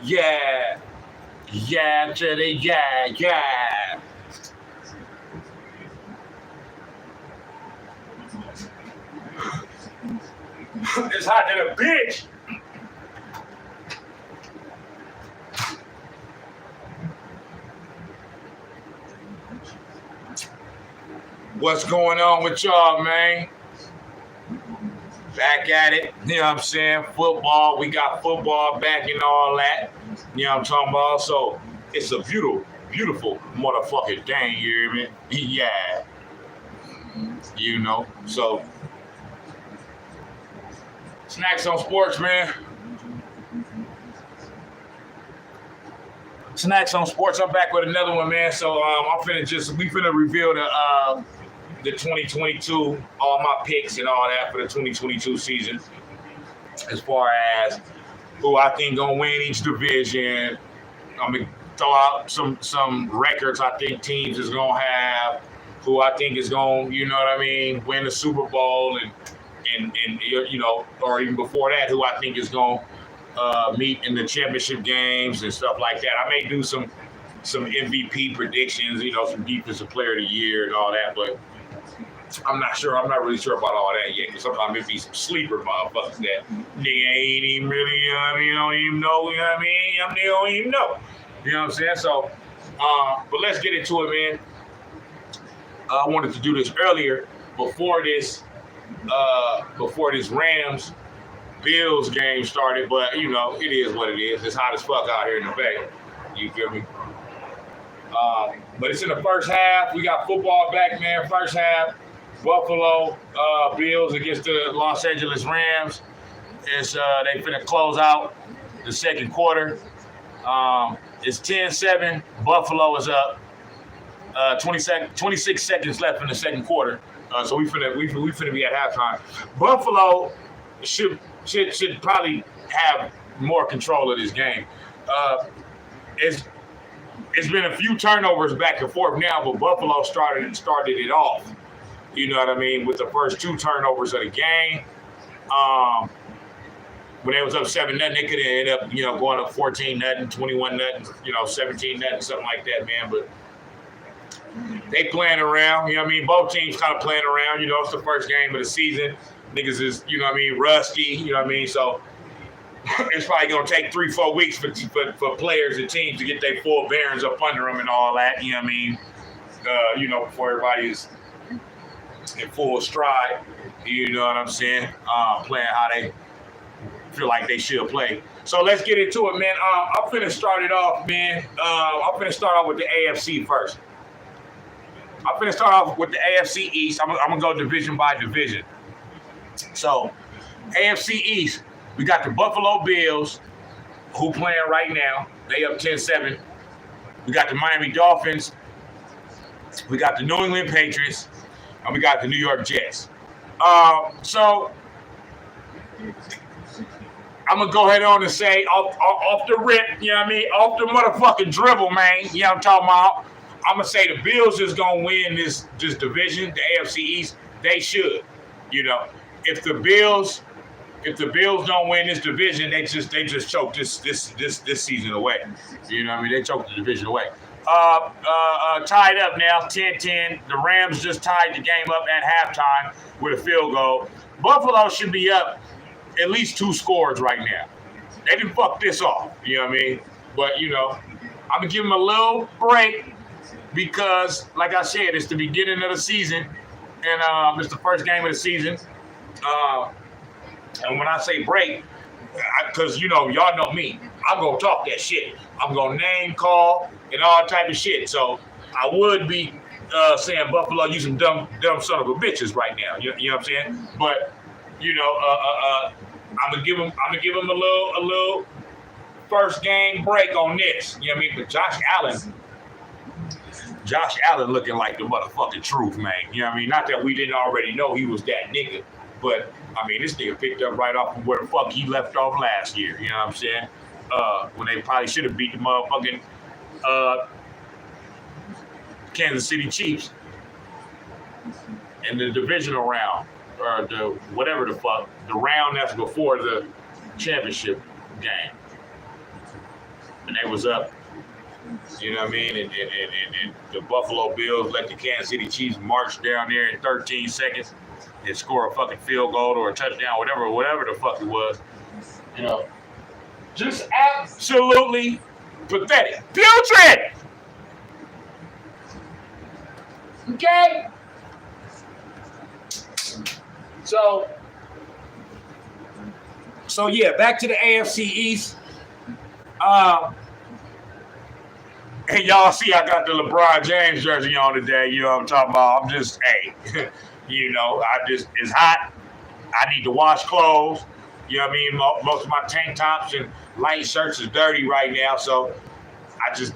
Yeah. Yeah, Jenny, yeah. It's hot than a bitch. What's going on with y'all, man? Back at it. You know what I'm saying? Football. We got football back and all that. You know what I'm talking about? So it's a beautiful motherfucking thing, you hear me? Yeah. You know, so Snax on Sportz, man. Snax on Sportz. I'm back with another one, man. So we finna reveal the 2022, all my picks and all that for the 2022 season, as far as who I think gonna win each division. I'm gonna throw out some records I think teams is gonna have, who I think is gonna, you know what I mean, win the Super Bowl and you know, or even before that, who I think is gonna meet in the championship games and stuff like that. I may do some MVP predictions, you know, some defensive player of the year and all that, but I'm not sure. I'm not really sure about all that yet. Because sometimes it be some sleeper motherfuckers that nigga ain't even really, you know what I mean? Don't even know, you know what I mean? They don't even know. You know what I'm saying? So, but let's get into it, man. I wanted to do this earlier before this Rams Bills game started, but you know, it is what it is. It's hot as fuck out here in the Bay. You feel me? But it's in the first half. We got football back, man. First half. Buffalo Bills against the Los Angeles Rams. It's they finna close out the second quarter. It's 10-7. Buffalo is up. 26 seconds left in the second quarter. So we finna be at halftime. Buffalo should probably have more control of this game. It's been a few turnovers back and forth now, but Buffalo started it off. You know what I mean? With the first two turnovers of the game. When they was up 7-0, they could have ended up, you know, going up 14-0, 21-0, you know, 17-0, something like that, man. But they playing around, you know what I mean? Both teams kind of playing around. You know, it's the first game of the season. Niggas is, you know what I mean, rusty, you know what I mean? So it's probably going to take 3-4 weeks for players and teams to get their full bearings up under them and all that, you know what I mean? You know, before everybody's in full stride, you know what I'm saying? Playing how they feel like they should play. So let's get into it, man. I'm finna start it off, man. I'm finna start off with the AFC first. I'm finna start off with the AFC East. I'm gonna go division by division. So, AFC East, we got the Buffalo Bills, who playing right now. They up 10-7. We got the Miami Dolphins. We got the New England Patriots. And we got the New York Jets. So, I'm going to go ahead on and say, off the rip, you know what I mean? Off the motherfucking dribble, man. You know what I'm talking about? I'm going to say the Bills is going to win this division, the AFC East. They should, you know. If the Bills don't win this division, they just choke this season away. You know what I mean? They choke the division away. Tied up now, 10-10. The Rams just tied the game up at halftime with a field goal. Buffalo should be up at least 2 scores right now. They didn't fuck this off. You know what I mean? But, you know, I'm going to give them a little break because, like I said, it's the beginning of the season, and it's the first game of the season. And when I say break, because, you know, y'all know me, I'm going to talk that shit. I'm going to name call and all type of shit. So I would be saying Buffalo, you some dumb son of a bitches right now. You know what I'm saying? But, you know, I'm gonna give them a little first game break on this. You know what I mean? But Josh Allen looking like the motherfucking truth, man. You know what I mean? Not that we didn't already know he was that nigga, but I mean, this nigga picked up right off from where the fuck he left off last year. You know what I'm saying? When they probably should have beat the motherfucking Kansas City Chiefs in the divisional round, or the whatever the fuck, the round that's before the Championship game. And they was up, you know what I mean? And the Buffalo Bills let the Kansas City Chiefs march down there in 13 seconds and score a fucking field goal or a touchdown, whatever the fuck it was. You know, just absolutely pathetic. Putrid! Okay? So yeah, back to the AFC East. And y'all see I got the LeBron James jersey on today. You know what I'm talking about? I'm just, hey, you know, it's hot. I need to wash clothes. You know what I mean? Most of my tank tops and light shirts is dirty right now. So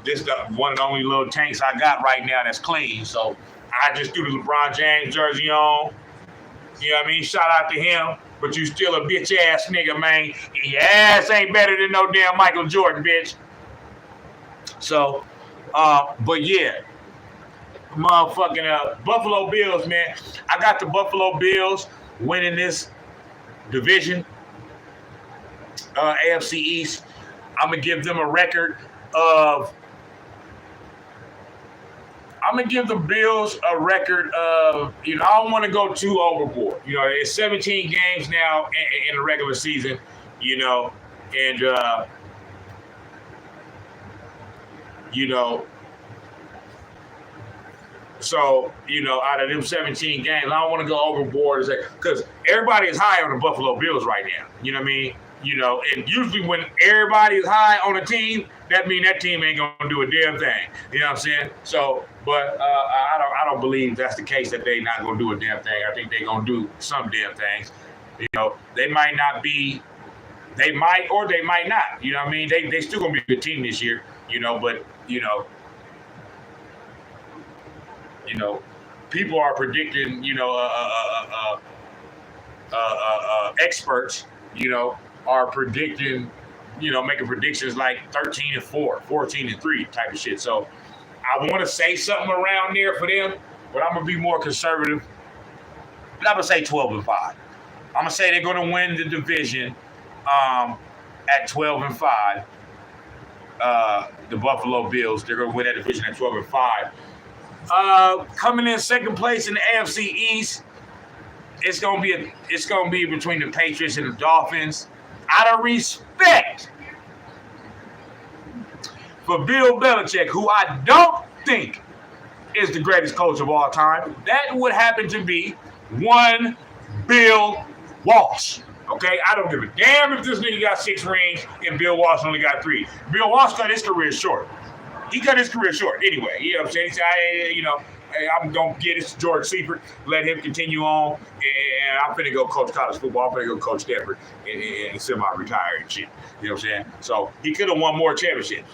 this is one of the only little tanks I got right now that's clean. So I just threw the LeBron James jersey on. You know what I mean? Shout out to him. But you still a bitch ass nigga, man. And your ass ain't better than no damn Michael Jordan, bitch. So, but yeah. Motherfucking Buffalo Bills, man. I got the Buffalo Bills winning this division. AFC East. I'm going to give them a record of... I'm going to give the Bills a record of, you know, I don't want to go too overboard. You know, it's 17 games now in the regular season, you know, and, you know, so, you know, out of them 17 games, I don't want to go overboard because everybody is high on the Buffalo Bills right now. You know what I mean? You know, and usually when everybody is high on a team, that means that team ain't gonna do a damn thing. You know what I'm saying? So, but I don't believe that's the case that they not gonna do a damn thing. I think they gonna do some damn things. You know, they might not be, they might or they might not. You know what I mean? They still gonna be a good team this year. You know, but you know, people are predicting. You know, experts. You know, are predicting. You know, making predictions like 13-4, 14-3 type of shit. So I want to say something around there for them, but I'm gonna be more conservative. I'm gonna say 12-5. I'm gonna say they're gonna win the division at 12-5. The Buffalo Bills, they're gonna win that division at 12-5. Coming in second place in the AFC East, it's gonna be between the Patriots and the Dolphins. Out of respect for Bill Belichick, who I don't think is the greatest coach of all time, that would happen to be one Bill Walsh. Okay, I don't give a damn if this nigga got 6 rings and Bill Walsh only got 3. Bill Walsh cut his career short. He cut his career short anyway. You know what I'm saying? He said, you know, hey, I'm going to get it to George Seifert, let him continue on, and I'm finna go coach college football. I'm finna go coach Stanford and semi-retire and shit. You know what I'm saying? So he could have won more championships.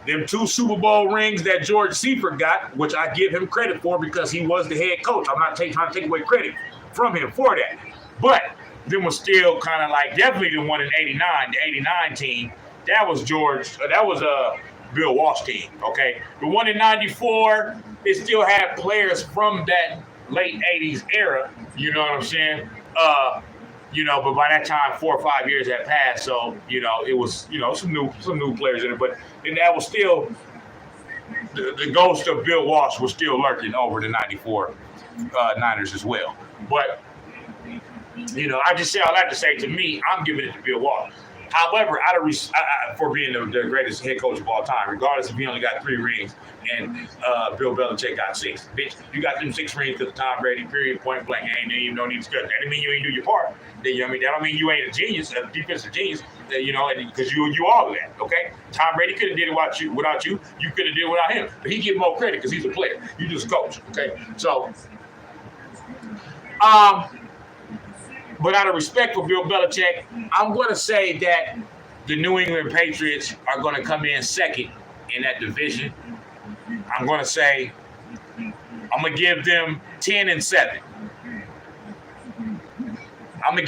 Them 2 Super Bowl rings that George Seifert got, which I give him credit for because he was the head coach. I'm not trying to take away credit from him for that. But them was still kind of like definitely the one in 89, the 89 team. That was Bill Walsh team, okay? The one in 94, it still had players from that late 80s era, you know what I'm saying? You know, but by that time, 4 or 5 years had passed, so, you know, it was, you know, some new players in it, but and that was still, the ghost of Bill Walsh was still lurking over the 94 Niners as well. But, you know, I just say all that to say, to me, I'm giving it to Bill Walsh. However, for being the greatest head coach of all time, regardless if he only got 3 rings and Bill Belichick got 6. Bitch, you got them 6 rings because Tom Brady, period, point blank. Ain't even no need to discuss. That don't mean you ain't do your part. You know what I mean? That don't mean you ain't a genius, a defensive genius, you know, because you all of that, okay? Tom Brady could have did it without you. You could have did it without him. But he get more credit because he's a player. You just a coach, okay? So, but out of respect for Bill Belichick, I'm going to say that the New England Patriots are going to come in second in that division. I'm going to say, I'm going to give them 10-7. I'm going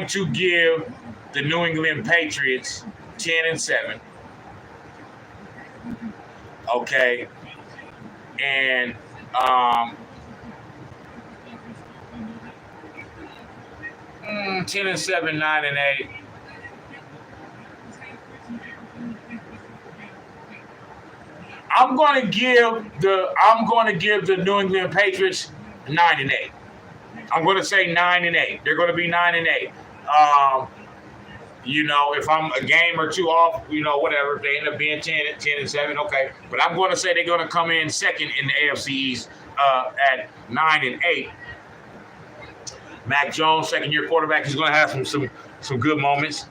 to give the New England Patriots 10-7. Okay. And, I'm 10-7, 9-8. I'm going to give the New England Patriots 9-8. I'm going to say 9-8. They're going to be 9-8. If I'm a game or two off, whatever, if they end up being 10-7, okay. But I'm going to say they're going to come in second in the AFC East at 9-8. Mac Jones, second-year quarterback, he's going to have some good moments.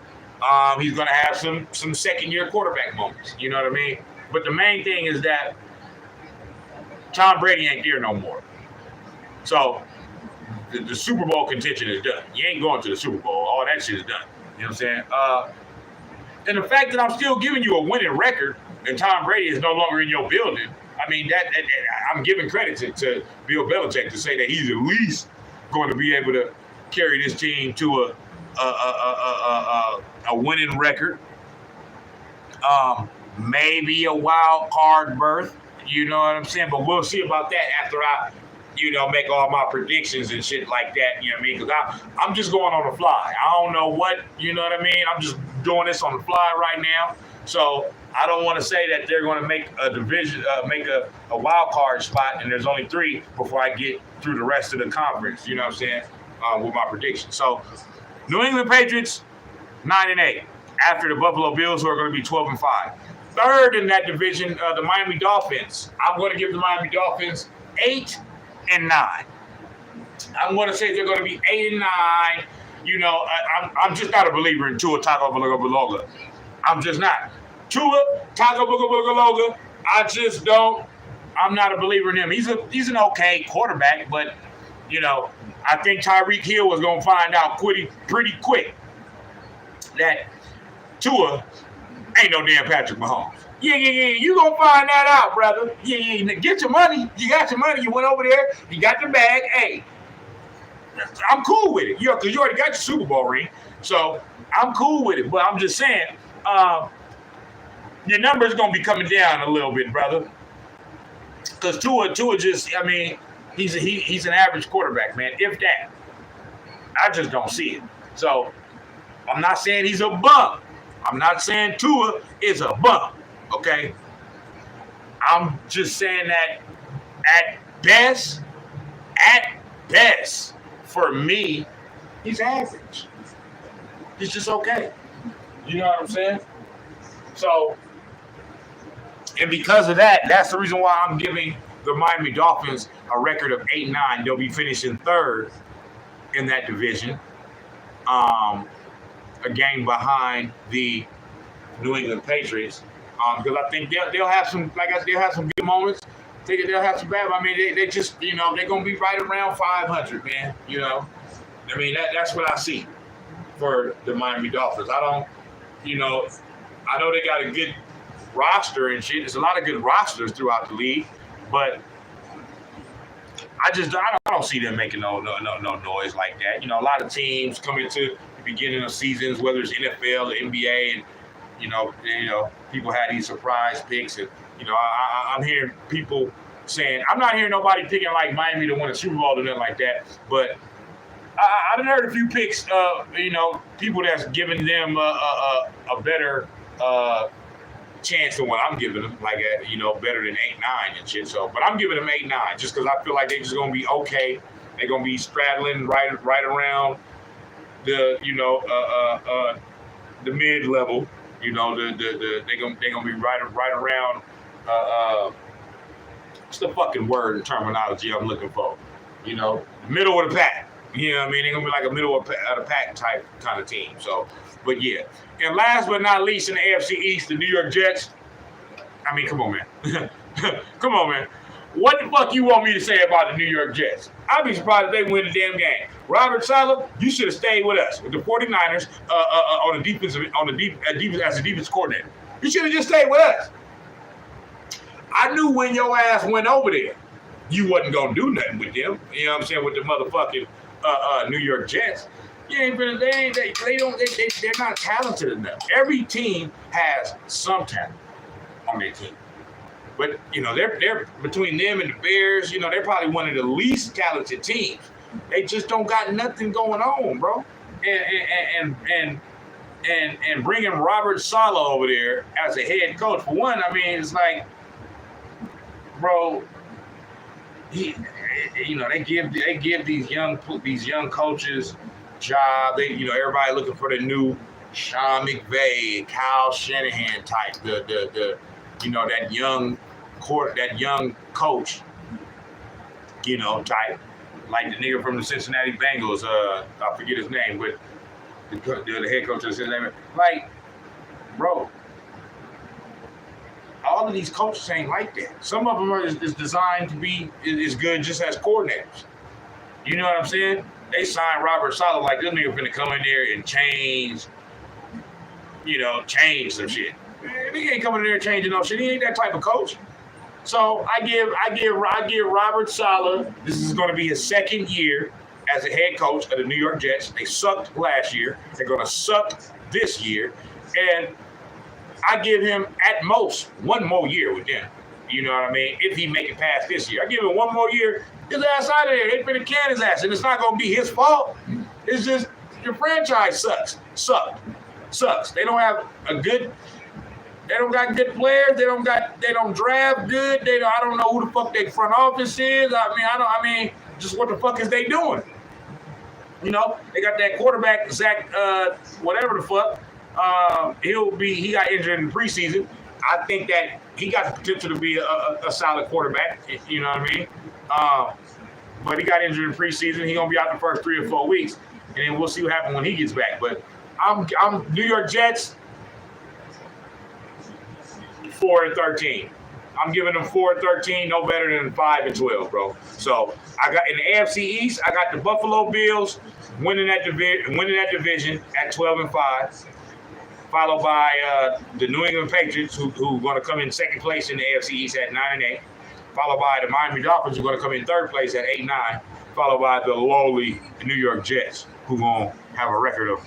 He's going to have some second-year quarterback moments. You know what I mean? But the main thing is that Tom Brady ain't there no more. So the Super Bowl contention is done. You ain't going to the Super Bowl. All that shit is done. You know what I'm saying? And the fact that I'm still giving you a winning record and Tom Brady is no longer in your building, I mean, that I'm giving credit to Bill Belichick to say that he's at least going to be able to carry this team to a winning record. Maybe a wild card berth, you know what I'm saying? But we'll see about that after I, make all my predictions and shit like that, you know what I mean? Because I'm just going on the fly. I don't know what, you know what I mean? I'm just doing this on the fly right now. So I don't want to say that they're going to make a division, make a wild card spot, and there's only 3 before I get through the rest of the conference, you know what I'm saying, with my predictions. So New England Patriots, 9-8, after the Buffalo Bills, who are going to be 12-5. Third in that division, the Miami Dolphins. I'm going to give the Miami Dolphins 8-9. I'm going to say they're going to be 8-9. I'm just not a believer in Tua Tagovailoa. I'm just not. Tua Tagovailoa, I'm not a believer in him. He's an okay quarterback, but, I think Tyreek Hill was going to find out pretty quick that Tua ain't no damn Patrick Mahomes. Yeah. You gonna find that out, brother. Yeah. Get your money. You got your money. You went over there. You got the bag. Hey, I'm cool with it. Because you already got your Super Bowl ring. So I'm cool with it. But I'm just saying, your number's gonna be coming down a little bit, brother. Because Tua just, he's an average quarterback, man. If that. I just don't see it. So I'm not saying he's a bum. I'm not saying Tua is a bum, okay? I'm just saying that at best, for me, he's average. He's just okay. You know what I'm saying? So, and because of that, that's the reason why I'm giving the Miami Dolphins a record of 8-9. They'll be finishing third in that division. A game behind the New England Patriots, because I think they'll have some, they'll have some good moments. They'll have some bad. They just, they're gonna be right around 500, man. That's what I see for the Miami Dolphins. I don't, I know they got a good roster and shit. There's a lot of good rosters throughout the league, but I don't see them making no noise like that. A lot of teams come into beginning of seasons, whether it's NFL or NBA, and people had these surprise picks, and I'm hearing people saying, I'm not hearing nobody picking like Miami to win a Super Bowl or nothing like that, but I done heard a few picks, people that's giving them a better chance than what I'm giving them, better than 8-9 and shit. So, but I'm giving them 8-9 just because I feel like they're just gonna be okay. They're gonna be straddling right around the the mid level, they're gonna be right around what's the fucking word and terminology I'm looking for? Middle of the pack. They're gonna be like a middle of the pack type kind of team. So, but yeah. And last but not least in the AFC East, the New York Jets. Come on, man. Come on, man. What the fuck you want me to say about the New York Jets? I'd be surprised if they win the damn game. Robert Saleh, you should have stayed with us with the 49ers on the defense as a defense coordinator. You should have just stayed with us. I knew when your ass went over there, you wasn't gonna do nothing with them. You know what I'm saying? With the motherfucking New York Jets. They're not talented enough. Every team has some talent on their team. But, they're between them and the Bears, they're probably one of the least talented teams. They just don't got nothing going on, bro. and bringing Robert Saleh over there as a head coach. For one, I mean, it's like, bro, they give these young coaches job. Everybody looking for the new Sean McVay, Kyle Shanahan type, that young coach, type, like the nigga from the Cincinnati Bengals. I forget his name, but the head coach of the Cincinnati. Like, bro, all of these coaches ain't like that. Some of them are is designed to be as good just as coordinators. You know what I'm saying? They signed Robert Saleh like this nigga finna come in there and change some shit. Man, he ain't coming in there changing no shit. He ain't that type of coach. So I give Robert Saleh. This is going to be his second year as a head coach of the New York Jets. They sucked last year. They're going to suck this year, and I give him at most one more year with them. You know what I mean? If he make it past this year, I give him one more year. His ass out of there. They finna can his ass, and it's not going to be his fault. It's just your franchise sucks. They don't have They don't got good players. They don't draft good. I don't know who the fuck their front office is. Just what the fuck is they doing? They got that quarterback, Zach, whatever the fuck. He got injured in the preseason. I think that he got the potential to be a solid quarterback. You know what I mean? But he got injured in preseason. He's gonna be out the first 3 or 4 weeks, and then we'll see what happens when he gets back. But I'm New York Jets 4-13. I'm giving them 4-13, no better than 5-12, bro. So I got in the AFC East, I got the Buffalo Bills winning that division at 12-5, followed by the New England Patriots, who are going to come in second place in the AFC East at 9-8, followed by the Miami Dolphins, who are going to come in third place at 8-9, followed by the lowly New York Jets, who going to have a record of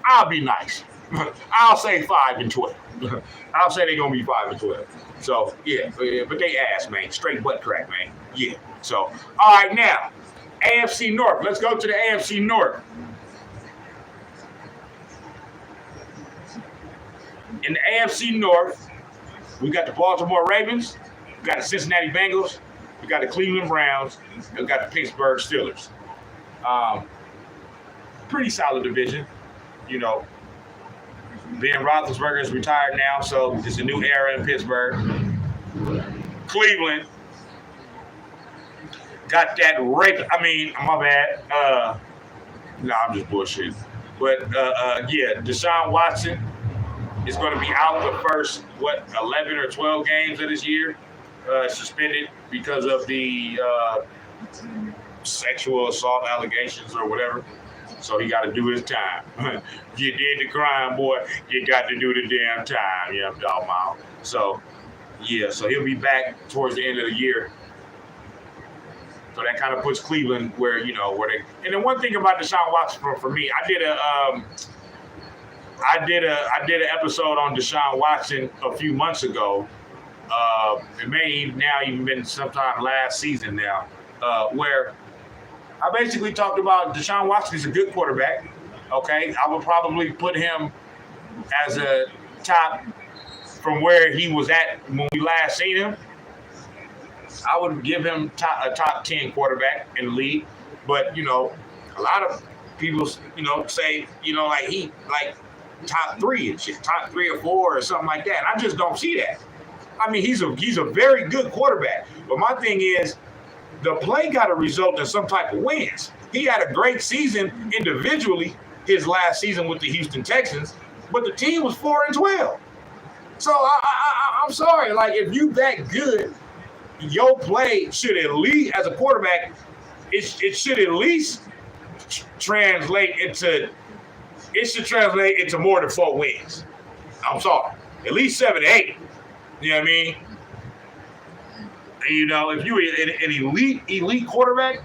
I'll be nice. I'll say 5-12. I'll say they're gonna be 5-12. So yeah, but they ass, man, straight butt crack, man. Yeah. So all right, now AFC North. Let's go to the AFC North. In the AFC North, we got the Baltimore Ravens, we got the Cincinnati Bengals, we got the Cleveland Browns, and we got the Pittsburgh Steelers. Pretty solid division, Ben Roethlisberger is retired now, so it's a new era in Pittsburgh. Cleveland got that rape. My bad. I'm just bullshit. But Deshaun Watson is going to be out the first 11 or 12 games of this year, suspended because of the sexual assault allegations or whatever. So he got to do his time. You did the crime, boy. You got to do the damn time. Yeah, I'm talking about. So he'll be back towards the end of the year. So that kind of puts Cleveland where they. And the one thing about Deshaun Watson for me, I did an episode on Deshaun Watson a few months ago. It may even been sometime last season now, where I basically talked about Deshaun Watson is a good quarterback. Okay, I would probably put him as a top from where he was at when we last seen him. I would give him a top 10 quarterback in the league. But a lot of people say like top 3 and shit, top 3 or 4 or something like that. And I just don't see that. He's a very good quarterback. But my thing is, the play got to result in some type of wins. He had a great season individually his last season with the Houston Texans, but the team was 4-12. So I'm sorry, like if you that good, your play should at least, as a quarterback, it should at least translate into more than 4 wins. I'm sorry, at least 7-8. You know what I mean? If you're an elite quarterback,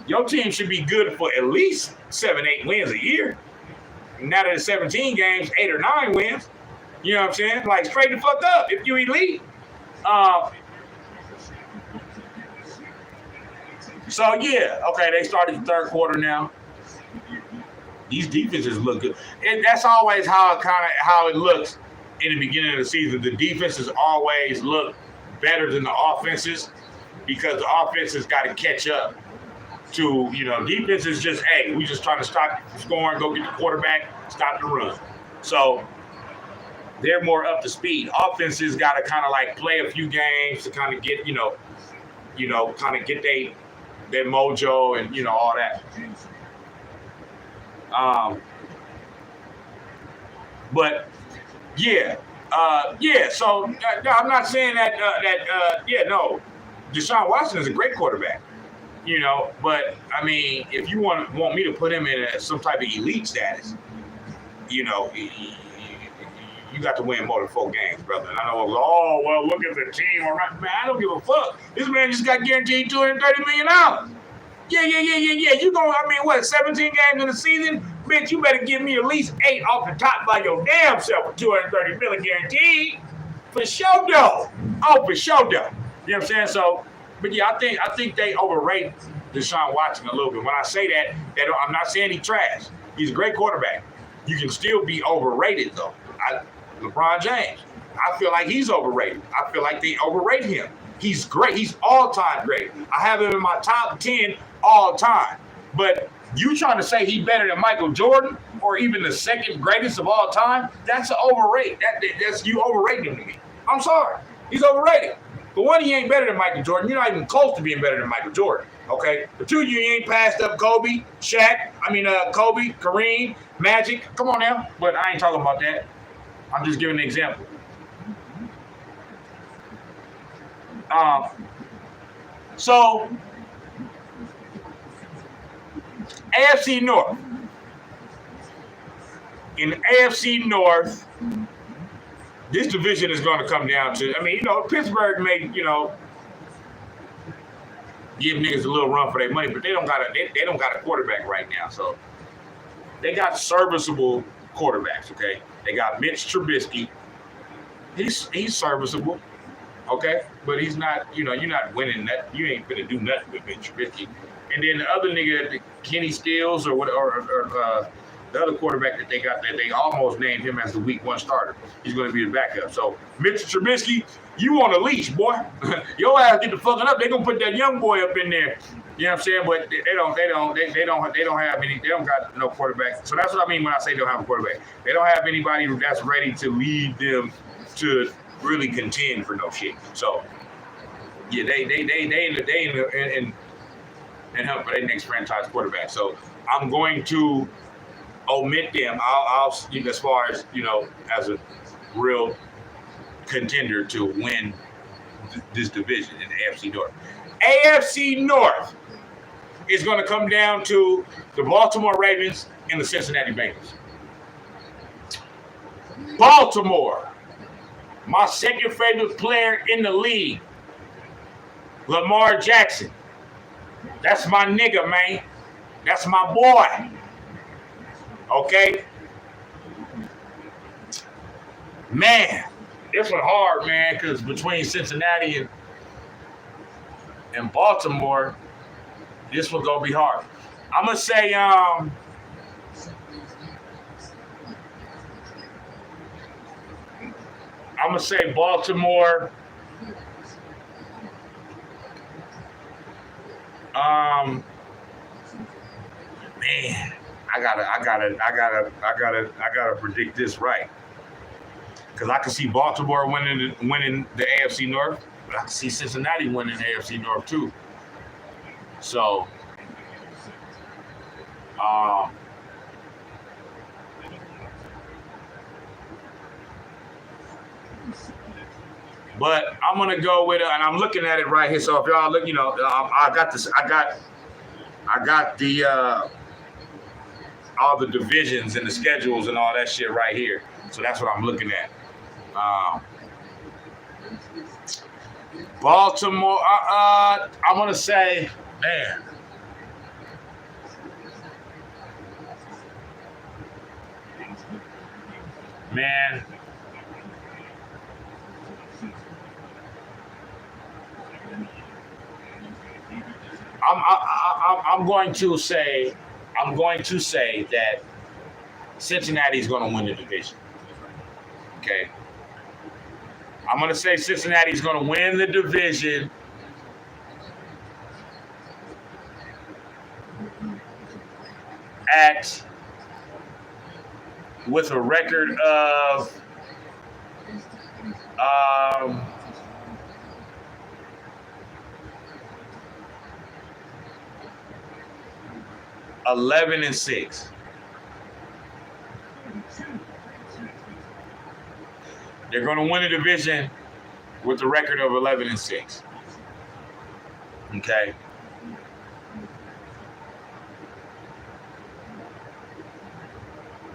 your team should be good for at least 7-8 wins a year. Now that it's 17 games, 8 or 9 wins. You know what I'm saying? Like, straight the fuck up if you're elite. So yeah, okay, they started the third quarter now. These defenses look good, and that's always how it looks in the beginning of the season. The defenses always look better than the offenses because the offenses got to catch up to, defense is just, hey, we just trying to stop scoring, go get the quarterback, stop the run. So they're more up to speed. Offenses got to kind of like play a few games to kind of get, kind of get their mojo and, all that. But yeah. So no, I'm not saying that, Deshaun Watson is a great quarterback, but I mean, if you want me to put him in some type of elite status, you got to win more than 4 games, brother. And I know, look at the team. All right, man, I don't give a fuck. This man just got guaranteed $230 million. Yeah. You going, 17 games in the season? Bitch, you better give me at least 8 off the top by your damn self for $230 million guaranteed. For sure, though. Oh, for sure, though. You know what I'm saying? So, but yeah, I think they overrate Deshaun Watson a little bit. When I say that I'm not saying he's trash. He's a great quarterback. You can still be overrated, though. LeBron James, I feel like he's overrated. I feel like they overrate him. He's great. He's all-time great. I have him in my top 10 all-time. But you trying to say he's better than Michael Jordan or even the second greatest of all time? That's an overrate. That's you overrating him to me. I'm sorry. He's overrated. For one, he ain't better than Michael Jordan. You're not even close to being better than Michael Jordan. Okay? For two, you ain't passed up Kobe, Kareem, Magic. Come on now. But I ain't talking about that. I'm just giving an example. So AFC North. In the AFC North, this division is going to come down to, Pittsburgh may, give niggas a little run for their money, but they don't got a quarterback right now. So they got serviceable quarterbacks, okay? They got Mitch Trubisky. He's serviceable, okay? But he's not, you're not winning that. You ain't gonna do nothing with Mitch Trubisky. And then the other nigga, Kenny Stills or the other quarterback that they got, that they almost named him as the week 1 starter. He's going to be the backup. So Mitch Trubisky, you on a leash, boy. Your ass get the fucking up. They gonna put that young boy up in there. You know what I'm saying? But they don't have any. They don't got no quarterback. So that's what I mean when I say they don't have a quarterback. They don't have anybody that's ready to lead them to really contend for no shit. So yeah, they help for their next franchise quarterback. So I'm going to omit them. I'll as far as as a real contender to win this division in the AFC North. AFC North is going to come down to the Baltimore Ravens and the Cincinnati Bengals. Baltimore, my second favorite player in the league, Lamar Jackson. That's my nigga, man. That's my boy. Okay? Man, this one hard, man, because between Cincinnati and Baltimore, this one gonna be hard. I'm gonna say Baltimore. Man, I gotta predict this right. Because I can see Baltimore winning the AFC North, but I can see Cincinnati winning the AFC North too. So, but I'm gonna go with and I'm looking at it right here. So if y'all look, I got this. I got the all the divisions and the schedules and all that shit right here. So that's what I'm looking at. Baltimore, I'm going to say, man. I'm I'm going to say that Cincinnati's going to win the division. Okay. I'm going to say Cincinnati's going to win the division. With a record of 11-6. They're going to win the division with a record of 11-6. Okay.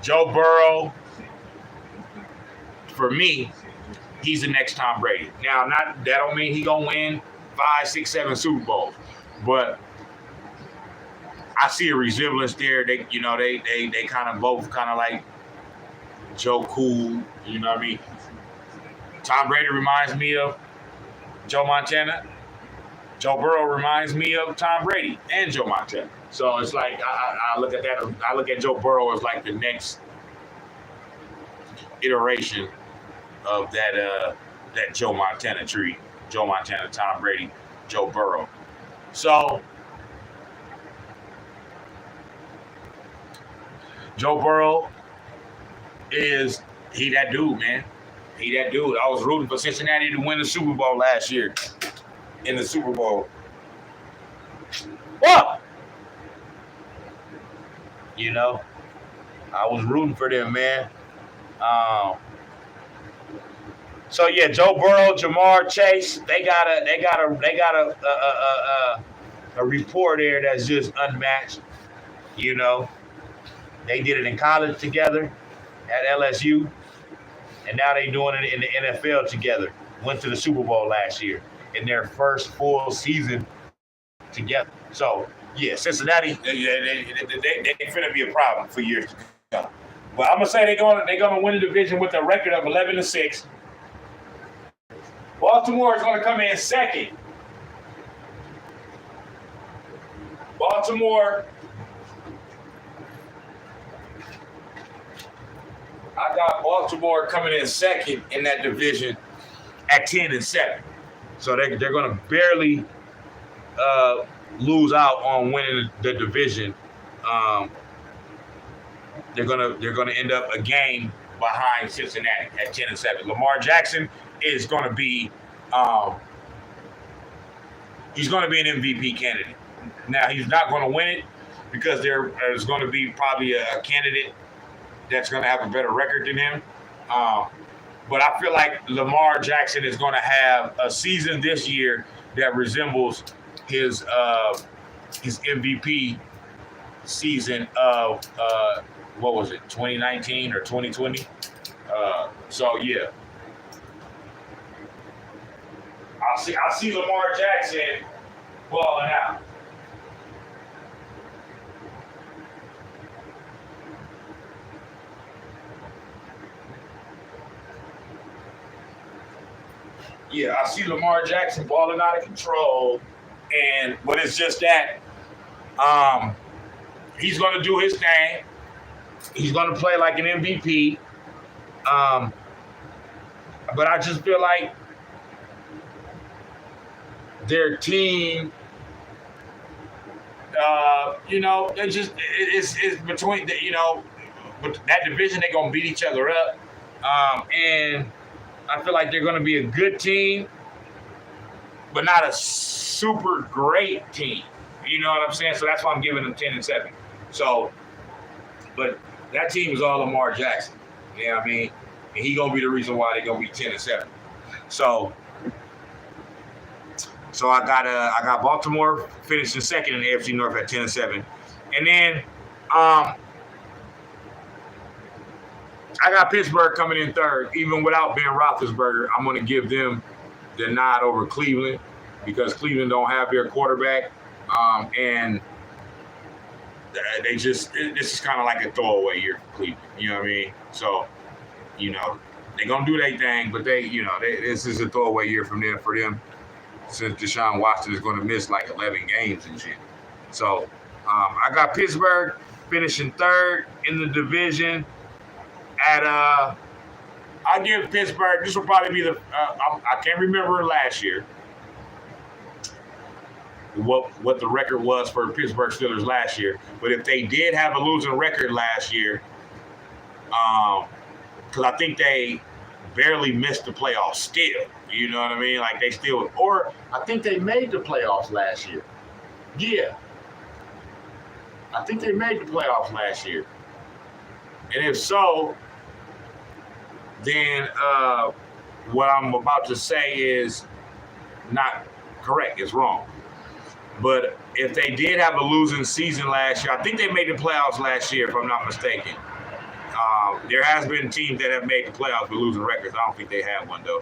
Joe Burrow, for me, he's the next Tom Brady. Now, that don't mean he gonna win 5, 6, 7 Super Bowls, but I see a resemblance there. They kind of both kind of like Joe Cool. You know what I mean? Tom Brady reminds me of Joe Montana. Joe Burrow reminds me of Tom Brady and Joe Montana. So it's like I look at that. I look at Joe Burrow as like the next iteration of that Joe Montana tree. Joe Montana, Tom Brady, Joe Burrow. So Joe Burrow is that dude, man. He that dude. I was rooting for Cincinnati to win the Super Bowl last year. In the Super Bowl. What? You know, I was rooting for them, man. So yeah, Joe Burrow, Jamar Chase, they got a rapport there that's just unmatched. You know, they did it in college together at LSU, and now they're doing it in the NFL together. Went to the Super Bowl last year in their first full season together. So. Yeah, Cincinnati, they finna be a problem for years to come. But I'm gonna say they're gonna win the division with a record of 11-6. Baltimore is gonna come in second. Baltimore, I got Baltimore coming in second in that division at 10-7. So they're gonna barely lose out on winning the division. They're gonna end up a game behind Cincinnati at 10-7. Lamar Jackson is gonna be he's gonna be an MVP candidate. Now he's not gonna win it because there is gonna be probably a candidate that's gonna have a better record than him. But I feel like Lamar Jackson is gonna have a season this year that resembles his MVP season of what was it, 2019 or 2020? So yeah, I see Lamar Jackson balling out. Yeah, I see Lamar Jackson balling out of control, but it's just that he's going to do his thing. He's going to play like an MVP. But I just feel like their team, it's between, but that division, they're going to beat each other up. And I feel like they're going to be a good team, but not a super great team. You know what I'm saying? So that's why I'm giving them 10-7. So, but that team is all Lamar Jackson. You know what I mean? And he gonna be the reason why they're gonna be 10-7. So I got Baltimore finishing second in the Afc North at 10-7, and then I got Pittsburgh coming in third, even without Ben Roethlisberger. I'm gonna give them the nod over Cleveland because Cleveland don't have their quarterback, and this is kind of like a throwaway year for Cleveland. You know what I mean? So, they're gonna do their thing, but this is a throwaway year for them. since Deshaun Watson is going to miss like 11 games and shit. So I got Pittsburgh finishing third in the division at I give Pittsburgh, this will probably be the I can't remember last year what the record was for Pittsburgh Steelers last year, but if they did have a losing record last year, because I think they barely missed the playoffs still, you know what I mean? Like they still, or I think they made the playoffs last year. Yeah, I think they made the playoffs last year, and if so, then what I'm about to say is not correct. It's wrong. But if they did have a losing season last year, I think they made the playoffs last year, if I'm not mistaken. There has been teams that have made the playoffs with losing records. I don't think they have one, though.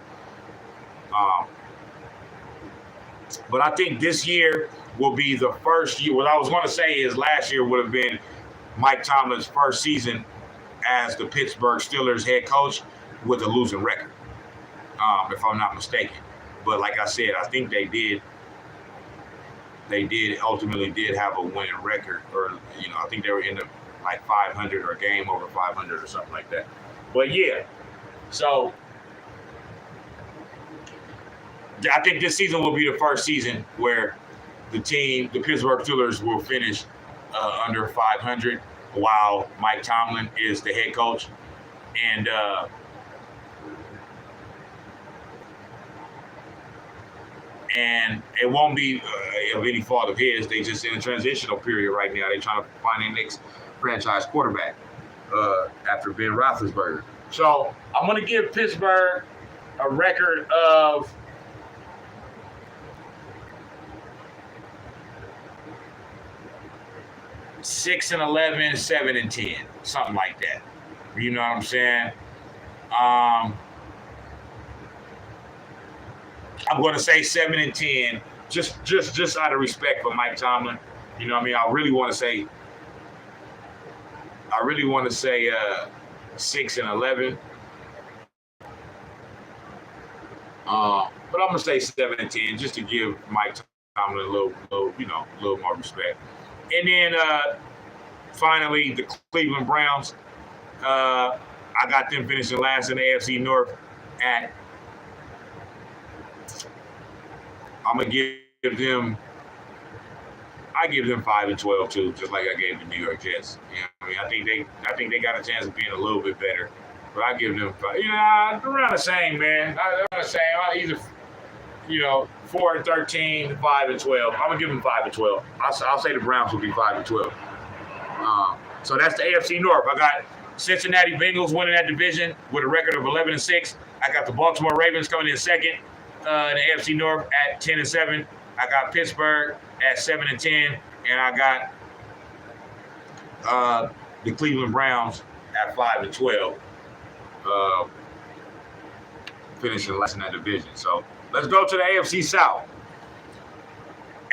But I think this year will be the first year. What I was going to say is last year would have been Mike Tomlin's first season as the Pittsburgh Steelers head coach with a losing record, if I'm not mistaken. But like I said, I think they did ultimately have a winning record, or I think they were in the like 500 or a game over 500 or something like that. But yeah, so I think this season will be the first season where the Pittsburgh Steelers, will finish under 500 while Mike Tomlin is the head coach, and it won't be of any fault of his. They just in a transitional period right now. They're trying to find their next franchise quarterback after Ben Roethlisberger. So I'm going to give Pittsburgh a record of 6-11, 7-10, something like that. You know what I'm saying? I'm going to say 7-10, just out of respect for Mike Tomlin. You know what I mean? I really want to say 6-11. But I'm going to say 7-10 just to give Mike Tomlin a little more respect. And then finally, the Cleveland Browns. I got them finishing last in the AFC North at. I'm gonna give them. I give them 5-12 too, just like I gave the New York Jets. You know what I mean? I think they got a chance of being a little bit better, but I give them 5. Around the same, man. Around the same. Either 4-13, 5-12. I'm gonna give them 5-12. I'll say the Browns will be 5-12. So that's the AFC North. I got Cincinnati Bengals winning that division with a record of 11-6. I got the Baltimore Ravens coming in second in the AFC North at 10-7. I got Pittsburgh at 7-10, and I got the Cleveland Browns at 5-12, finishing last in that division. So let's go to the AFC South.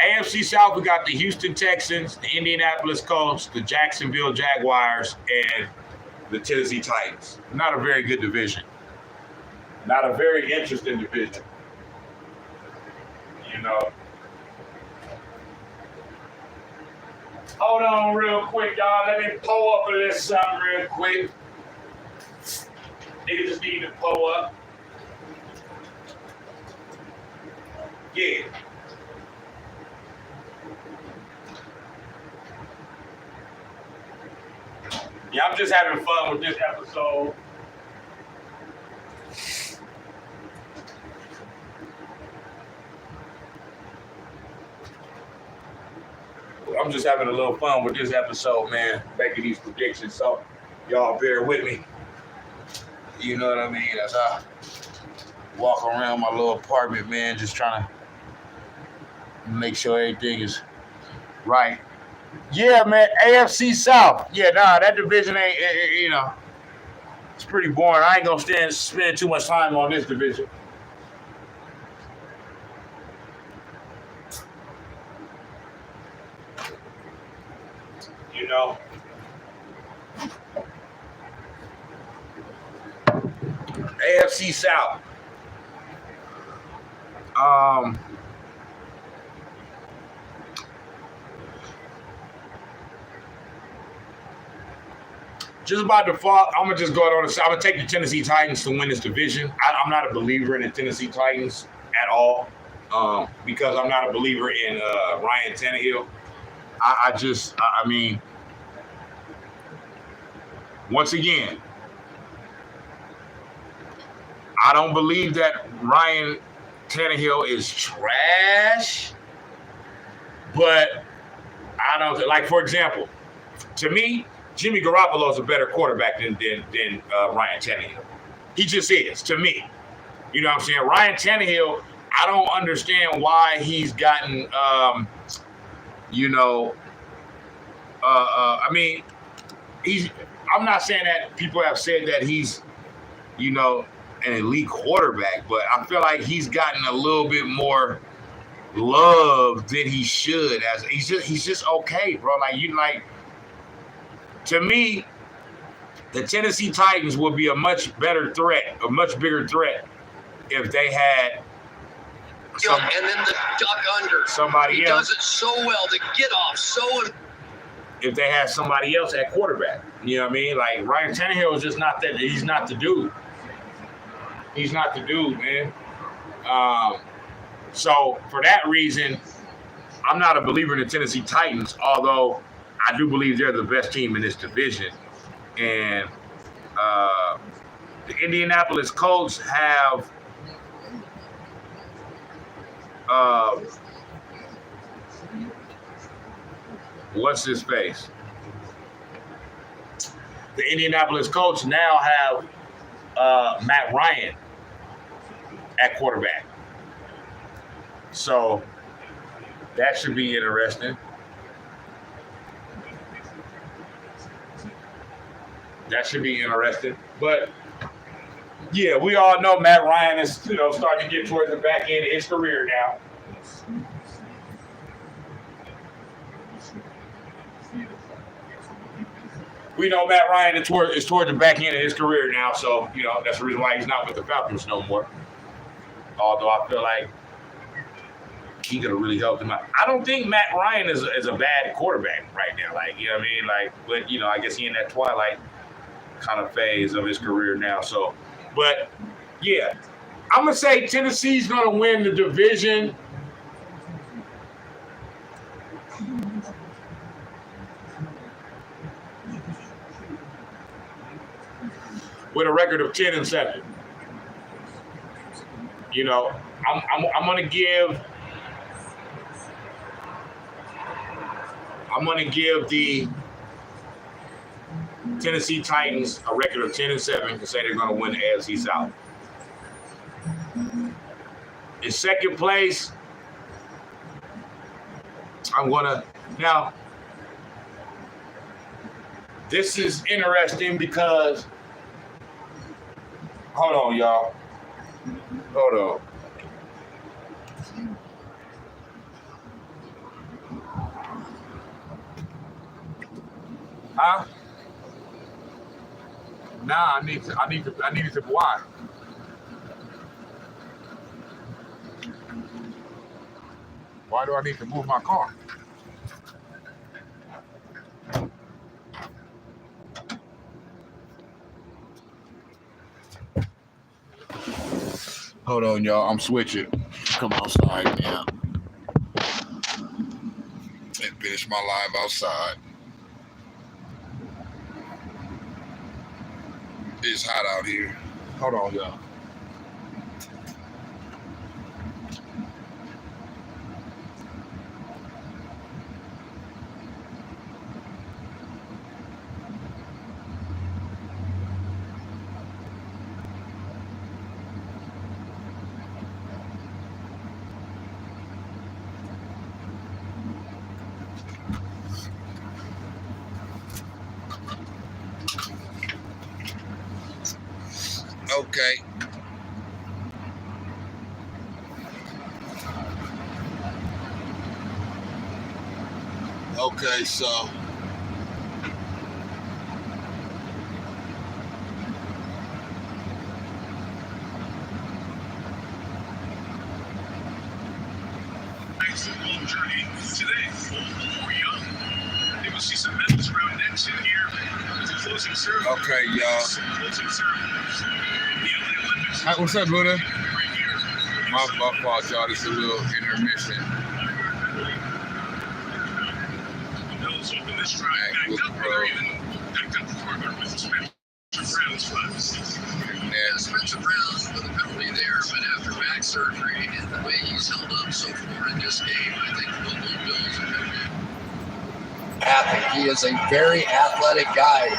AFC South, we got the Houston Texans, the Indianapolis Colts, the Jacksonville Jaguars, and the Tennessee Titans. Not a very good division. Not a very interesting division. Hold on real quick, y'all. Let me pull up a little something real quick. Niggas just need to pull up. Yeah. Yeah, I'm just having fun with this episode. I'm just having a little fun with this episode, man, making these predictions. So y'all bear with me. You know what I mean? As I walk around my little apartment, man, just trying to make sure everything is right. Yeah, man, AFC South. Yeah, that division ain't, it's pretty boring. I ain't going to spend too much time on this division. AFC South. just by default, I'm gonna just go on. I'm gonna take the Tennessee Titans to win this division. I'm not a believer in the Tennessee Titans at all, because I'm not a believer in Ryan Tannehill. I mean, once again, I don't believe that Ryan Tannehill is trash, but I don't like. For example, to me, Jimmy Garoppolo is a better quarterback than Ryan Tannehill. He just is, to me. You know what I'm saying? Ryan Tannehill, I don't understand why he's gotten, I mean, I'm not saying that people have said that he's, an elite quarterback, but I feel like he's gotten a little bit more love than he should. He's just okay, bro. To me, the Tennessee Titans would be a much bigger threat if they had and then the duck under. Somebody else. He does it so well to get off. If they had somebody else at quarterback, you know what I mean? Like Ryan Tannehill is just not that. He's not the dude. He's not the dude, man. So for that reason, I'm not a believer in the Tennessee Titans, although I do believe they're the best team in this division. And the Indianapolis Colts have what's his face? The Indianapolis Colts now have Matt Ryan at quarterback. So that should be interesting. But yeah, we all know Matt Ryan is, starting to get towards the back end of his career now. We know Matt Ryan is toward the back end of his career now, so that's the reason why he's not with the Falcons no more. Although I feel like he could have really helped him out. I don't think Matt Ryan is a bad quarterback right now. But I guess he in that twilight kind of phase of his career now. So, but yeah, I'm gonna say Tennessee's gonna win the division. With a record of 10-7. I'm gonna give the Tennessee Titans a record of 10-7 to say they're gonna win the AFC South. In second place, now this is interesting because hold on, y'all. Hold on. Huh? Nah, I need to why? Why do I need to move my car? Hold on, y'all. I'm switching. Come outside now. And finish my live outside. It's hot out here. Hold on, y'all. Okay. Okay, so It's a long journey today. More young. I think we'll see some Memphis round next in here as the closing Okay, y'all. Hi, what's up, Buddha? My fault, y'all. This is a little intermission. Spencer Brown with a penalty there, but after back surgery and the way he's held up so far in this game, I think the Buffalo Bills are going to be happy. He is a very athletic guy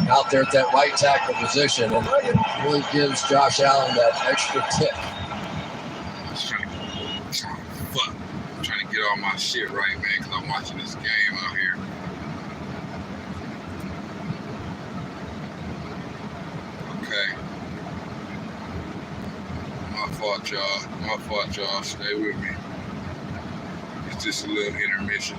out there at that right tackle position, and it really gives Josh Allen that extra tip. I'm trying to get all my shit right, man, because I'm watching this game out here. Okay. My fault, y'all. Stay with me. It's just a little intermission.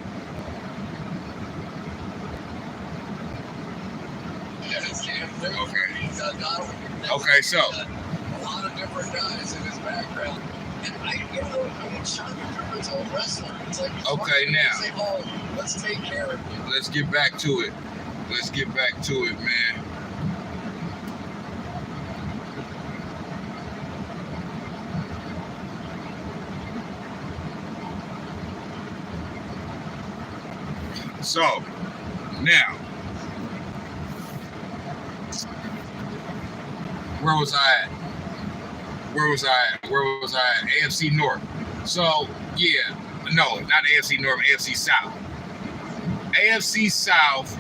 Okay, so. A lot of different guys in his background. And Sean McDermott's a wrestler. It's like, okay, now. Say, oh, let's take care of you. Let's get back to it. Man. So, now, where was I at? AFC North. So, yeah, no, not AFC North, AFC South. AFC South.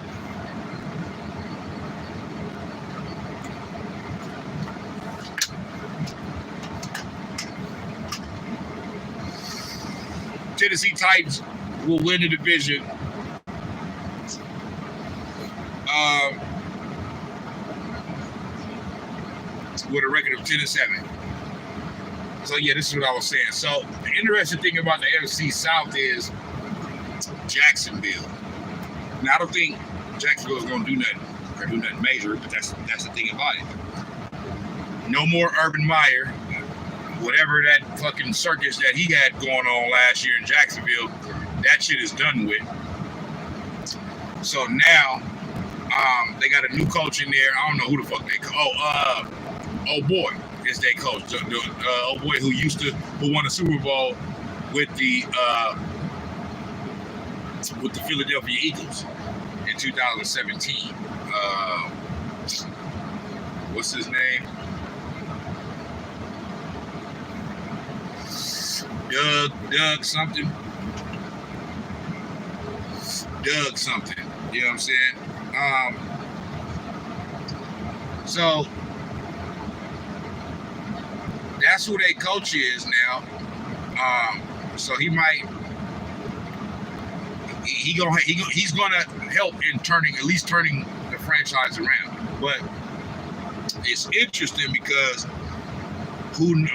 Tennessee Titans will win the division. With a record of 10-7. So yeah, this is what I was saying. So the interesting thing about the AFC South is Jacksonville. Now I don't think Jacksonville is going to do nothing major, but that's the thing about it. No more Urban Meyer, whatever that fucking circus that he had going on last year in Jacksonville, that shit is done with. So now they got a new coach in there. I don't know who the fuck they call. Oh boy, is their coach. The old boy who won a Super Bowl with the Philadelphia Eagles in 2017. What's his name? Doug something. You know what I'm saying? So that's who their coach is now. So he's gonna help in turning the franchise around. But it's interesting because who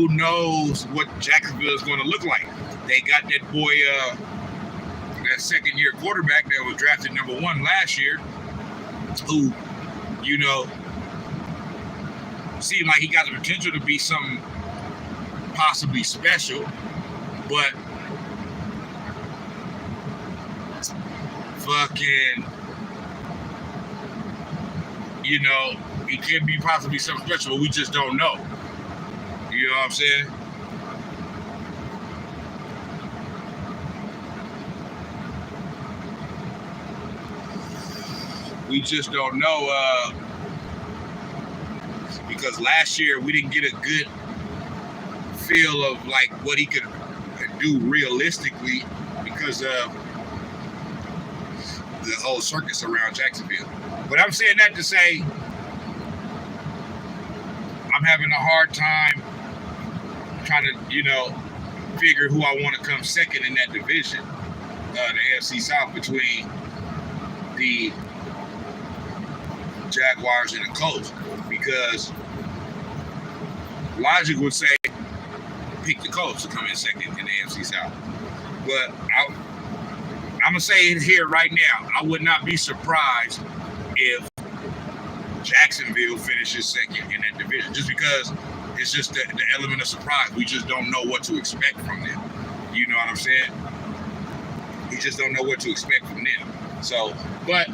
knows what Jacksonville is going to look like? They got that boy, that second-year quarterback that was drafted number 1 last year, who, seemed like he got the potential to be something possibly special, but fucking, he can be possibly something special, but we just don't know. You know what I'm saying? We just don't know, because last year we didn't get a good feel of like what he could do realistically because of the whole circus around Jacksonville. But I'm saying that to say I'm having a hard time trying to, figure who I want to come second in that division, the AFC South, between the Jaguars and the Colts, because logic would say pick the Colts to come in second in the AFC South. But I'm going to say it here right now. I would not be surprised if Jacksonville finishes second in that division, just because it's just the element of surprise. We just don't know what to expect from them. You know what I'm saying? We just don't know what to expect from them. So, but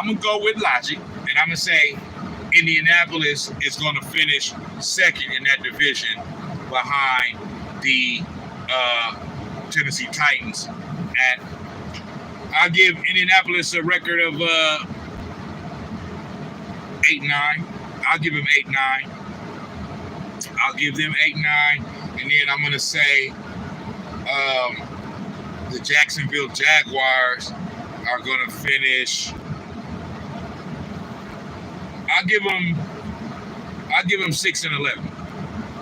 I'm going to go with logic, and I'm going to say Indianapolis is going to finish second in that division behind the Tennessee Titans. I'll give Indianapolis a record of 8-9. I'll give them 8-9. I'll give them 8-9. And then I'm going to say the Jacksonville Jaguars are going to finish. I'll give them 6-11.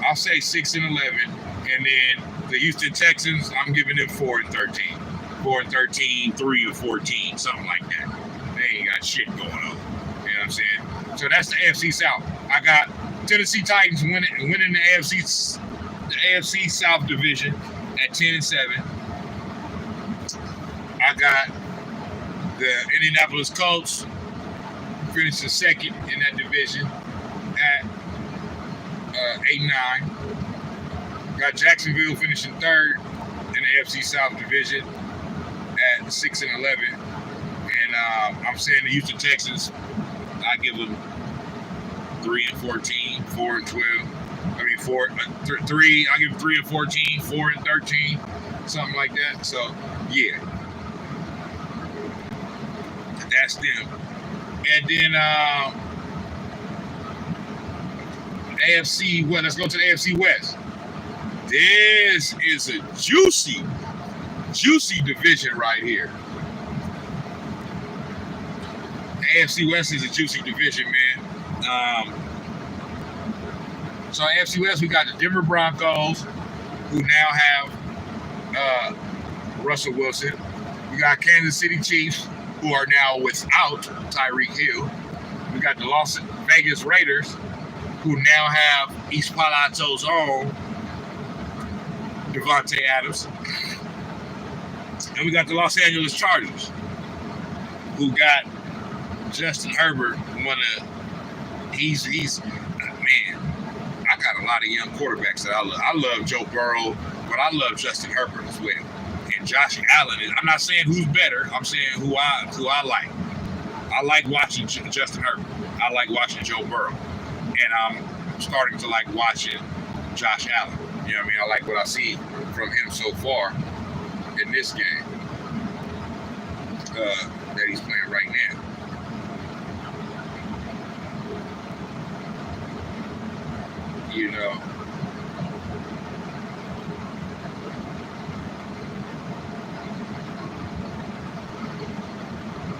I'll say 6-11. And then the Houston Texans, I'm giving them 4-13. 4-13, 3-14, something like that. They ain't got shit going on. You know what I'm saying? So that's the AFC South. I got Tennessee Titans winning the AFC South division at 10-7. I got the Indianapolis Colts finishing second in that division at 8-9. Got Jacksonville finishing third in the AFC South division at 6-11. And I'm saying the Houston Texans, I give them 3-14, 4-12. I mean, 3. I give them 3-14, 4-13, something like that. So, yeah, that's them. And then AFC. Well, let's go to the AFC West. This is a juicy division right here. The AFC West is a juicy division, man. So AFC West, we got the Denver Broncos, who now have Russell Wilson. We got Kansas City Chiefs, who are now without Tyreek Hill. We got the Las Vegas Raiders, who now have East Palo Alto's own Devontae Adams. And we got the Los Angeles Chargers, who got Justin Herbert. He's man, I got a lot of young quarterbacks that I love. I love Joe Burrow, but I love Justin Herbert as well. And Josh Allen I'm not saying who's better. I'm saying who I like. I like watching Justin Herbert. I like watching Joe Burrow. And I'm starting to like watching Josh Allen. You know what I mean? I like what I see from him so far in this game that he's playing right now. You know,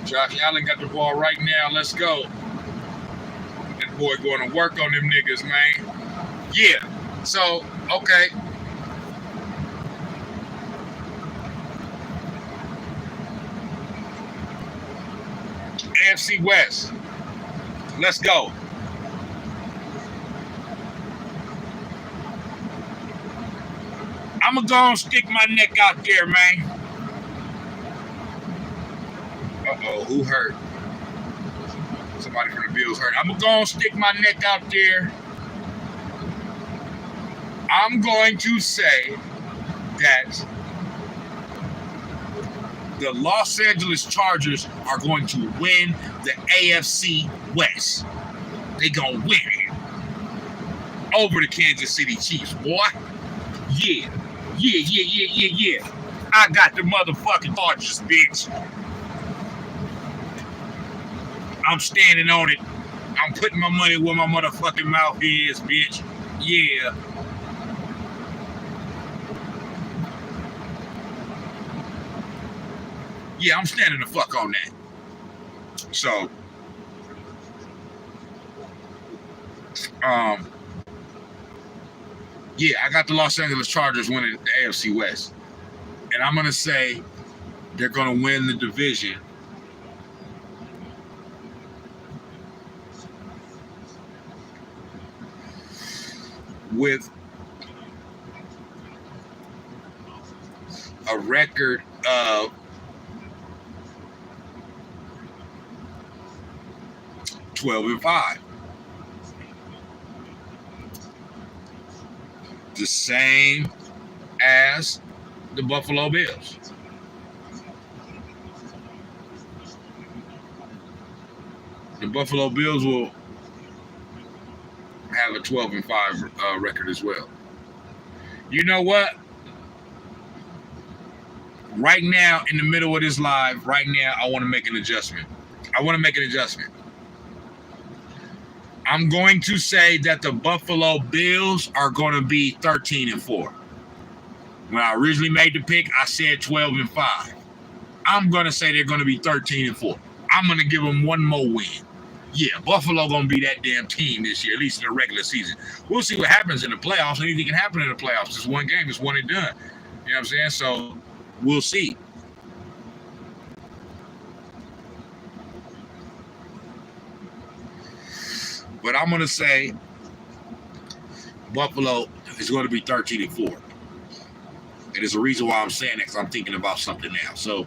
Josh Allen got the ball right now. Let's go. That boy going to work on them niggas, man. Yeah. So, okay. AFC West. Let's go. I'm going to go and stick my neck out there, man. Uh-oh, who hurt? Somebody from the Bills hurt. I'm going to go and stick my neck out there. I'm going to say that the Los Angeles Chargers are going to win the AFC West. They going to win it over the Kansas City Chiefs, boy. Yeah. I got the motherfucking Chargers, bitch. I'm standing on it. I'm putting my money where my motherfucking mouth is, bitch. Yeah. Yeah, I'm standing the fuck on that. So, yeah, I got the Los Angeles Chargers winning the AFC West. And I'm going to say they're going to win the division with a record of 12-5. The same as the Buffalo Bills. the Buffalo Bills will have a 12-5 record as well. You know what? Right now, in the middle of this live, right now, I want to make an adjustment. I'm going to say that the Buffalo Bills are going to be 13-4. When I originally made the pick, I said 12-5. I'm going to say they're going to be 13-4. I'm going to give them one more win. Yeah, Buffalo going to be that damn team this year, at least in the regular season. We'll see what happens in the playoffs. Anything can happen in the playoffs. It's one game. It's one and done. You know what I'm saying? So we'll see. But I'm going to say Buffalo is going to be 13-4. And there's a reason why I'm saying that, because I'm thinking about something now. So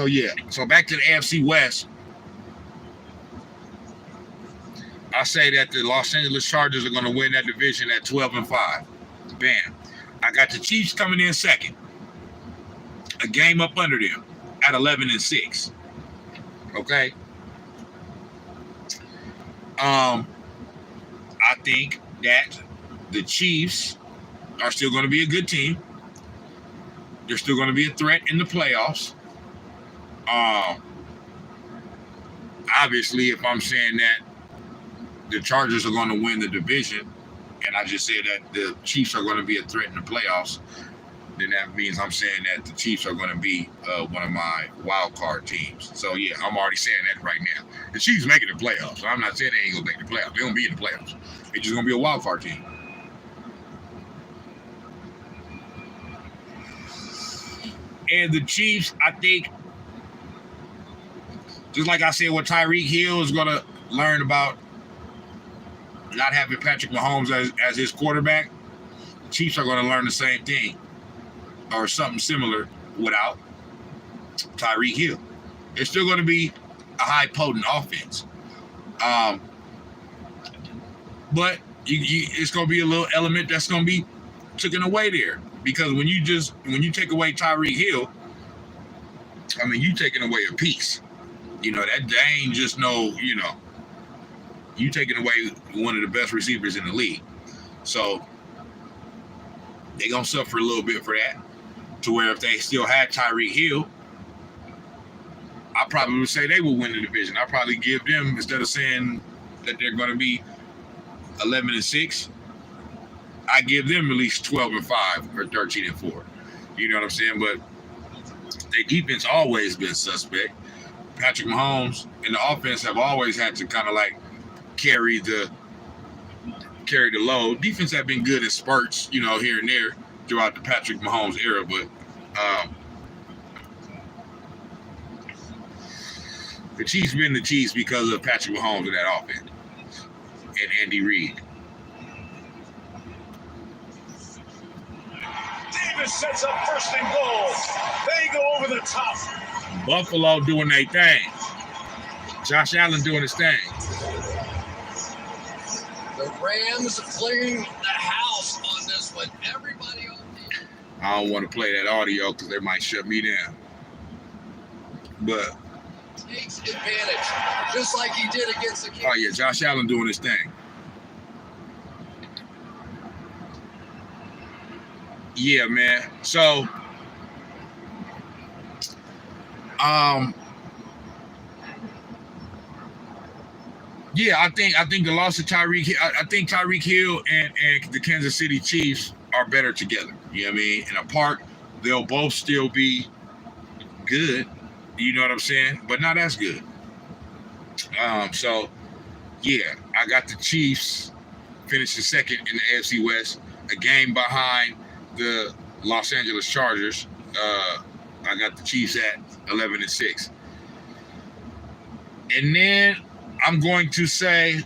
yeah. So back to the AFC West. I say that the Los Angeles Chargers are going to win that division at 12-5. Bam. I got the Chiefs coming in second. A game up under them at 11-6. Okay. I think that the Chiefs are still going to be a good team. They're still going to be a threat in the playoffs. Obviously, if I'm saying that the Chargers are going to win the division, and I just said that the Chiefs are going to be a threat in the playoffs, then that means I'm saying that the Chiefs are going to be one of my wild card teams. So, yeah, I'm already saying that right now. The Chiefs making the playoffs. So I'm not saying they ain't going to make the playoffs. They're going to be in the playoffs. They're just going to be a wild card team. And the Chiefs, I think, just like I said, what Tyreek Hill is going to learn about not having Patrick Mahomes as his quarterback, Chiefs are going to learn the same thing or something similar without Tyreek Hill. It's still going to be a high potent offense. But it's going to be a little element that's going to be taken away there. Because when you take away Tyreek Hill, I mean, you taking away a piece. You know, that ain't just no, you know, you taking away one of the best receivers in the league. So they're going to suffer a little bit for that. To where if they still had Tyreek Hill, I probably would say they will win the division. I'll probably give them, instead of saying that they're going to be 11-6, I give them at least 12-5 or 13-4. You know what I'm saying? But their defense always been suspect. Patrick Mahomes and the offense have always had to kind of like carry the load. Defense have been good in spurts, you know, here and there throughout the Patrick Mahomes era, but the Chiefs been the Chiefs because of Patrick Mahomes and that offense and Andy Reid. Davis sets up first and goal. They go over the top. Buffalo doing their thing. Josh Allen doing his thing. The Rams clearing the house on this one. Everybody on the... I don't want to play that audio because they might shut me down. But takes advantage, just like he did against the Kings. Oh, yeah, Josh Allen doing his thing. Yeah, man. So, yeah, I think the loss of Tyreek Hill, I think Tyreek Hill and the Kansas City Chiefs are better together. You know what I mean? In a park, they'll both still be good. You know what I'm saying? But not as good. So, yeah, I got the Chiefs finishing second in the AFC West, a game behind the Los Angeles Chargers. I got the Chiefs at 11-6. And then I'm going to say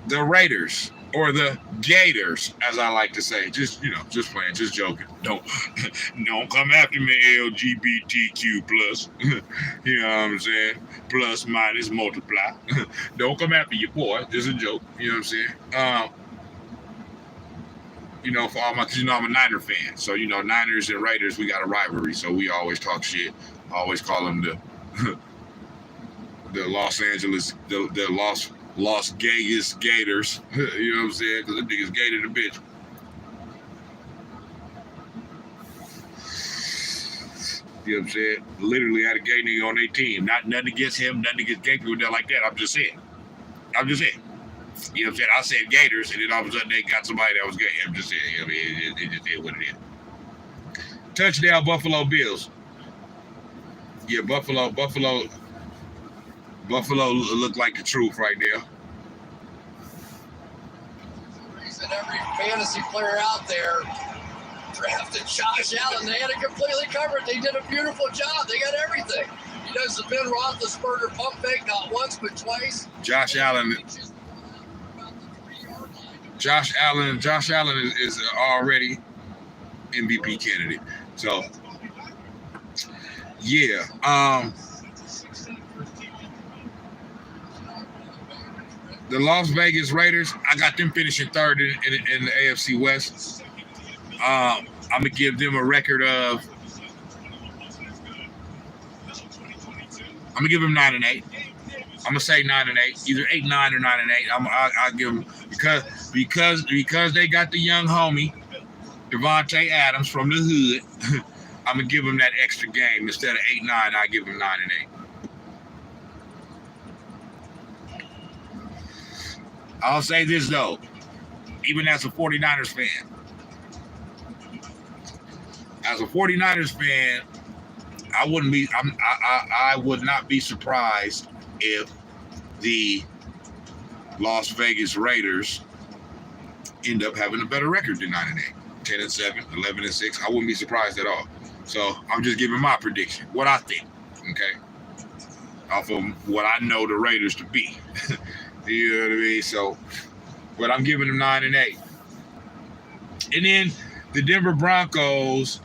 the Raiders, or the Gators, as I like to say. Just, you know, just playing, just joking. Don't come after me, LGBTQ plus. You know what I'm saying? Plus, minus, multiply. Don't come after your boy. Just a joke. You know what I'm saying? for all my, because I'm a Niner fan. So, Niners and Raiders, we got a rivalry. So we always talk shit. I always call them the Los Angeles, the Las Vegas Gators. You know what I'm saying? Because the niggas gated a bitch. You know what I'm saying? Literally had a gay nigga on their team. Nothing against him, nothing against gay people, nothing like that. I'm just saying. You know what I'm saying? I said Gators, and then all of a sudden they got somebody that was gay. I'm just saying. It just is what it is. Touchdown, Buffalo Bills. Yeah, Buffalo look like the truth right there. Reason every fantasy player out there drafted Josh Allen. They had it completely covered. They did a beautiful job. They got everything. He does the Ben Roethlisberger pump fake not once but twice. Josh Allen is already MVP candidate. So yeah. The Las Vegas Raiders, I got them finishing third in the AFC West. I'm gonna give them a record of. I'm gonna give them 9-8. I'm gonna say 9-8, either 8-9 or 9-8. I'll give them because they got the young homie Devontae Adams from the hood. I'm gonna give them that extra game instead of 8-9. I give them 9-8. I'll say this though, even as a 49ers fan. As a 49ers fan, I would not be surprised if the Las Vegas Raiders end up having a better record than 9-8, 10-7, 11-6. I wouldn't be surprised at all. So I'm just giving my prediction, what I think, okay? Off of what I know the Raiders to be. You know what I mean? So, but I'm giving them 9-8. And then the Denver Broncos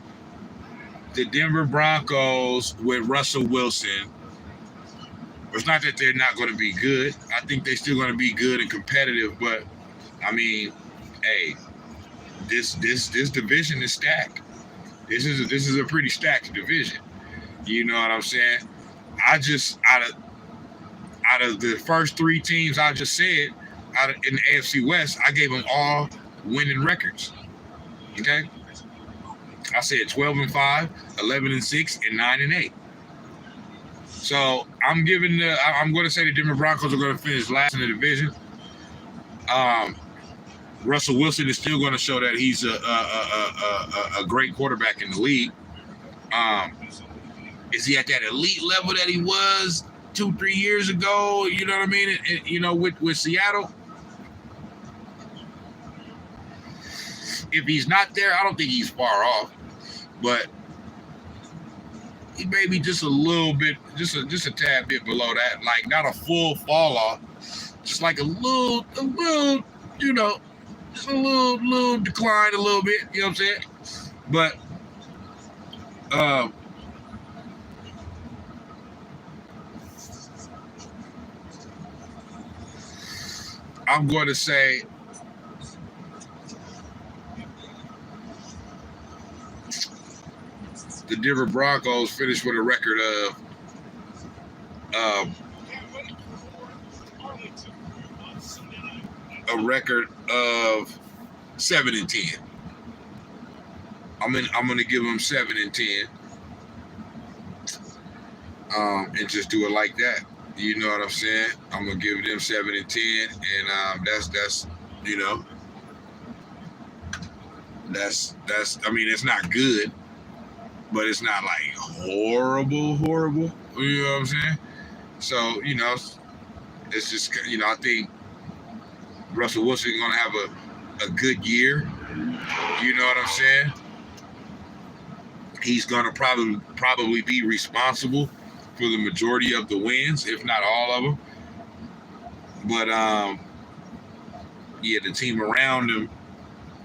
with Russell Wilson. It's not that they're not going to be good. I think they're still going to be good and competitive. But I mean, hey, this division is stacked. This is a pretty stacked division. You know what I'm saying? I just out of the first three teams I just said, in the AFC West, I gave them all winning records. Okay? I said 12-5, 11-6, and 9-8. So I'm going to say the Denver Broncos are going to finish last in the division. Russell Wilson is still going to show that he's a great quarterback in the league. Is he at that elite level that he was 2-3 years ago? You know what I mean? With Seattle. If he's not there, I don't think he's far off. But he may be just a little bit, just a tad bit below that. Like not a full fall off, just like a little, just a little decline a little bit. You know what I'm saying? But I'm going to say the Denver Broncos finished with a record of 7-10. I'm going to give them 7-10, and just do it like that. You know what I'm saying? I'm gonna give them 7-10, and that's. I mean, it's not good, but it's not like horrible. You know what I'm saying? So it's just I think Russell Wilson is gonna have a good year. You know what I'm saying? He's gonna probably be responsible for the majority of the wins, if not all of them. But the team around him,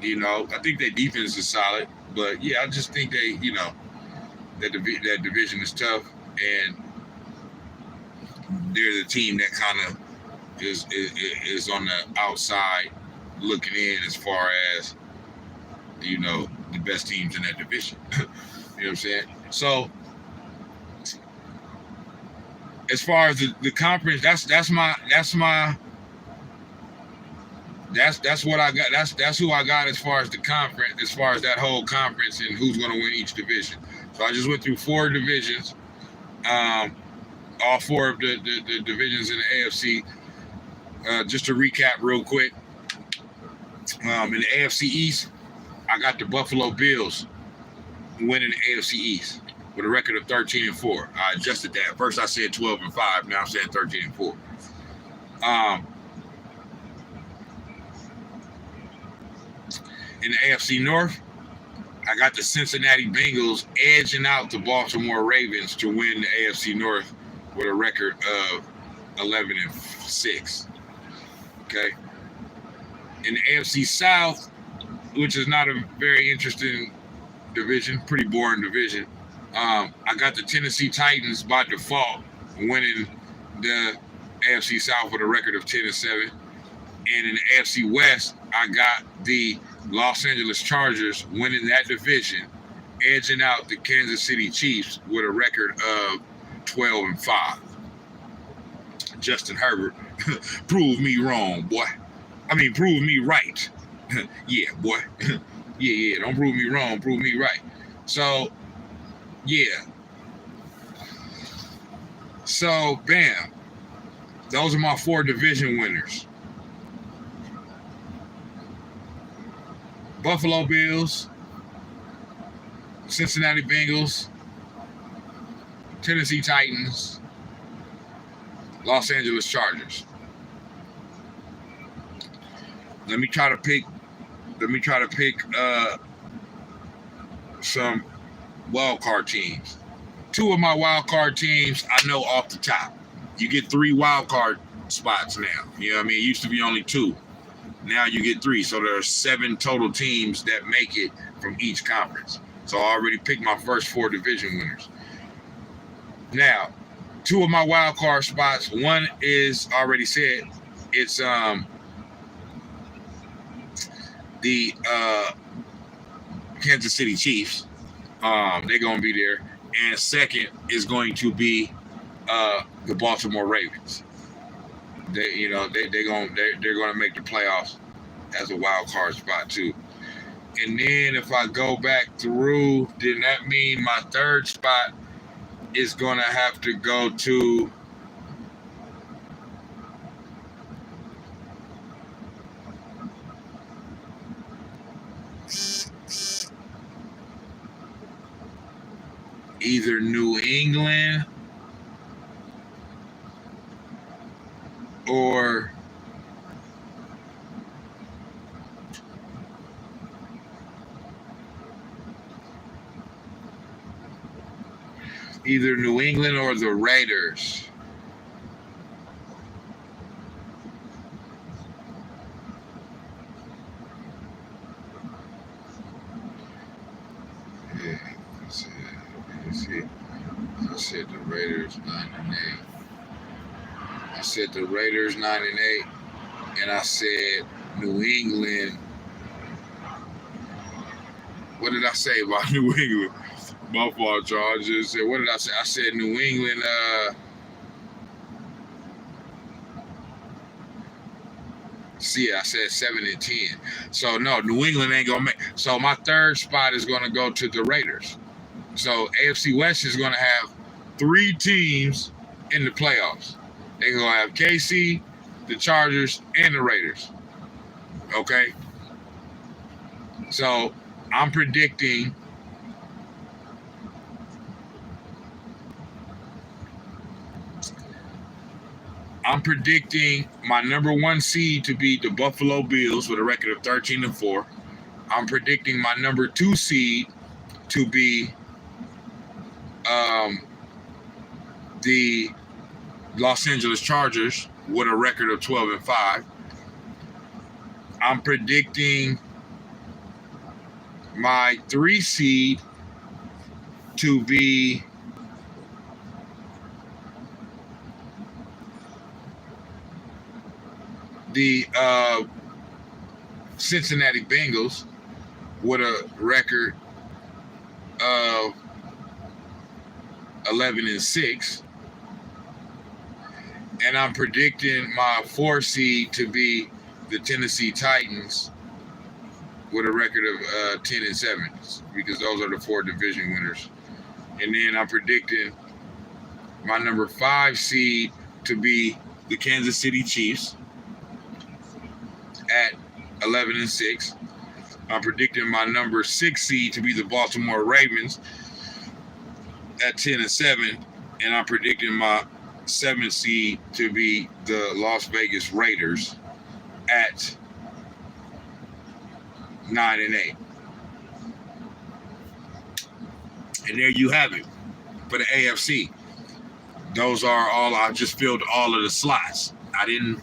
I think their defense is solid. But I just think they, that division is tough, and they're the team that kind of is on the outside looking in as far as the best teams in that division. You know what I'm saying? So as far as the conference, that's what I got. That's who I got as far as the conference, as far as that whole conference and who's going to win each division. So I just went through 4 divisions, all 4 of the divisions in the AFC. Just to recap real quick, in the AFC East, I got the Buffalo Bills winning the AFC East with a record of 13-4. I adjusted that. First I said 12-5. Now I'm saying 13-4. In the AFC North, I got the Cincinnati Bengals edging out the Baltimore Ravens to win the AFC North with a record of 11-6. Okay. In the AFC South, which is not a very interesting division, pretty boring division, I got the Tennessee Titans by default winning the AFC South with a record of 10-7. And in the AFC West, I got the Los Angeles Chargers winning that division, edging out the Kansas City Chiefs with a record of 12-5. Justin Herbert, prove me wrong, boy. I mean, prove me right. Yeah, boy. Yeah. Don't prove me wrong, prove me right. So, yeah. So, bam. Those are my 4 division winners. Buffalo Bills, Cincinnati Bengals, Tennessee Titans, Los Angeles Chargers. Let me try to pick some wild card teams. 2 of my wild card teams I know off the top. You get 3 wild card spots now. You know what I mean? It used to be only 2. Now you get 3. So there are 7 total teams that make it from each conference. So I already picked my first 4 division winners. Now, 2 of my wild card spots. One is already said. It's the Kansas City Chiefs. They're gonna be there. And second is going to be the Baltimore Ravens. They're gonna make the playoffs as a wild card spot too. And then if I go back through, then that means my 3rd spot is gonna have to go to either New England or the Raiders. Yeah, I said the Raiders 9-8. I said the Raiders 9-8, and I said New England. What did I say about New England? My fault, Chargers. What did I say? I said New England. I said 7-10. So no, New England ain't gonna make. So my 3rd spot is gonna go to the Raiders. So AFC West is gonna have 3 teams in the playoffs. They're gonna have KC, the Chargers, and the Raiders. Okay. So I'm predicting my number 1 seed to be the Buffalo Bills with a record of 13-4. I'm predicting my number 2 seed to be the Los Angeles Chargers with a record of 12-5. I'm predicting my 3 seed to be the Cincinnati Bengals with a record of 11-6. And I'm predicting my 4 seed to be the Tennessee Titans with a record of 10-7, because those are the 4 division winners. And then I'm predicting my number 5 seed to be the Kansas City Chiefs at 11-6. I'm predicting my number 6 seed to be the Baltimore Ravens at 10-7, and I'm predicting my 7th seed to be the Las Vegas Raiders at 9-8. And there you have it for the AFC. Those are all, I just filled all of the slots. I didn't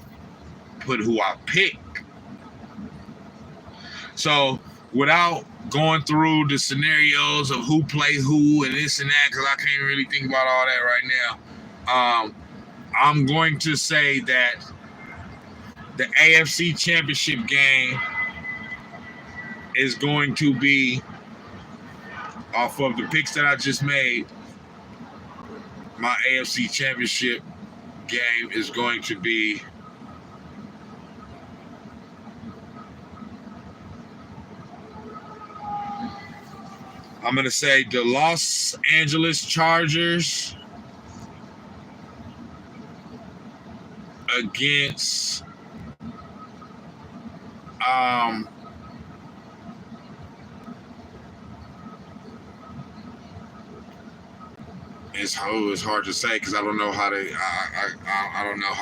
put who I picked. So without going through the scenarios of who play who and this and that, because I can't really think about all that right now, I'm going to say that the AFC Championship game is going to be, off of the picks that I just made, my AFC Championship game is going to be I'm going to say the Los Angeles Chargers against it's hard to say because I don't know how they I don't know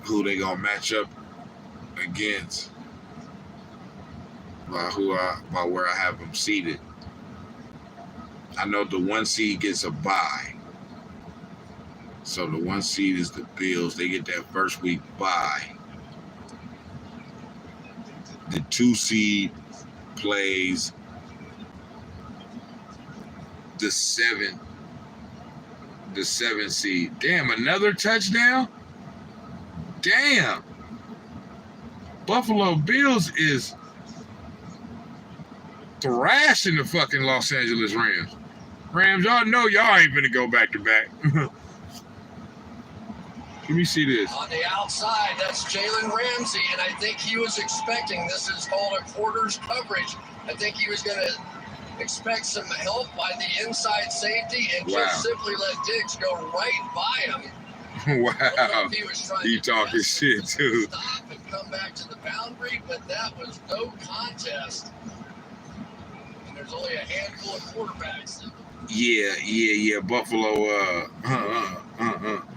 who they gonna match up against by where I have them seated. I know the 1 seed gets a bye, so the 1 seed is the Bills. They get that first week bye. The 2 seed plays the 7 seed. Damn, another touchdown? Damn. Buffalo Bills is thrashing the fucking Los Angeles Rams. Rams, y'all know y'all ain't gonna go back to back. Let me see this. On the outside, that's Jalen Ramsey, and I think he was expecting, this is called a quarters coverage. I think he was going to expect some help by the inside safety and just simply let Diggs go right by him. Wow. He talking shit, too. Stop and come back to the boundary, but that was no contest. And there's only a handful of quarterbacks. Yeah. Buffalo,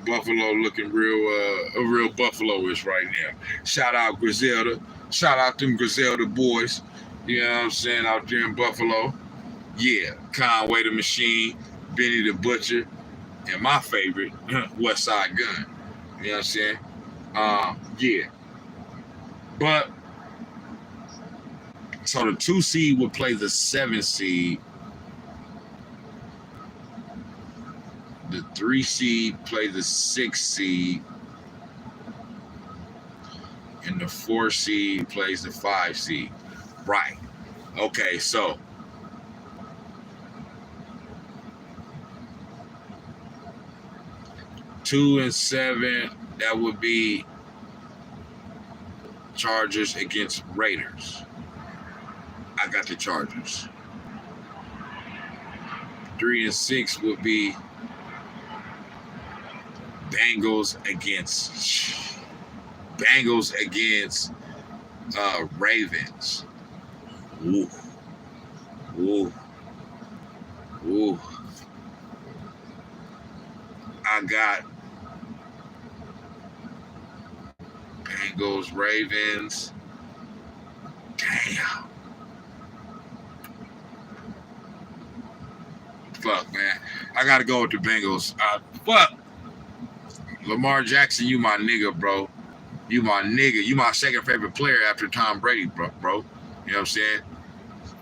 Buffalo looking real Buffalo-ish right now. Shout out Griselda. Shout out them Griselda boys. You know what I'm saying? Out there in Buffalo. Yeah, Conway the Machine, Benny the Butcher, and my favorite, West Side Gun. You know what I'm saying? Yeah. But, so the 2 seed would play the 7 seed. The 3 seed play the 6 seed. And the 4 seed plays the 5 seed. Right. Okay, so 2 and 7, that would be Chargers against Raiders. I got the Chargers. 3 and 6 would be Bengals against Ravens. Ooh. I got Bengals, Ravens. Damn. Fuck, man. I got to go with the Bengals. Fuck. Lamar Jackson, you my nigga, bro. You my nigga. You my second favorite player after Tom Brady, bro. You know what I'm saying?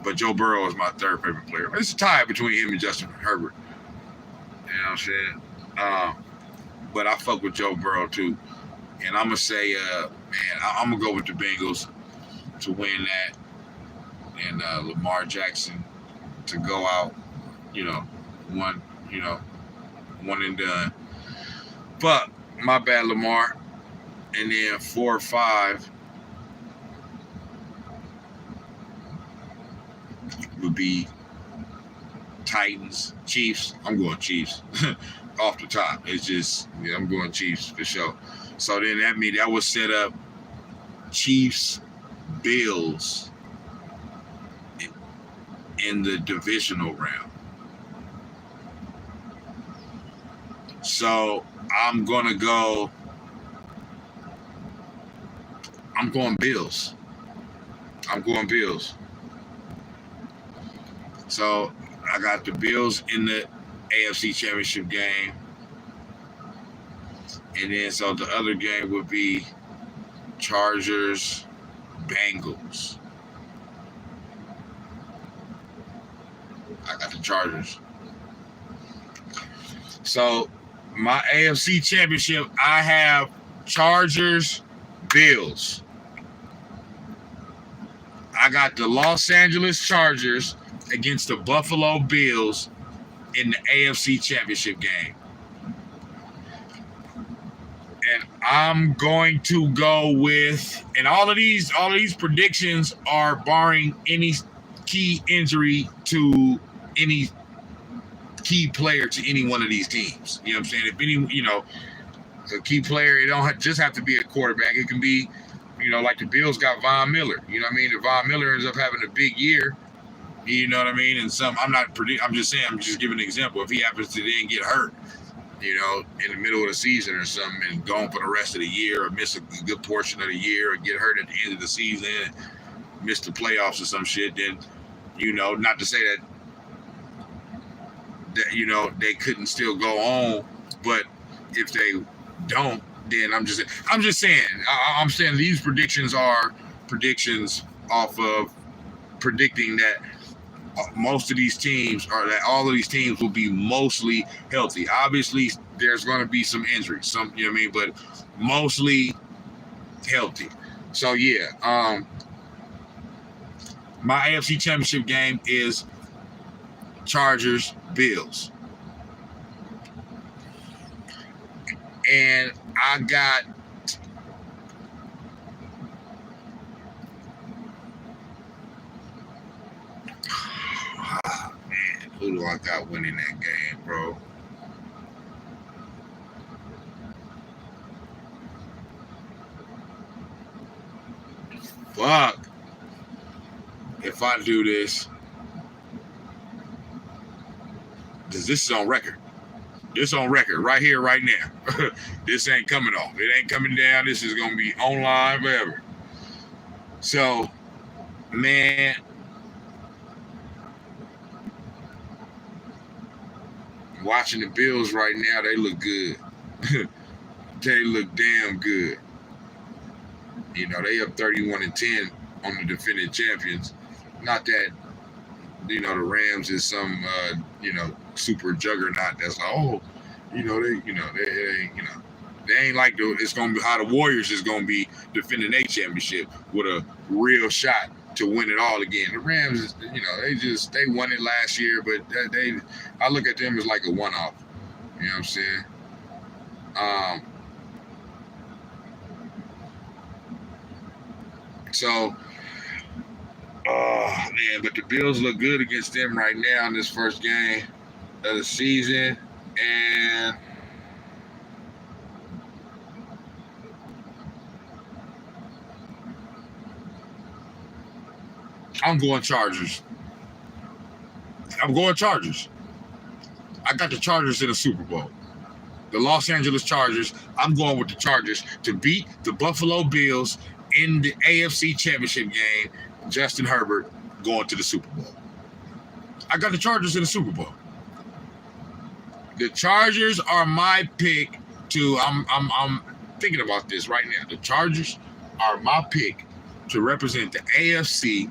But Joe Burrow is my third favorite player. It's a tie between him and Justin Herbert. You know what I'm saying? But I fuck with Joe Burrow, too. And I'm going to say, I'm going to go with the Bengals to win that. and Lamar Jackson to go out, one and done. But my bad, Lamar. And then 4 or 5 would be Titans, Chiefs. I'm going Chiefs off the top. It's just, I'm going Chiefs for sure. So then that would set up Chiefs, Bills in the divisional round. So I'm going Bills. I'm going Bills. So I got the Bills in the AFC Championship game. And then so the other game would be Chargers, Bengals. I got the Chargers. So my AFC Championship, I have Chargers, Bills. I got the Los Angeles Chargers against the Buffalo Bills in the AFC Championship game. And I'm going to go with, and all of these predictions are barring any key injury to any key player to any one of these teams. You know what I'm saying? If any, a key player, it don't just have to be a quarterback. It can be, like the Bills got Von Miller. You know what I mean? If Von Miller ends up having a big year, you know what I mean? And I'm just saying, I'm just giving an example. If he happens to then get hurt, in the middle of the season or something and gone for the rest of the year or miss a good portion of the year or get hurt at the end of the season, miss the playoffs or some shit, then, not to say that they couldn't still go on, but if they don't, then I'm just saying, I'm saying these predictions are predictions off of predicting that most of these teams, or that all of these teams, will be mostly healthy. Obviously, there's going to be some injuries, but mostly healthy. So yeah, my AFC Championship game is Chargers, Bills. And I got who do I got winning that game, bro? Fuck. If I do this, this is on record. This on record right here, right now. This ain't coming off. It ain't coming down. This is going to be online forever. So, man, watching the Bills right now, they look good. They look damn good. They up 31-10 on the defending champions. Not that, the Rams is some, super juggernaut that's like, they ain't like it's gonna be how the Warriors is gonna be defending their championship with a real shot to win it all again. The Rams, they won it last year, but I look at them as like a one-off. You know what I'm saying? Man, but the Bills look good against them right now in this first game of the season, and I'm going Chargers. I got the Chargers in the Super Bowl. The Los Angeles Chargers, I'm going with the Chargers to beat the Buffalo Bills in the AFC Championship game. Justin Herbert going to the Super Bowl. I got the Chargers in the Super Bowl. The Chargers are my pick to. I'm thinking about this right now. The Chargers are my pick to represent the AFC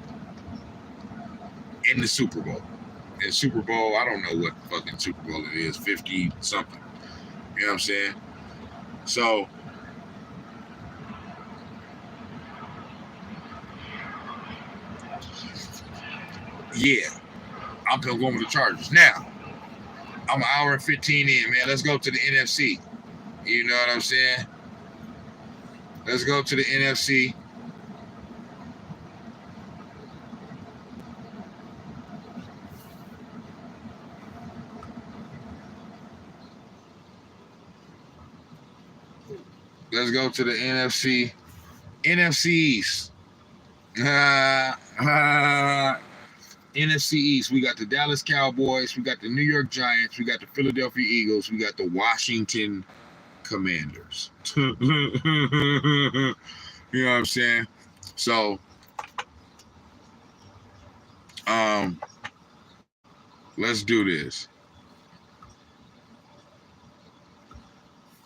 in the Super Bowl. In Super Bowl, I don't know what fucking Super Bowl it is, 50 something. You know what I'm saying? So Yeah, I'm going with the Chargers. Now, I'm an hour and 15 in, man. Let's go to the NFC. You know what I'm saying? Let's go to the NFC. Let's go to the NFC. NFC East. NFC East. We got the Dallas Cowboys. We got the New York Giants. We got the Philadelphia Eagles. We got the Washington Commanders. You know what I'm saying? So, let's do this.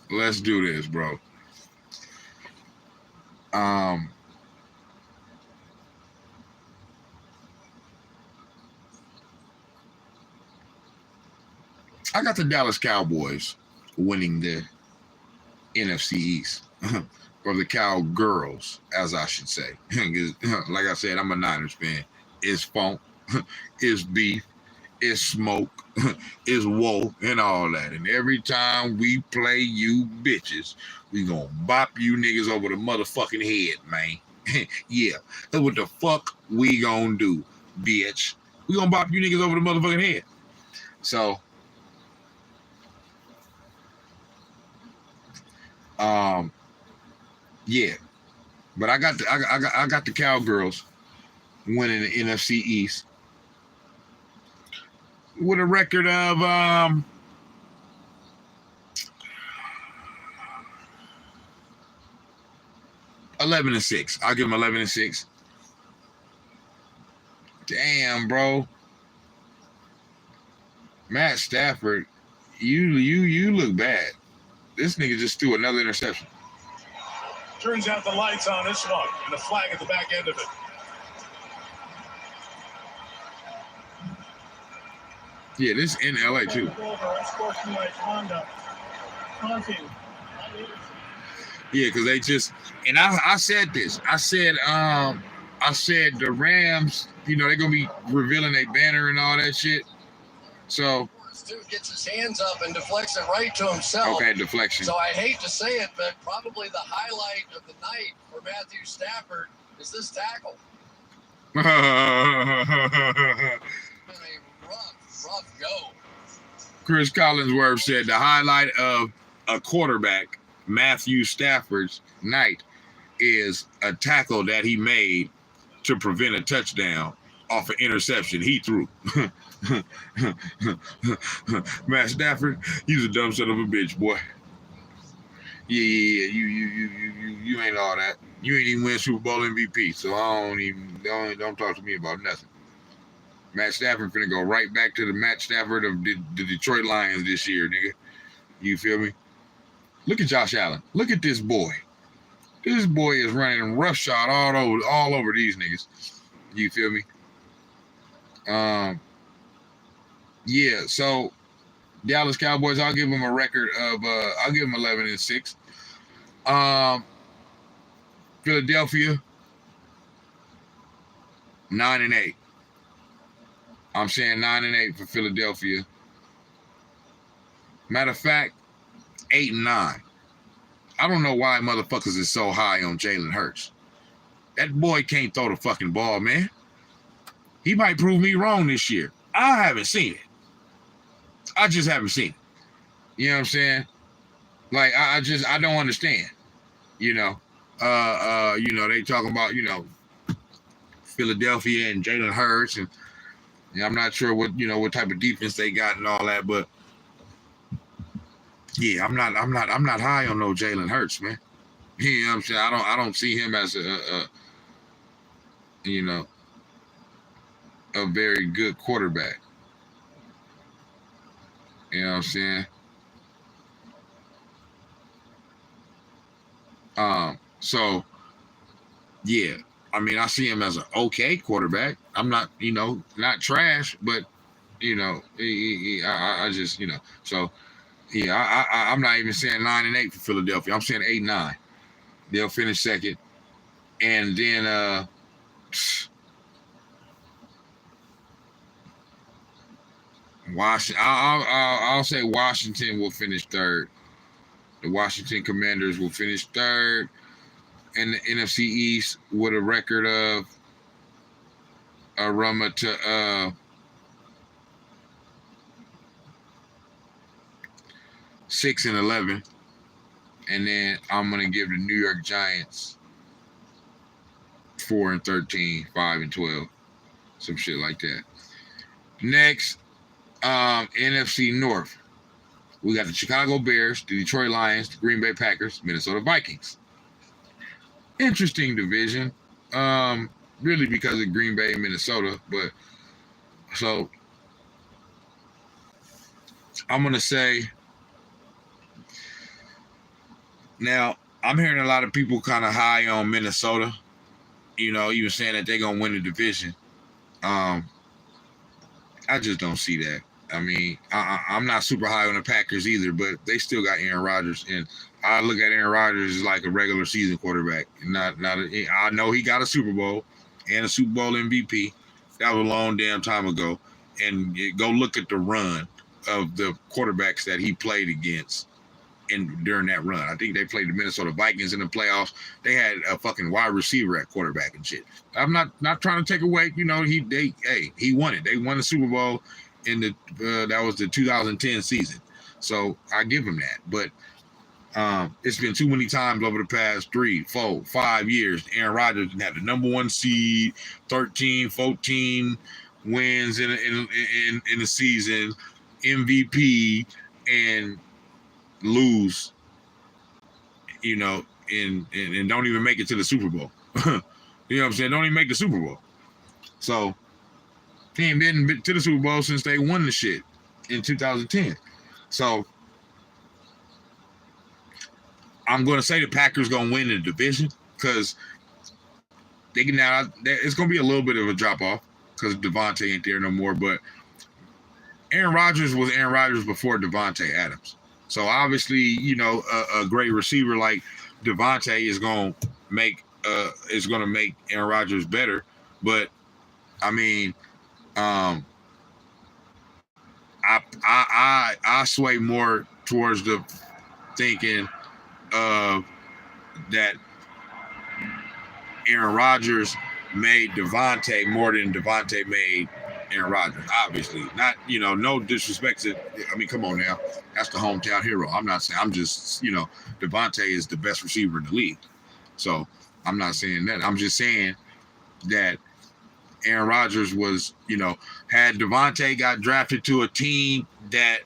Let's do this, bro. I got the Dallas Cowboys winning the NFC East, or the Cowgirls, as I should say. Like I said, I'm a Niners fan. It's funk, it's beef, it's smoke, it's woe, and all that. And every time we play you bitches, we gonna bop you niggas over the motherfucking head, man. Yeah, that's what the fuck we gonna do, bitch. We gonna bop you niggas over the motherfucking head. So, yeah, but I got the Cowgirls winning the NFC East with a record of 11-6. I'll give them 11-6. Damn, bro. Matt Stafford, you look bad. This nigga just threw another interception. Turns out the lights on this one, and the flag at the back end of it. Yeah, this in LA too. Yeah, because they just, and I said this. I said the Rams, they're gonna be revealing a banner and all that shit. So Dude gets his hands up and deflects it right to himself. Okay, deflection. So I hate to say it, but probably the highlight of the night for Matthew Stafford is this tackle. It's been a rough go. Chris Collinsworth said the highlight of a quarterback, Matthew Stafford's night, is a tackle that he made to prevent a touchdown off an interception he threw. Matt Stafford, you's a dumb son of a bitch, boy. Yeah, you ain't all that. You ain't even win Super Bowl MVP, so don't talk to me about nothing. Matt Stafford finna go right back to the Matt Stafford of the Detroit Lions this year, nigga. You feel me? Look at Josh Allen. Look at this boy. This boy is running roughshod all over these niggas. You feel me? Yeah, so Dallas Cowboys, I'll give them a record of I'll give them 11-6. Philadelphia 9-8. I'm saying 9-8 for Philadelphia. Matter of fact, 8-9. I don't know why motherfuckers is so high on Jalen Hurts. That boy can't throw the fucking ball, man. He might prove me wrong this year. I haven't seen it. I just haven't seen it. You know what I'm saying? Like, I don't understand. They talking about, Philadelphia and Jalen Hurts, and I'm not sure what type of defense they got and all that, but yeah, I'm not high on no Jalen Hurts, man. You know what I'm saying? I don't see him as a very good quarterback. You know what I'm saying? So yeah, I mean, I see him as an okay quarterback. I'm not, not trash, but I just, so yeah, I'm not even saying 9-8 for Philadelphia. I'm saying 8-9. They'll finish second, and then Washington. I'll say Washington will finish third. The Washington Commanders will finish third, and the NFC East with a record of a run to 6-11, and then I'm gonna give the New York Giants 4-13, 5-12, some shit like that. Next, NFC North. We got the Chicago Bears, the Detroit Lions, the Green Bay Packers, Minnesota Vikings. Interesting division, really because of Green Bay and Minnesota. But so I'm gonna say now I'm hearing a lot of people kind of high on Minnesota. You know, even saying that they're gonna win the division. I just don't see that. I mean, I'm not super high on the Packers either, but they still got Aaron Rodgers, and I look at Aaron Rodgers as like a regular season quarterback. I know he got a Super Bowl and a Super Bowl MVP. That was a long damn time ago. And go look at the run of the quarterbacks that he played against during that run. I think they played the Minnesota Vikings in the playoffs. They had a fucking wide receiver at quarterback and shit. I'm not trying to take away. You know, he won it. They won the Super Bowl in that was the 2010 season. So I give him that. But it's been too many times over the past 3, 4, 5 years. Aaron Rodgers had the number 1 seed, 13, 14 wins in the season, MVP, and lose, you know, and don't even make it to the Super Bowl. You know what I'm saying? Don't even make the Super Bowl. So he ain't been to the Super Bowl since they won the shit in 2010. So I'm going to say the Packers going to win the division because it's going to be a little bit of a drop off because Devontae ain't there no more. But Aaron Rodgers was Aaron Rodgers before Devontae Adams. So obviously, you know, a great receiver like Devontae is going to make Aaron Rodgers better. But I mean, I sway more towards the thinking of that Aaron Rodgers made Devontae more than Devontae made Aaron Rodgers. Obviously, not, you know, no disrespect to, I mean, come on now, that's the hometown hero. I'm not saying, I'm just, you know, Devontae is the best receiver in the league. So I'm not saying that. I'm just saying that Aaron Rodgers was, you know, had Devontae got drafted to a team that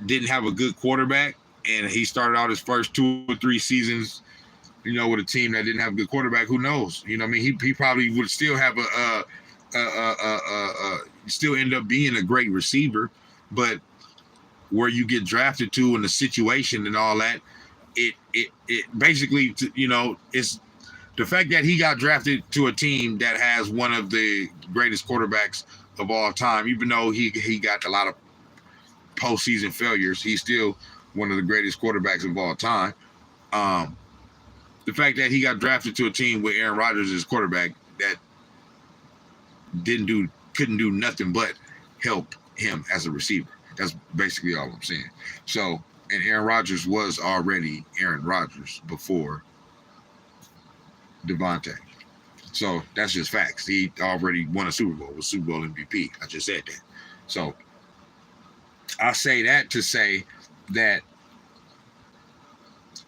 didn't have a good quarterback, and he started out his first 2 or 3 seasons, you know, with a team that didn't have a good quarterback, who knows? You know what I mean? He probably would still have still end up being a great receiver, but where you get drafted to and the situation and all that, it basically, you know, it's the fact that he got drafted to a team that has one of the greatest quarterbacks of all time. Even though he got a lot of postseason failures, he's still one of the greatest quarterbacks of all time. The fact that he got drafted to a team with Aaron Rodgers as quarterback that couldn't do nothing but help him as a receiver. That's basically all I'm saying. So, and Aaron Rodgers was already Aaron Rodgers before Devontae. So that's just facts. He already won a Super Bowl, was Super Bowl MVP. I just said that. So I say that to say that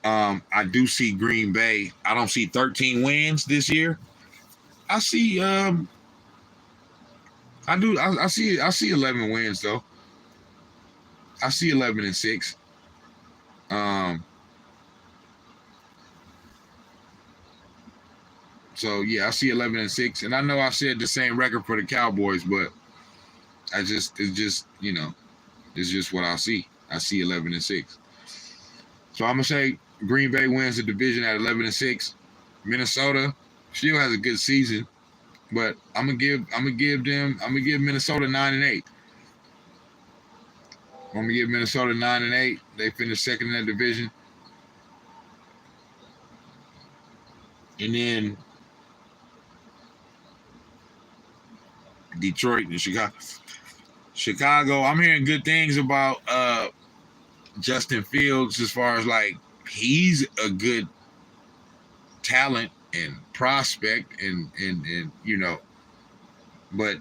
I do see Green Bay. I don't see 13 wins this year. I see I see 11 wins though. I see 11-6. So yeah, I see 11-6, and I know I said the same record for the Cowboys, but it's just you know, it's just what I see. I see 11-6. So I'm gonna say Green Bay wins the division at 11-6. Minnesota still has a good season, but I'm gonna give Minnesota 9-8. I'm gonna give Minnesota 9-8. They finished second in that division, and then Detroit and Chicago, I'm hearing good things about Justin Fields as far as like he's a good talent and prospect and you know, but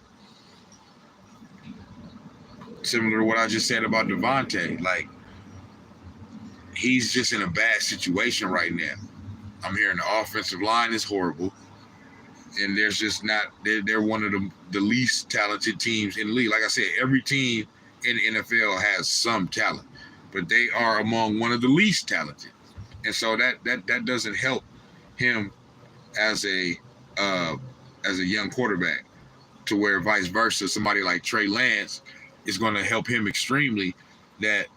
similar to what I just said about Devontae, like he's just in a bad situation right now. I'm hearing the offensive line is horrible, and there's just not. They're one of the least talented teams in the league. Like I said, every team in the NFL has some talent, but they are among one of the least talented, and so that doesn't help him as a young quarterback. To where vice versa, somebody like Trey Lance is going to help him extremely. That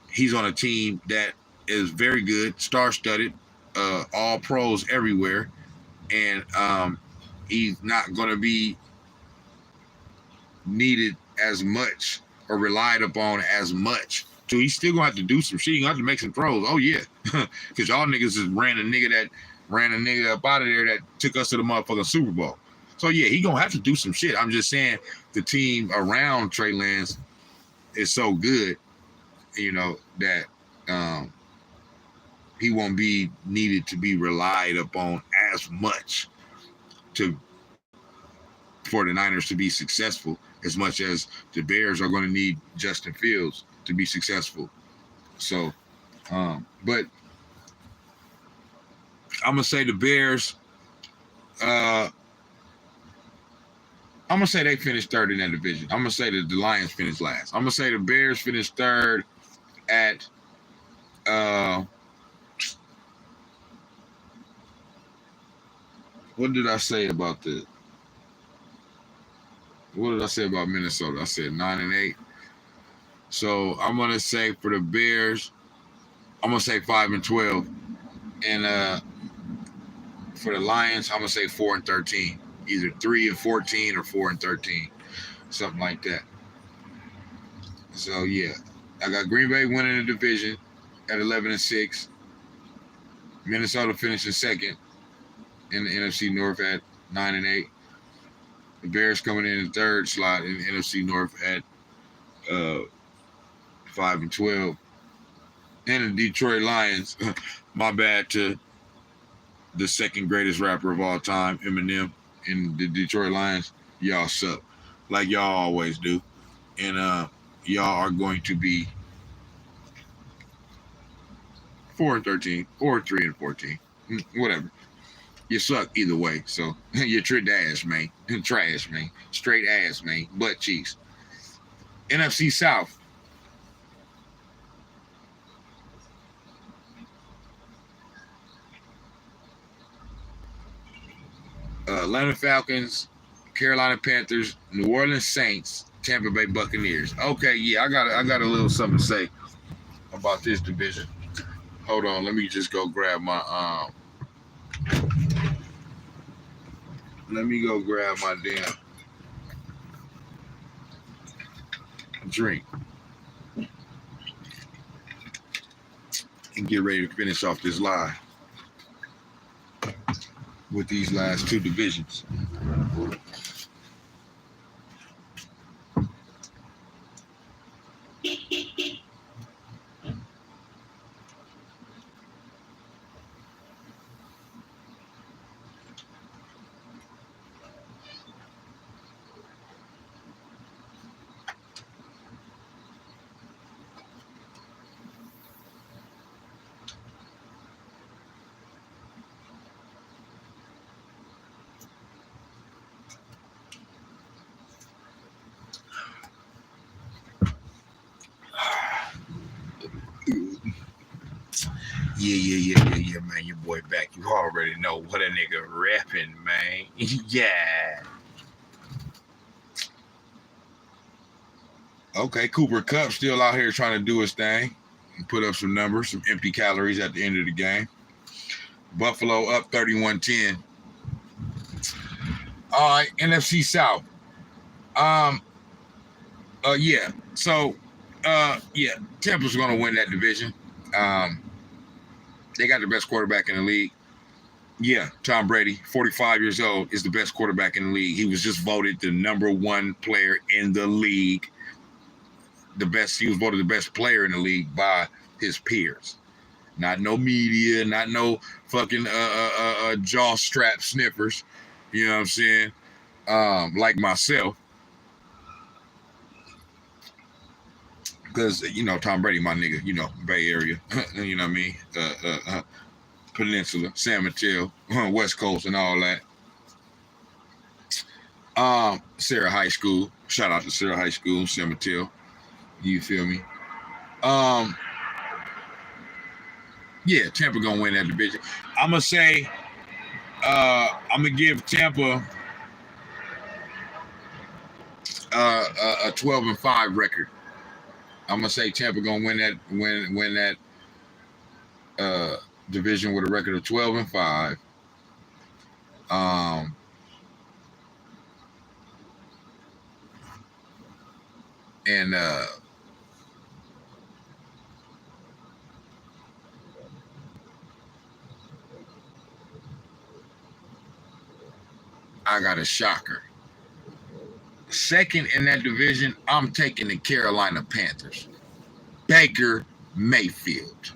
he's on a team that is very good, star-studded, all pros everywhere, and he's not going to be needed as much or relied upon as much. So he's still going to have to do some shit. He's going to have to make some throws. Oh, yeah. Because y'all niggas just ran a nigga up out of there that took us to the motherfucking Super Bowl. So, yeah, he's going to have to do some shit. I'm just saying the team around Trey Lance is so good, you know, that he won't be needed to be relied upon as much for the Niners to be successful as much as the Bears are going to need Justin Fields to be successful. So, but I'm going to say the Bears, I'm going to say they finished third in that division. I'm going to say that the Lions finished last. I'm going to say the Bears finished third at what did I say about what did I say about Minnesota? I said 9-8. So I'm gonna say for the Bears, I'm gonna say 5-12. And for the Lions, I'm gonna say 4-13. Either 3-14 or 4-13. Something like that. So yeah. I got Green Bay winning the division at 11-6. Minnesota finishing second in the NFC North at 9-8. The Bears coming in the third slot in the NFC North at 5-12. And the Detroit Lions, my bad to the second greatest rapper of all time, Eminem, and the Detroit Lions, y'all suck. Like y'all always do. And y'all are going to be 4-13 or 3-14, whatever. You suck either way. So you're trash, man. Trash, man. Straight ass, man. Butt cheeks. NFC South. Atlanta Falcons, Carolina Panthers, New Orleans Saints, Tampa Bay Buccaneers. Okay, yeah, I got a little something to say about this division. Hold on, let me just go grab my damn drink and get ready to finish off this live with these last two divisions. Yeah, man. Your boy back. You already know what a nigga rapping, man. Yeah. Okay, Cooper Kupp still out here trying to do his thing and put up some numbers, some empty calories at the end of the game. Buffalo up 31-10. All right, NFC South. Yeah. So, yeah, Tampa's going to win that division. They got the best quarterback in the league. Yeah, Tom Brady, 45 years old, is the best quarterback in the league. He was just voted the #1 player in the league. He was voted the best player in the league by his peers. Not no media, not no fucking jaw strap sniffers. You know what I'm saying? Like myself. Because, Tom Brady, my nigga, Bay Area. You know what I mean? Peninsula, San Mateo, West Coast, and all that. Sarah High School. Shout out to Sarah High School, San Mateo. You feel me? Yeah, Tampa gonna win that division. I'm gonna say, I'm gonna give Tampa a 12-5 record. I'm gonna say Tampa gonna win that division with a record of 12-5. And I got a shocker. Second in that division, I'm taking the Carolina Panthers. Baker Mayfield.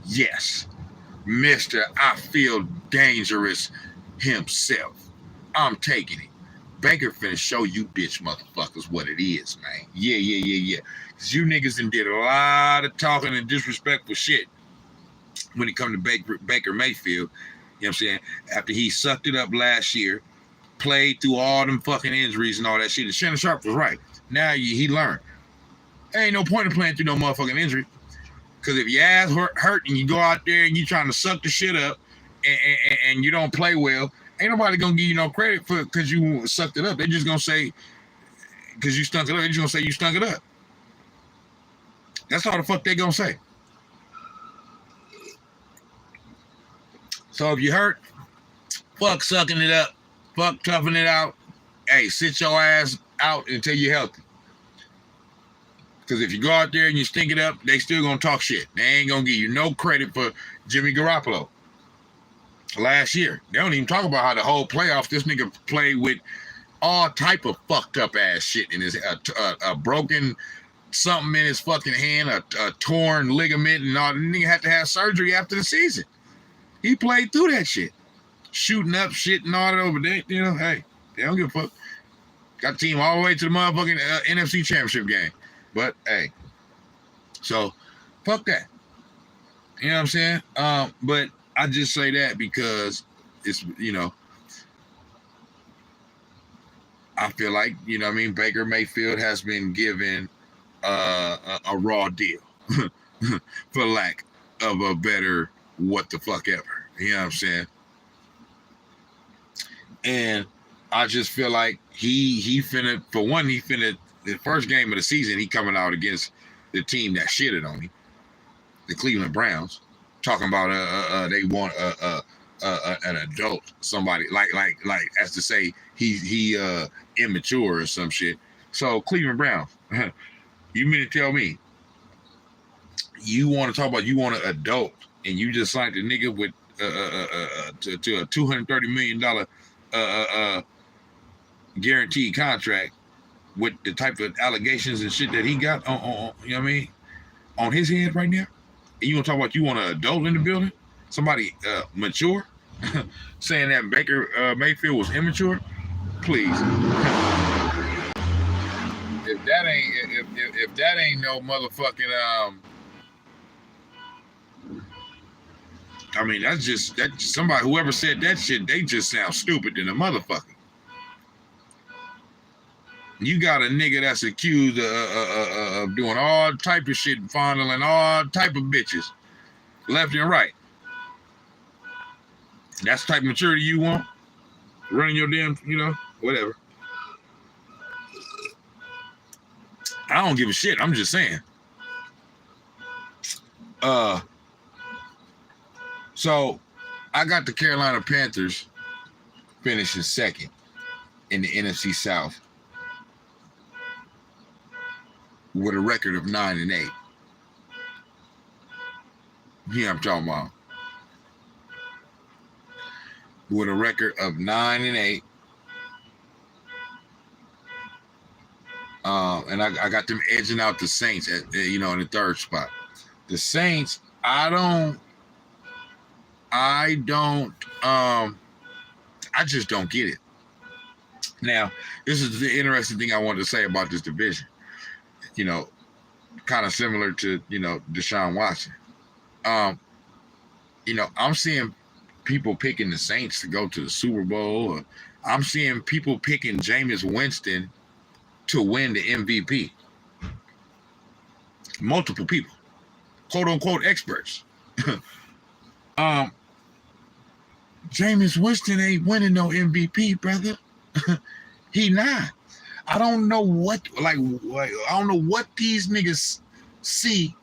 Yes. Mr. I feel dangerous himself. I'm taking it. Baker finna show you bitch motherfuckers what it is, man. Yeah. Because you niggas done did a lot of talking and disrespectful shit when it come to Baker Mayfield. You know what I'm saying? After he sucked it up last year, played through all them fucking injuries and all that shit. And Shannon Sharp was right. Now he learned. There ain't no point in playing through no motherfucking injury. Because if your ass hurt and you go out there and you trying to suck the shit up and you don't play well, ain't nobody gonna give you no credit for because you sucked it up. They're just gonna say because you stunk it up. They're just gonna say you stunk it up. That's all the fuck they gonna say. So if you hurt, fuck sucking it up, fuck toughing it out. Hey, sit your ass out until you're healthy. Because if you go out there and you stink it up, they still gonna talk shit. They ain't gonna give you no credit for Jimmy Garoppolo. Last year, they don't even talk about how the whole playoffs this nigga played with all type of fucked up ass shit in his a broken something in his fucking hand, a torn ligament, and all. The nigga had to have surgery after the season. He played through that shit, shooting up shit and all that over there. You know, hey, they don't give a fuck. Got the team all the way to the motherfucking NFC Championship game. But hey, so fuck that. You know what I'm saying? But I just say that because it's, I feel like, what I mean, Baker Mayfield has been given a raw deal, for lack of a better what the fuck ever. You know what I'm saying? And I just feel like he finna, the first game of the season, he coming out against the team that shitted on him, the Cleveland Browns, talking about they want an adult, somebody like as to say he immature or some shit. So Cleveland Browns, you mean to tell me you want to talk about you want an adult and you just signed a nigga with to a $230 million guaranteed contract with the type of allegations and shit that he got on you know what I mean, on his head right now? And you gonna talk about you want an adult in the building? Somebody mature? Saying that Baker Mayfield was immature? Please. If that ain't no motherfucking I mean, that's somebody, whoever said that shit, they just sound stupid than a motherfucker. You got a nigga that's accused of doing all type of shit and fondling all type of bitches, left and right. That's the type of maturity you want? Running your damn, whatever. I don't give a shit. I'm just saying. So I got the Carolina Panthers finishing second in the NFC South with a record of 9-8. Yeah, I'm talking about. with a record of 9-8. And I got them edging out the Saints at in the third spot. The Saints, I just don't get it. Now, this is the interesting thing I wanted to say about this division. Kind of similar to, Deshaun Watson. I'm seeing people picking the Saints to go to the Super Bowl. Or I'm seeing people picking Jameis Winston to win the MVP. Multiple people, quote unquote experts. Jameis Winston ain't winning no MVP, brother. He not. I don't know what I don't know what these niggas see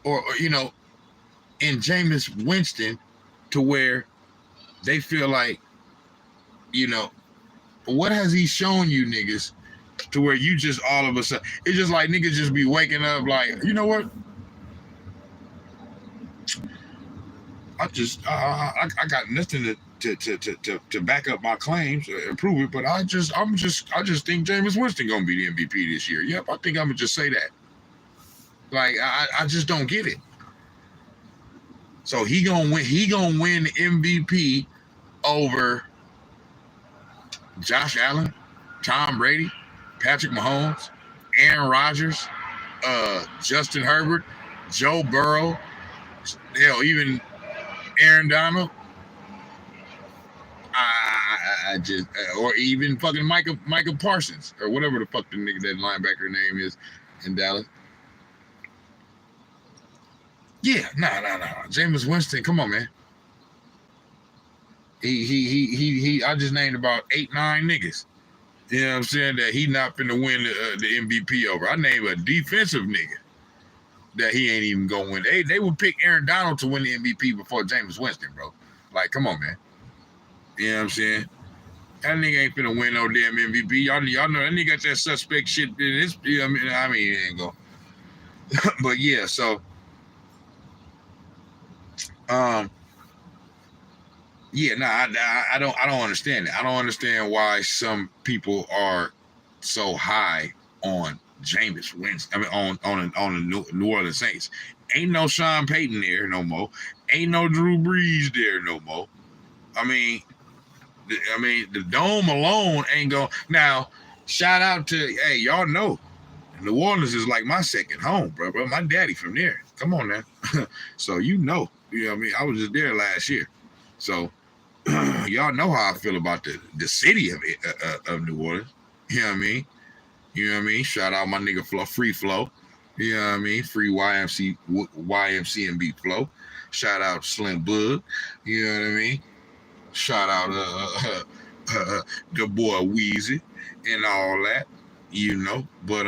or in Jameis Winston to where they feel like, what has he shown you niggas to where you just all of a sudden, it's just like niggas just be waking up like, you know what? I got nothing to back up my claims and prove it, but I just think Jameis Winston gonna be the MVP this year. Yep, I think I'm gonna just say that. Like I just don't get it. So he gonna win MVP over Josh Allen, Tom Brady, Patrick Mahomes, Aaron Rodgers, Justin Herbert, Joe Burrow, hell, even Aaron Donald. I just, or even fucking Micah Parsons, or whatever the fuck the nigga that linebacker name is in Dallas. Yeah, nah. Jameis Winston, come on, man. He I just named about 8-9 niggas. You know what I'm saying? That he not finna win the MVP over. I named a defensive nigga that he ain't even gonna win. They would pick Aaron Donald to win the MVP before Jameis Winston, bro. Like, come on, man. You know what I'm saying? That nigga ain't finna win no damn MVP. Y'all know that nigga got that suspect shit in his. You know what I mean, it ain't go. But yeah, so yeah, I don't understand it. I don't understand why some people are so high on Jameis Winston. I mean, on the New Orleans Saints. Ain't no Sean Payton there no more. Ain't no Drew Brees there no more. I mean, the dome alone ain't going. Now, shout out to, hey, y'all know, New Orleans is like my second home, bro. My daddy from there. Come on now. So you know what I mean? I was just there last year. So y'all know how I feel about the city of New Orleans. You know what I mean? You know what I mean? Shout out my nigga Free Flow. You know what I mean? Free YMCMB Flow. Shout out Slim Bug. You know what I mean? Shout out the boy Weezy and all that. But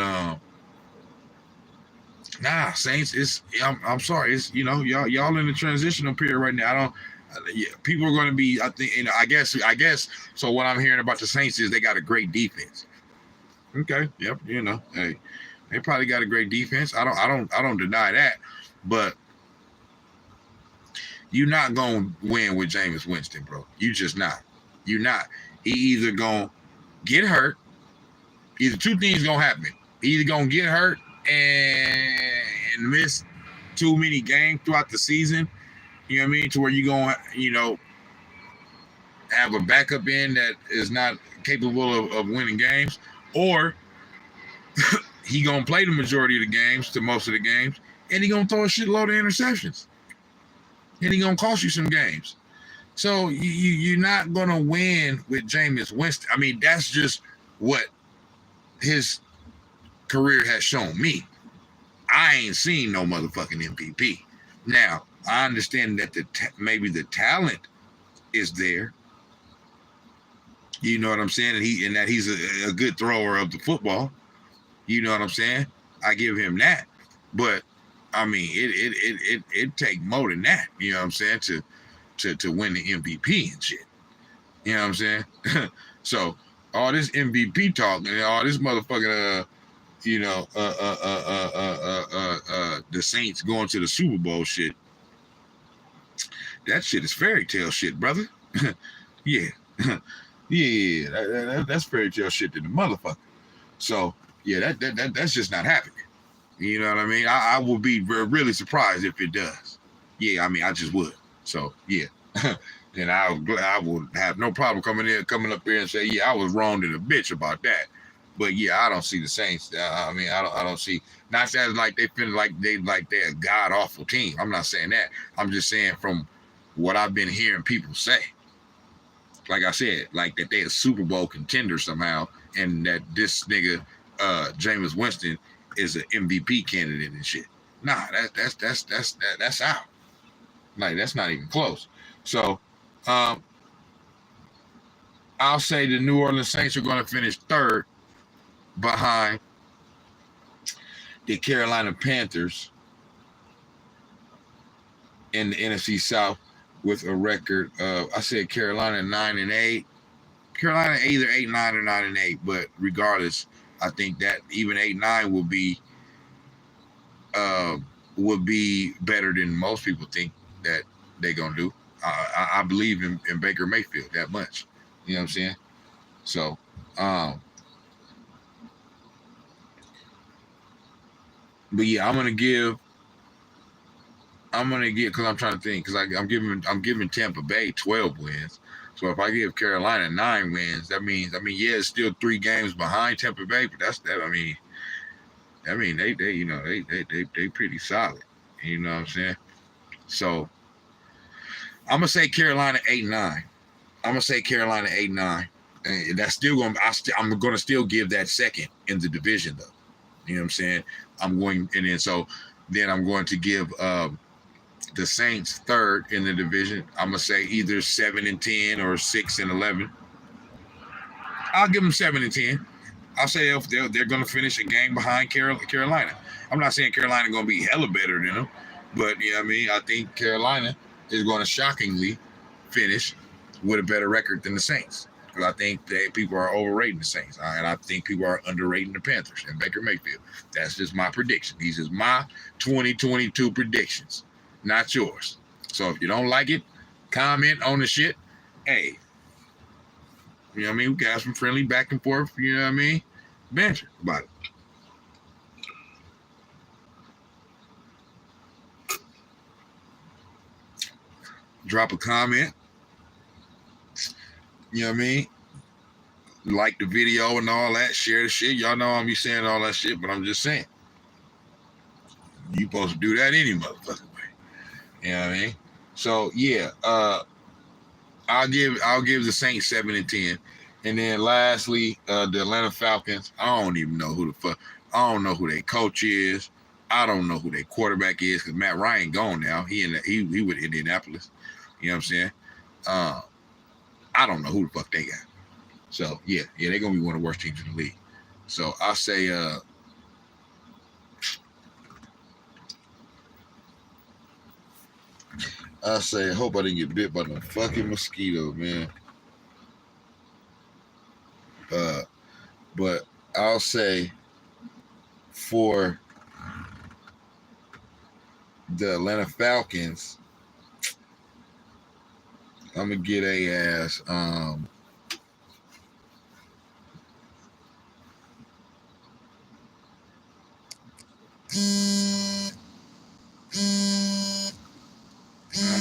nah, Saints, it's I'm sorry, it's y'all in the transitional period right now. People are going to be, I think, I guess. So what I'm hearing about the Saints is they got a great defense. Okay, yep, hey, they probably got a great defense. I don't deny that, but you're not gonna win with Jameis Winston, bro. You just not. You're not. He either gonna get hurt. Either two things gonna happen. He either gonna get hurt and miss too many games throughout the season. You know what I mean? To where you gonna, have a backup in that is not capable of winning games, or he gonna play the majority of the games, to most of the games, and he gonna throw a shitload of interceptions, and he gonna cost you some games. So you're not gonna win with Jameis Winston. I mean, that's just what his career has shown me. I ain't seen no motherfucking MVP. Now, I understand that maybe the talent is there. You know what I'm saying? And that he's a good thrower of the football. You know what I'm saying? I give him that. But I mean, it take more than that. You know what I'm saying? To win the MVP and shit. You know what I'm saying? So all this MVP talk and all this motherfucking the Saints going to the Super Bowl shit. That shit is fairy tale shit, brother. Yeah. That's fairy tale shit to the motherfucker. So yeah, that's just not happening. You know what I mean? I would be really surprised if it does. Yeah, I mean, I just would. So yeah. And I would have no problem coming up here and say, yeah, I was wrong to the bitch about that. But yeah, I don't see the Saints. I mean, I don't see. Not that like they feel like they're a god awful team. I'm not saying that. I'm just saying from what I've been hearing people say. Like I said, like that they're a Super Bowl contender somehow, and that this nigga Jameis Winston is an MVP candidate and shit. Nah, that's out. Like that's not even close. So I'll say the New Orleans Saints are going to finish third behind the Carolina Panthers in the NFC South with a record of, I said Carolina 9-8. Carolina either 8-9 or 9-8, but regardless, I think that even 8-9 would be better than most people think that they're gonna do. I believe in Baker Mayfield that much. You know what I'm saying? So, but yeah, I'm gonna give because I'm trying to think because I'm giving Tampa Bay 12 wins. So if I give Carolina 9 wins, that means yeah, it's still 3 games behind Tampa Bay, but that's that. I mean they you know they pretty solid. You know what I'm saying? So I'm gonna say Carolina 8-9. I'm gonna say Carolina 8-9. And that's still gonna. I'm gonna still give that second in the division though. You know what I'm saying? I'm going to give the Saints third in the division. I'm gonna say either 7-10 or 6-11. I'll give them 7-10. I'll say they're gonna finish a game behind Carolina. I'm not saying Carolina gonna be hella better than them, but you know what I mean. I think Carolina is going to shockingly finish with a better record than the Saints. Because I think that people are overrating the Saints. And I think people are underrating the Panthers and Baker Mayfield. That's just my prediction. These is my 2022 predictions, not yours. So if you don't like it, comment on the shit. Hey, you know what I mean? We got some friendly back and forth, you know what I mean? Banter about it. Drop a comment. You know what I mean? Like the video and all that. Share the shit. Y'all know I'm be saying all that shit, but I'm just saying. You supposed to do that any motherfucking way. You know what I mean? So yeah, I'll give the Saints 7-10. And then lastly, the Atlanta Falcons. I don't even know who the fuck. I don't know who their coach is. I don't know who their quarterback is because Matt Ryan gone now. He with Indianapolis. You know what I'm saying? I don't know who the fuck they got. So yeah, they're gonna be one of the worst teams in the league. So I say I hope I didn't get bit by no fucking mosquito, man. But I'll say for the Atlanta Falcons, I'm gonna get a ass. I'm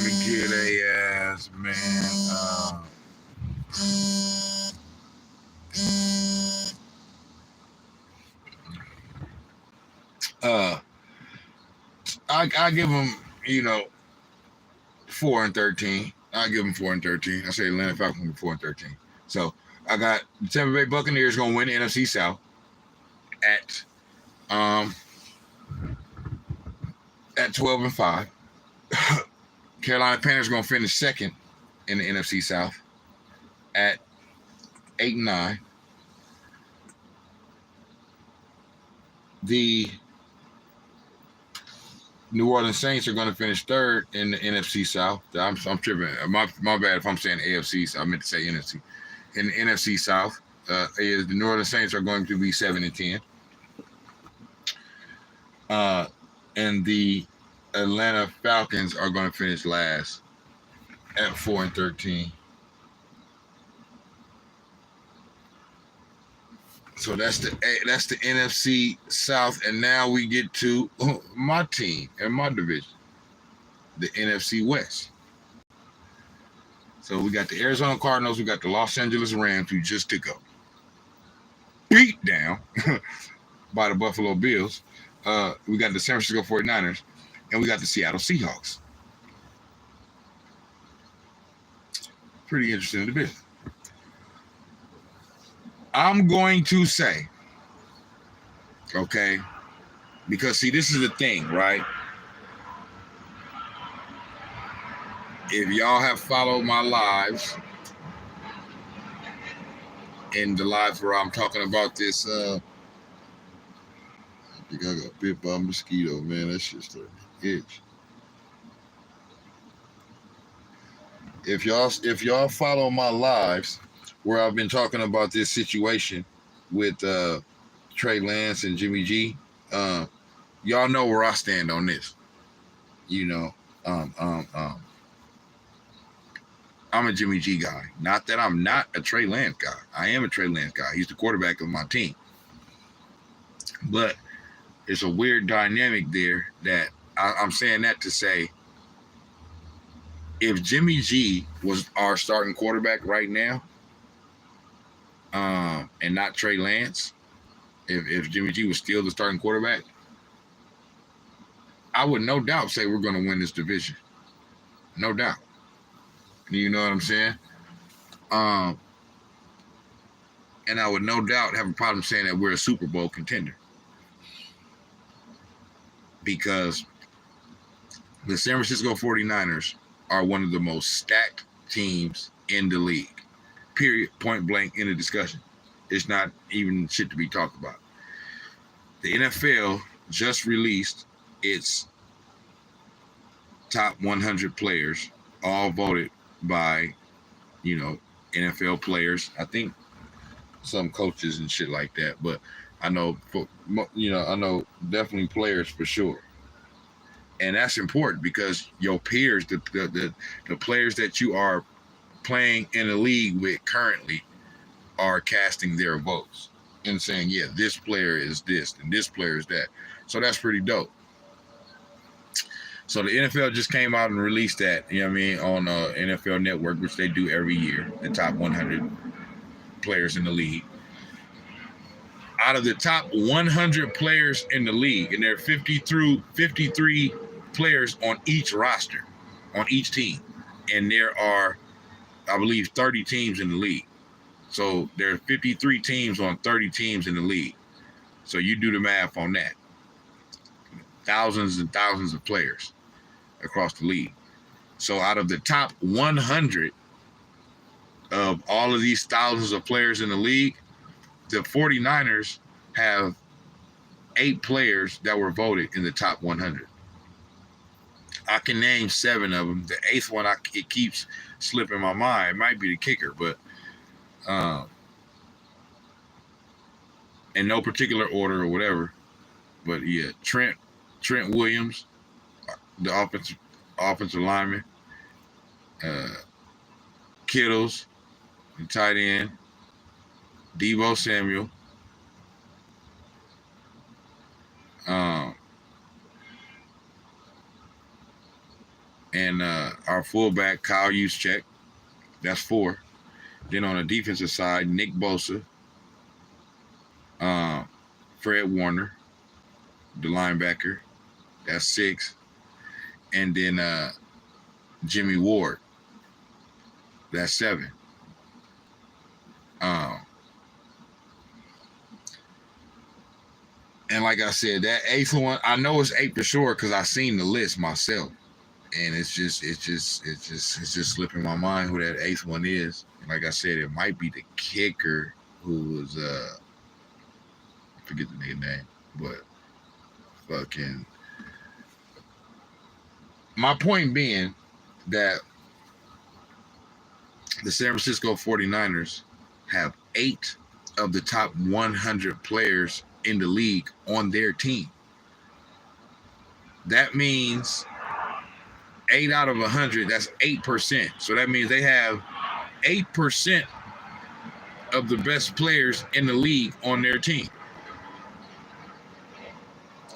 gonna get a ass, man. I give them, 4-13. I give them 4-13. I say Atlanta Falcons 4-13. So I got the Tampa Bay Buccaneers gonna win the NFC South at 12-5. Carolina Panthers gonna finish second in the NFC South at 8-9. The New Orleans Saints are going to finish third in the NFC South. I'm tripping. My bad if I'm saying AFC. I meant to say NFC. In the NFC South, the New Orleans Saints are going to be 7-10. And the Atlanta Falcons are going to finish last at 4-13. So that's the NFC South, and now we get to my team and my division, the NFC West. So we got the Arizona Cardinals, we got the Los Angeles Rams, who just took a beat down by the Buffalo Bills. We got the San Francisco 49ers, and we got the Seattle Seahawks. Pretty interesting division. I'm going to say, okay, because see, this is the thing, right? If y'all have followed my lives, in the lives where I'm talking about this, I think I got bit by a mosquito, man. That shit's starting to itch. If y'all follow my lives, where I've been talking about this situation with Trey Lance and Jimmy G, y'all know where I stand on this. You know, I'm a Jimmy G guy. Not that I'm not a Trey Lance guy. I am a Trey Lance guy. He's the quarterback of my team. But it's a weird dynamic there that I'm saying that to say, if Jimmy G was our starting quarterback right now, and not Trey Lance, if Jimmy G was still the starting quarterback, I would no doubt say we're going to win this division. No doubt. You know what I'm saying? And I would no doubt have a problem saying that we're a Super Bowl contender. Because the San Francisco 49ers are one of the most stacked teams in the league. Period, point blank, in the discussion. It's not even shit to be talked about. The NFL just released its top 100 players, all voted by, you know, NFL players. I think some coaches and shit like that, but I know, I know definitely players for sure. And that's important because your peers, the players that you are playing in the league with currently, are casting their votes and saying, yeah, this player is this and this player is that. So that's pretty dope. So the NFL just came out and released that, you know what I mean, on NFL Network, which they do every year, the top 100 players in the league. Out of the top 100 players in the league, and there are 53 players on each roster, on each team. And there are, I believe, 30 teams in the league. So there are 53 teams on 30 teams in the league. So you do the math on that. Thousands and thousands of players across the league. So out of the top 100 of all of these thousands of players in the league, the 49ers have 8 players that were voted in the top 100. I can name 7 of them. The 8th one, it keeps slipping my mind. It might be the kicker, but in no particular order or whatever. But yeah, Trent Williams, the offensive lineman, Kittles, the tight end, Deebo Samuel, and our fullback, Kyle Juszczyk. That's 4. Then on the defensive side, Nick Bosa, Fred Warner, the linebacker. That's 6. And then Jimmy Ward. That's 7. And like I said, that 8th one, I know it's 8 for sure because I seen the list myself. And it's just slipping my mind who that 8th one is. Like I said, it might be the kicker who was I forget the nigga name, but fucking. My point being that the San Francisco 49ers have 8 of the top 100 players in the league on their team. That means 8 out of 100, that's 8%. So that means they have 8% of the best players in the league on their team.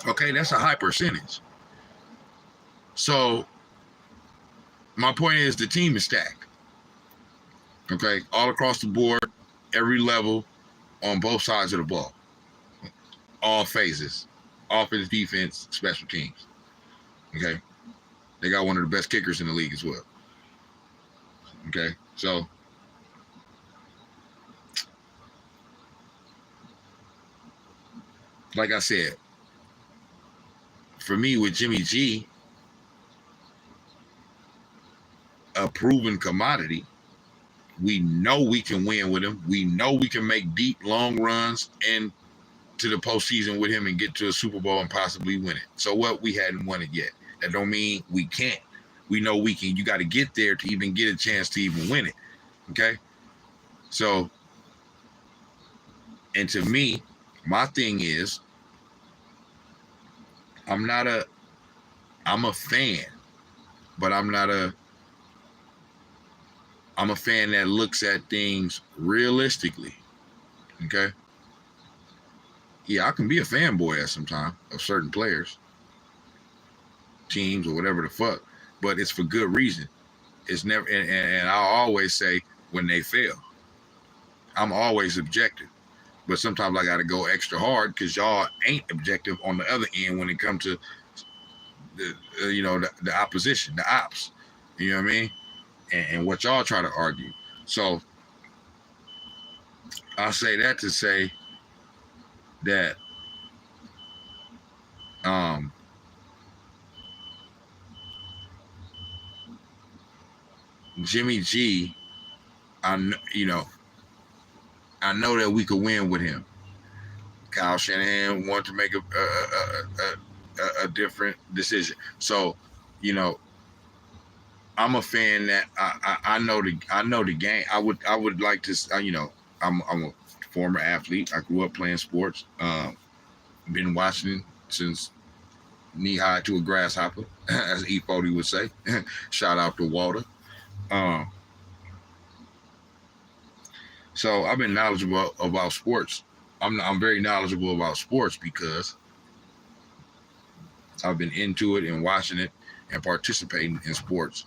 Okay, that's a high percentage. So my point is the team is stacked. Okay, all across the board, every level, on both sides of the ball. All phases. Offense, defense, special teams. Okay. They got one of the best kickers in the league as well. Okay. So like I said, for me with Jimmy G, a proven commodity, we know we can win with him. We know we can make deep, long runs into the postseason with him and get to a Super Bowl and possibly win it. So what? We hadn't won it yet. That don't mean we can't. We know we can. You got to get there to even get a chance to even win it. Okay? So, and to me, my thing is, I'm a fan, but I'm a fan that looks at things realistically. Okay? Yeah, I can be a fanboy at some time of certain players, teams, or whatever the fuck, but it's for good reason. It's never, and I'll always say when they fail, I'm always objective, but sometimes I got to go extra hard because y'all ain't objective on the other end when it comes to the opposition, the ops. You know what I mean? And what y'all try to argue. So I'll say that to say that Jimmy G, I know that we could win with him. Kyle Shanahan wanted to make a different decision. So, I'm a fan that I know the game. I would like to, I'm a former athlete. I grew up playing sports. Been watching since knee high to a grasshopper, as E40 would say. Shout out to Walter. So I've been knowledgeable about sports. I'm very knowledgeable about sports because I've been into it and watching it and participating in sports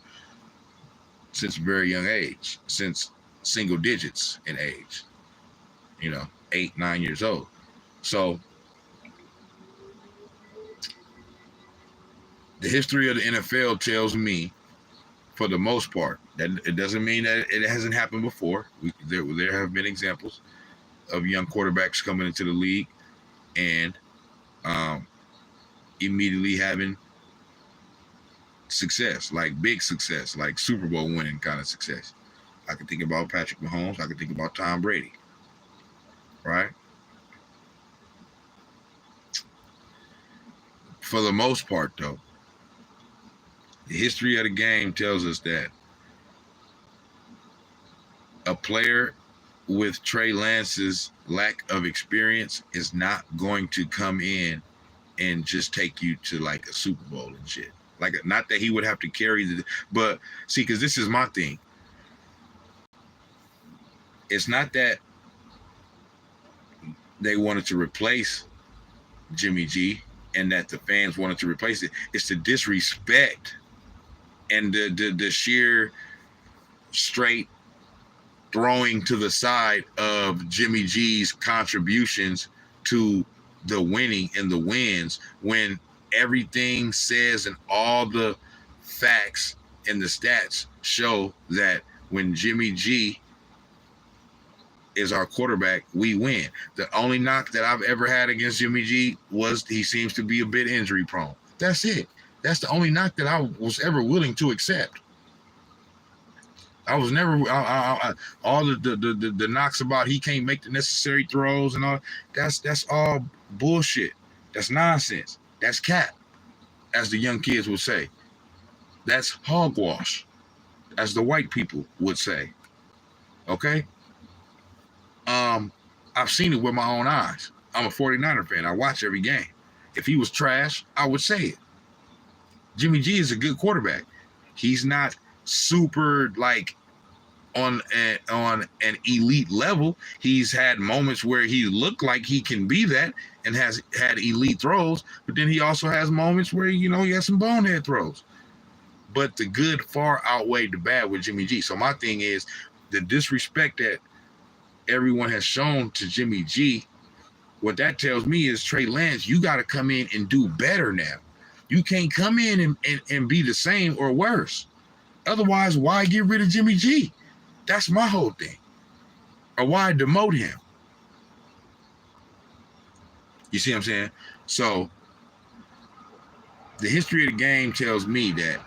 since a very young age, since single digits in age, 8, 9 years old. So the history of the NFL tells me, for the most part, that it doesn't mean that it hasn't happened before. There have been examples of young quarterbacks coming into the league and immediately having success, like big success, like Super Bowl winning kind of success. I can think about Patrick Mahomes. I can think about Tom Brady, right? For the most part, though, the history of the game tells us that a player with Trey Lance's lack of experience is not going to come in and just take you to like a Super Bowl and shit. Like, not that he would have to carry but see, because this is my thing. It's not that they wanted to replace Jimmy G and that the fans wanted to replace it. It's the disrespect and the sheer straight throwing to the side of Jimmy G's contributions to the winning and the wins, when everything says and all the facts and the stats show that when Jimmy G is our quarterback, we win. The only knock that I've ever had against Jimmy G was he seems to be a bit injury prone. That's it. That's the only knock that I was ever willing to accept. I was never all the knocks about he can't make the necessary throws and all. That's all bullshit. That's nonsense. That's cap, as the young kids would say. That's hogwash, as the white people would say. Okay? I've seen it with my own eyes. I'm a 49er fan. I watch every game. If he was trash, I would say it. Jimmy G is a good quarterback. He's not super, like, on an elite level. He's had moments where he looked like he can be that and has had elite throws, but then he also has moments where, he has some bonehead throws. But the good far outweighed the bad with Jimmy G. So my thing is the disrespect that everyone has shown to Jimmy G. What that tells me is, Trey Lance, you got to come in and do better now. You can't come in and be the same or worse. Otherwise, why get rid of Jimmy G? That's my whole thing. Or why demote him? You see what I'm saying? So the history of the game tells me that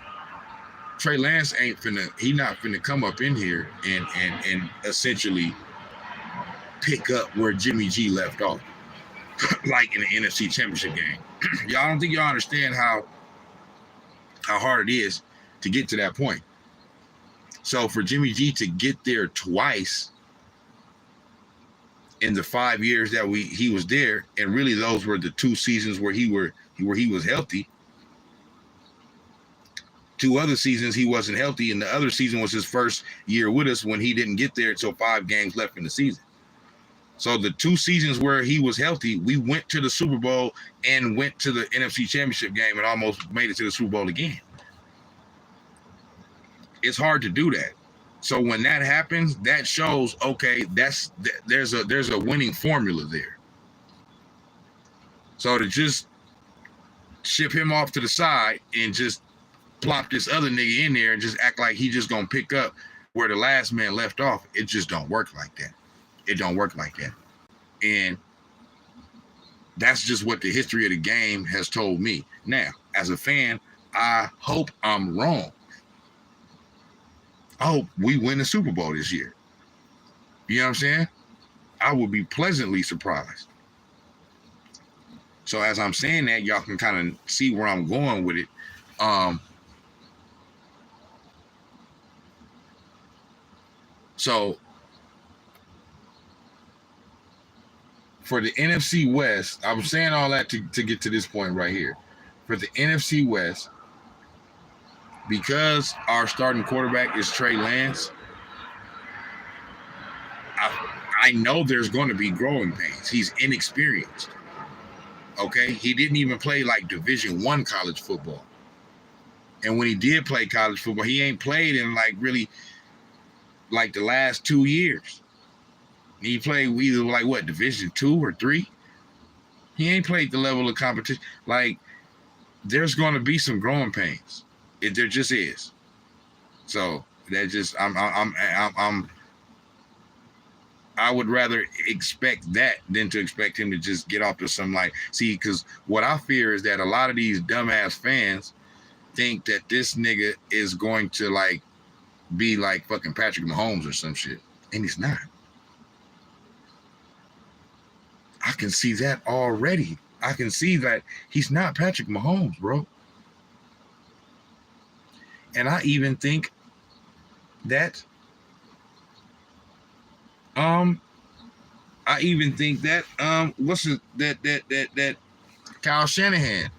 Trey Lance he not finna come up in here and essentially pick up where Jimmy G left off. Like in the NFC Championship game. I don't think y'all understand how hard it is to get to that point. So for Jimmy G to get there twice in the 5 years that he was there, and really those were the 2 seasons where he was healthy. 2 other seasons he wasn't healthy, and the other season was his first year with us when he didn't get there until 5 games left in the season. So the 2 seasons where he was healthy, we went to the Super Bowl and went to the NFC Championship game and almost made it to the Super Bowl again. It's hard to do that. So when that happens, that shows, okay, there's a winning formula there. So to just ship him off to the side and just plop this other nigga in there and just act like he just gonna pick up where the last man left off, it just don't work like that. It don't work like that. And that's just what the history of the game has told me. Now, as a fan, I hope I'm wrong. I hope we win the Super Bowl this year. You know what I'm saying? I would be pleasantly surprised. So as I'm saying that, y'all can kind of see where I'm going with it. So for the NFC West, I'm saying all that to get to this point right here. For the NFC West, because our starting quarterback is Trey Lance, I know there's going to be growing pains. He's inexperienced. Okay? He didn't even play like Division I college football. And when he did play college football, he ain't played in like really like the last 2 years. He played either like what, Division II or III? He ain't played the level of competition. Like, there's going to be some growing pains. There just is. So that just I would rather expect that than to expect him to just get off to some because what I fear is that a lot of these dumbass fans think that this nigga is going to be like fucking Patrick Mahomes or some shit, and he's not. I can see that already. I can see that he's not Patrick Mahomes, bro. And I even think that that Kyle Shanahan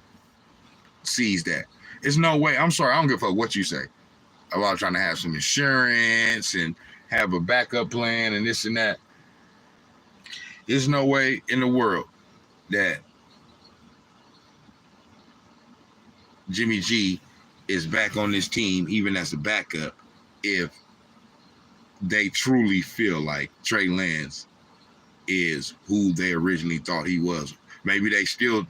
sees that. There's no way. I'm sorry, I don't give a fuck what you say about trying to have some insurance and have a backup plan and this and that. There's no way in the world that Jimmy G is back on this team, even as a backup, if they truly feel like Trey Lance is who they originally thought he was. Maybe they still,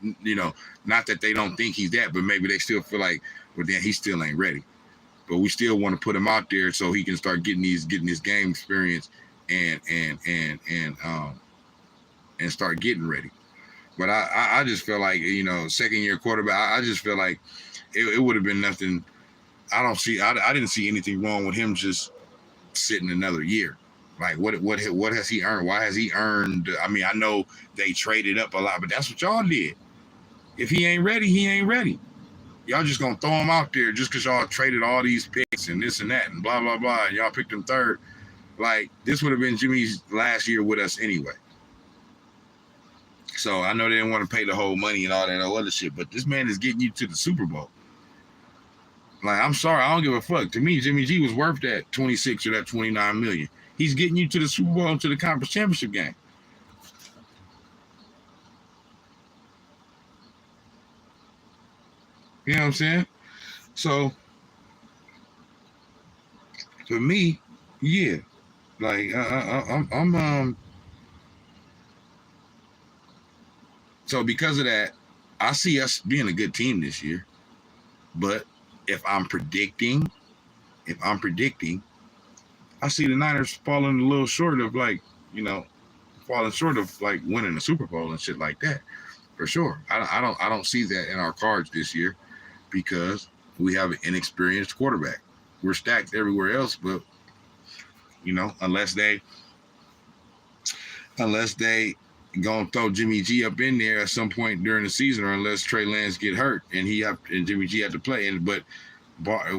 not that they don't think he's that, but maybe they still feel like, well, then he still ain't ready. But we still want to put him out there so he can start getting this game experience and start getting ready. But I just feel like, second year quarterback, I just feel like it would have been nothing. I didn't see anything wrong with him just sitting another year. Like what has he earned? Why has he earned? I mean, I know they traded up a lot, but that's what y'all did. If he ain't ready, he ain't ready. Y'all just gonna throw him out there just because y'all traded all these picks and this and that and blah, blah, blah, and y'all picked him third. Like, this would have been Jimmy's last year with us anyway. So I know they didn't want to pay the whole money and all that other shit, but this man is getting you to the Super Bowl. Like, I'm sorry, I don't give a fuck. To me, Jimmy G was worth that 26 or that 29 million. He's getting you to the Super Bowl and to the conference championship game. You know what I'm saying? So, for me, yeah, like I'm So because of that, I see us being a good team this year. But if I'm predicting, I see the Niners falling a little short of like, falling short of like winning the Super Bowl and shit like that. For sure. I don't see that in our cards this year because we have an inexperienced quarterback. We're stacked everywhere else, but unless they gonna throw Jimmy G up in there at some point during the season, or unless Trey Lance get hurt and Jimmy G have to play. But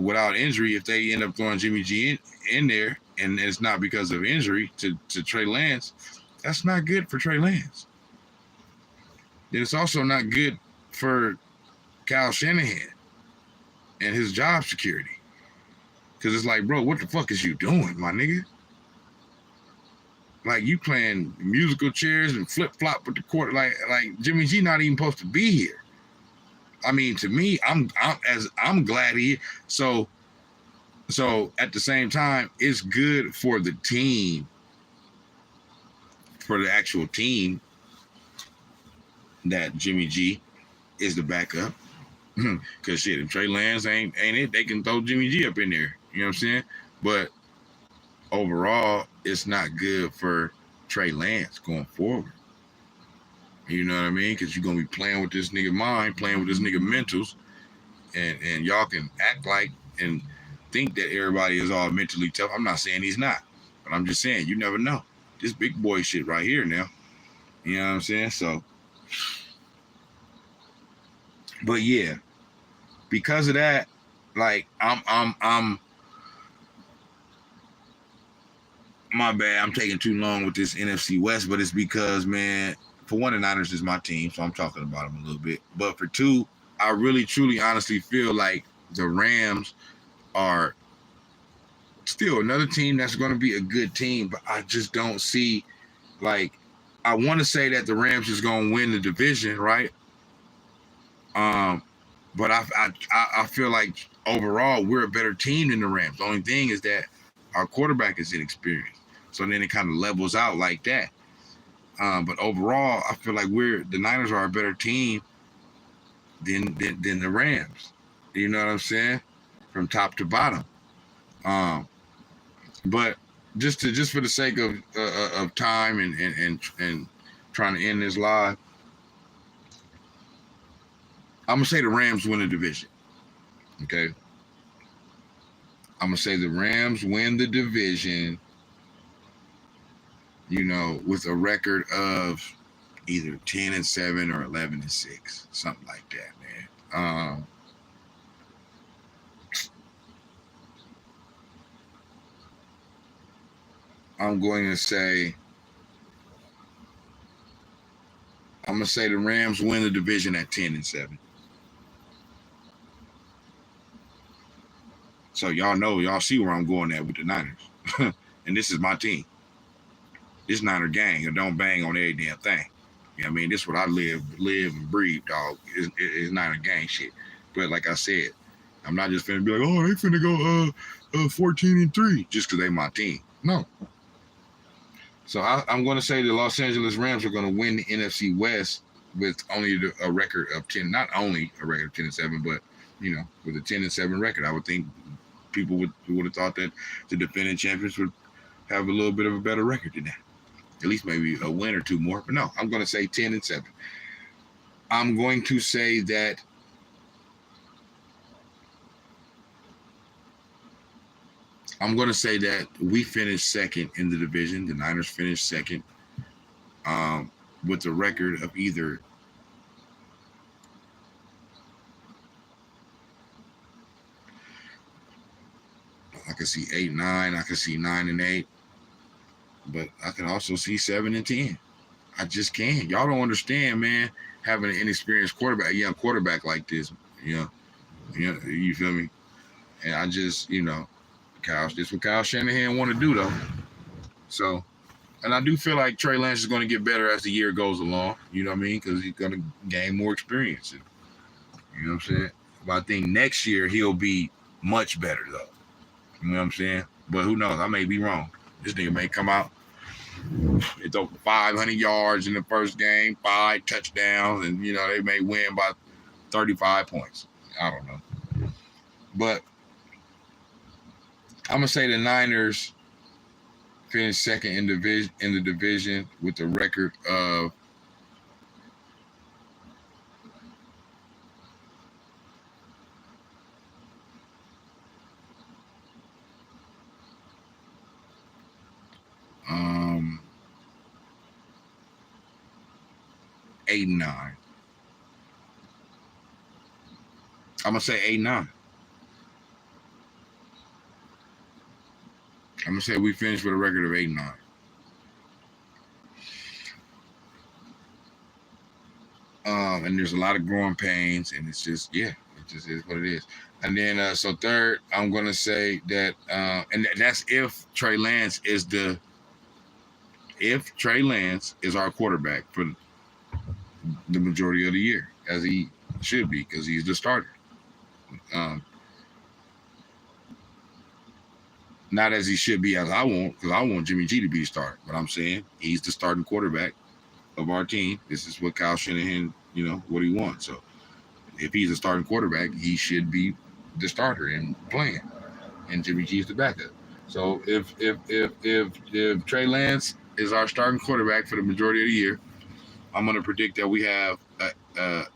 without injury, if they end up throwing Jimmy G in there, and it's not because of injury to Trey Lance, that's not good for Trey Lance. And it's also not good for Kyle Shanahan and his job security. Because it's like, bro, what the fuck is you doing, my nigga? Like, you playing musical chairs and flip-flop with the court. Like Jimmy G not even supposed to be here. I mean, to me, I'm glad he. So at the same time, it's good for the team, for the actual team, that Jimmy G is the backup. Because shit, if Trey Lance ain't it, they can throw Jimmy G up in there. You know what I'm saying? But overall, it's not good for Trey Lance going forward. You know what I mean? Because you're going to be playing with this nigga mind, playing with this nigga mentals, and y'all can act like and think that everybody is all mentally tough. I'm not saying he's not, but I'm just saying you never know. This big boy shit right here now. You know what I'm saying? So, but yeah, because of that, like I'm my bad. I'm taking too long with this NFC West, but it's because, man, for one, the Niners is my team, so I'm talking about them a little bit. But for two, I really, truly, honestly feel like the Rams are still another team that's going to be a good team, but I just don't see, like, I want to say that the Rams is going to win the division, right? But I feel like overall we're a better team than the Rams. The only thing is that our quarterback is inexperienced. So then it kind of levels out like that. But overall, I feel like the Niners are a better team than the Rams. You know what I'm saying? From top to bottom. But just for the sake of time and trying to end this live, I'm gonna say the Rams win the division. Okay. I'm gonna say the Rams win the division, with a record of either 10-7 or 11-6, something like that, man. I'm gonna say the Rams win the division at 10-7. So y'all see where I'm going at with the Niners. And this is my team. This Niner gang, it don't bang on every damn thing. You know what I mean? This is what I live and breathe, dog. It's Niner gang shit. But like I said, I'm not just finna be like, oh, they finna go 14-3 just because they my team. No. So I'm going to say the Los Angeles Rams are going to win the NFC West with only a record of 10, not only a record of 10-7, but, with a 10-7 record. I would think people would have thought that the defending champions would have a little bit of a better record than that. At least maybe a win or two more. But no, I'm going to say 10-7. I'm going to say that we finished second in the division. The Niners finished second with a record of either I can see 8-9, I can see 9-8, but I can also see 7-10. I just can't. Y'all don't understand, man, having an inexperienced quarterback, a young quarterback like this, you feel me? And I just, this is what Kyle Shanahan want to do, though. So, and I do feel like Trey Lance is going to get better as the year goes along. You know what I mean? Because he's going to gain more experience. You know what I'm saying? But I think next year he'll be much better, though. You know what I'm saying? But who knows? I may be wrong. This nigga may come out. It's over 500 yards in the first game, 5 touchdowns, and, they may win by 35 points. I don't know. But I'm going to say the Niners finished second in the division with a record of 8-9. I'm gonna say 8-9. I'm gonna say we finished with a record of 8-9. And there's a lot of growing pains, and it's just, it just is what it is. And then, so third, I'm gonna say that, and that's if Trey Lance is our quarterback for the majority of the year, as he should be, because he's the starter. Not as he should be, as I want, because I want Jimmy G to be the starter. But I'm saying he's the starting quarterback of our team. This is what Kyle Shanahan, what he wants. So if he's a starting quarterback, he should be the starter and playing, and Jimmy G is the backup. So if Trey Lance is our starting quarterback for the majority of the year, I'm going to predict that we have a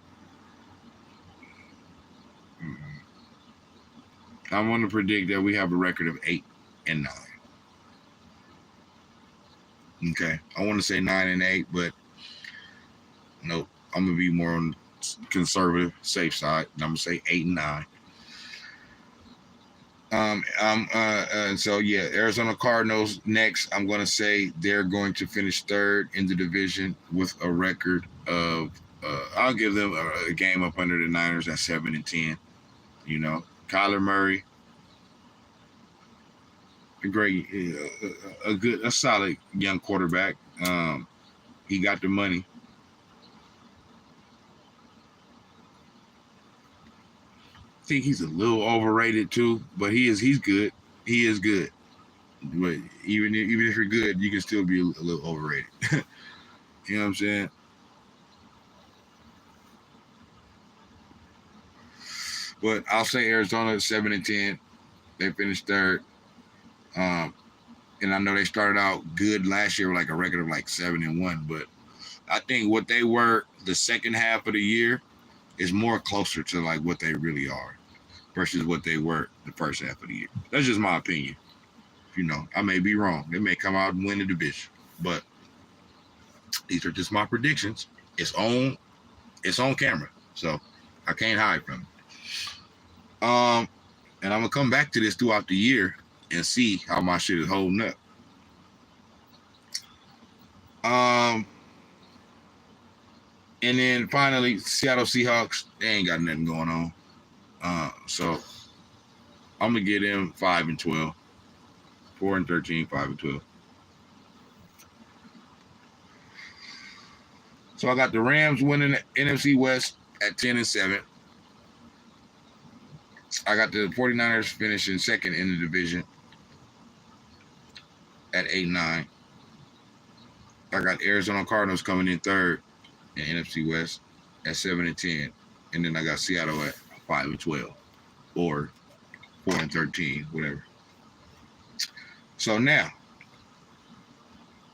record of 8-9. Okay, I want to say 9-8, but nope. I'm gonna be more on conservative, safe side. And I'm gonna say 8-9. And so Arizona Cardinals next. I'm gonna say they're going to finish third in the division with a record of. I'll give them a game up under the Niners at 7-10. Kyler Murray, a solid young quarterback. He got the money. I think he's a little overrated too, but he's good. He is good. But even if you're good, you can still be a little overrated. You know what I'm saying? But I'll say Arizona 7-10. They finished third. And I know they started out good last year with like a record of like 7-1, but I think what they were the second half of the year is more closer to like what they really are versus what they were the first half of the year. That's just my opinion. I may be wrong. They may come out and win the division, but these are just my predictions. It's on camera, so I can't hide from it. And I'm gonna come back to this throughout the year and see how my shit is holding up. And then finally, Seattle Seahawks, they ain't got nothing going on. So I'm gonna get them 5-12, 4-13, 5-12. So I got the Rams winning the NFC West at 10-7. I got the 49ers finishing second in the division at 8-9. I got Arizona Cardinals coming in third in NFC West at 7-10. And then I got Seattle at 5-12 or 4-13, whatever. So now,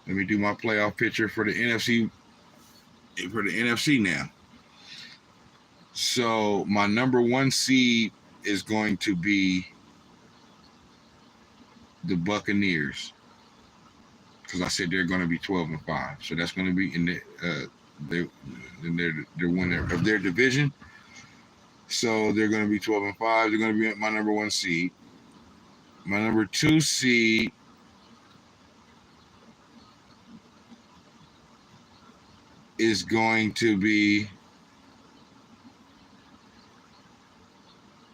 let me do my playoff picture for the NFC. Now. So my number 1 seed is going to be the Buccaneers, because I said they're going to be 12-5. So that's going to be in they're winner of their division. So they're going to be 12-5. They're going to be my number 1 seed. My number 2 seed is going to be,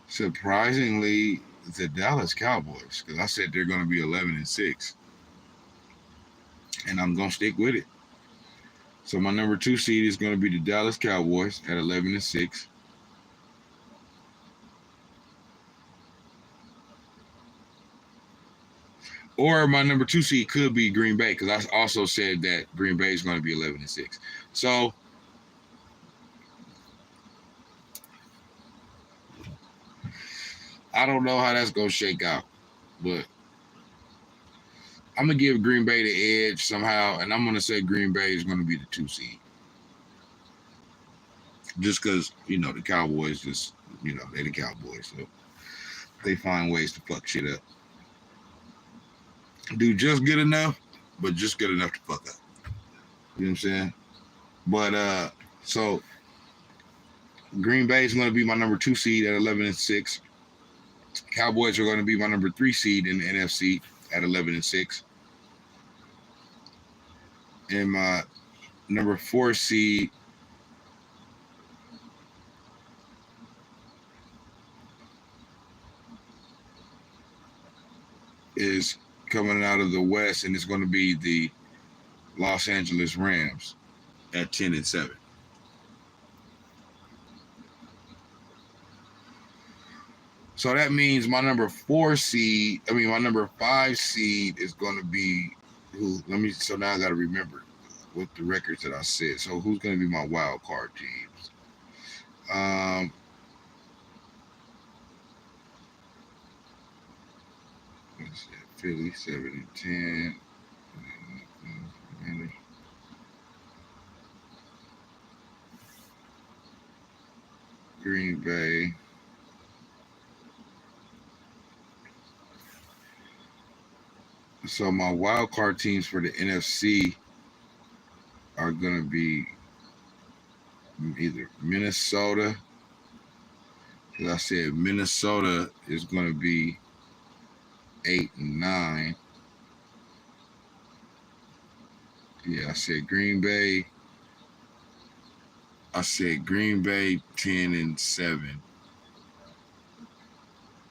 surprisingly, the Dallas Cowboys, because I said they're going to be 11-6, and I'm going to stick with it. So my number 2 seed is going to be the Dallas Cowboys at 11-6. Or my number 2 seed could be Green Bay, because I also said that Green Bay is going to be 11-6. So I don't know how that's going to shake out, but I'm going to give Green Bay the edge somehow, and I'm going to say Green Bay is going to be the 2 seed. Just because, you know, the Cowboys just, you know, they're the Cowboys, so they find ways to fuck shit up. Do just good enough, but just good enough to fuck up. You know what I'm saying? But, so Green Bay is going to be my number 2 seed at 11-6. Cowboys are going to be my number 3 seed in the NFC at 11-6. And my number 4 seed is coming out of the West, and it's going to be the Los Angeles Rams at 10-7. So that means my number 5 seed is going to be who? So now I got to remember what the records that I said. So who's going to be my wild card teams? Let's see, Philly 7-10. Green Bay. So my wild card teams for the NFC are going to be either Minnesota, because I said Minnesota is going to be 8-9. Yeah, I said Green Bay. I said Green Bay 10-7.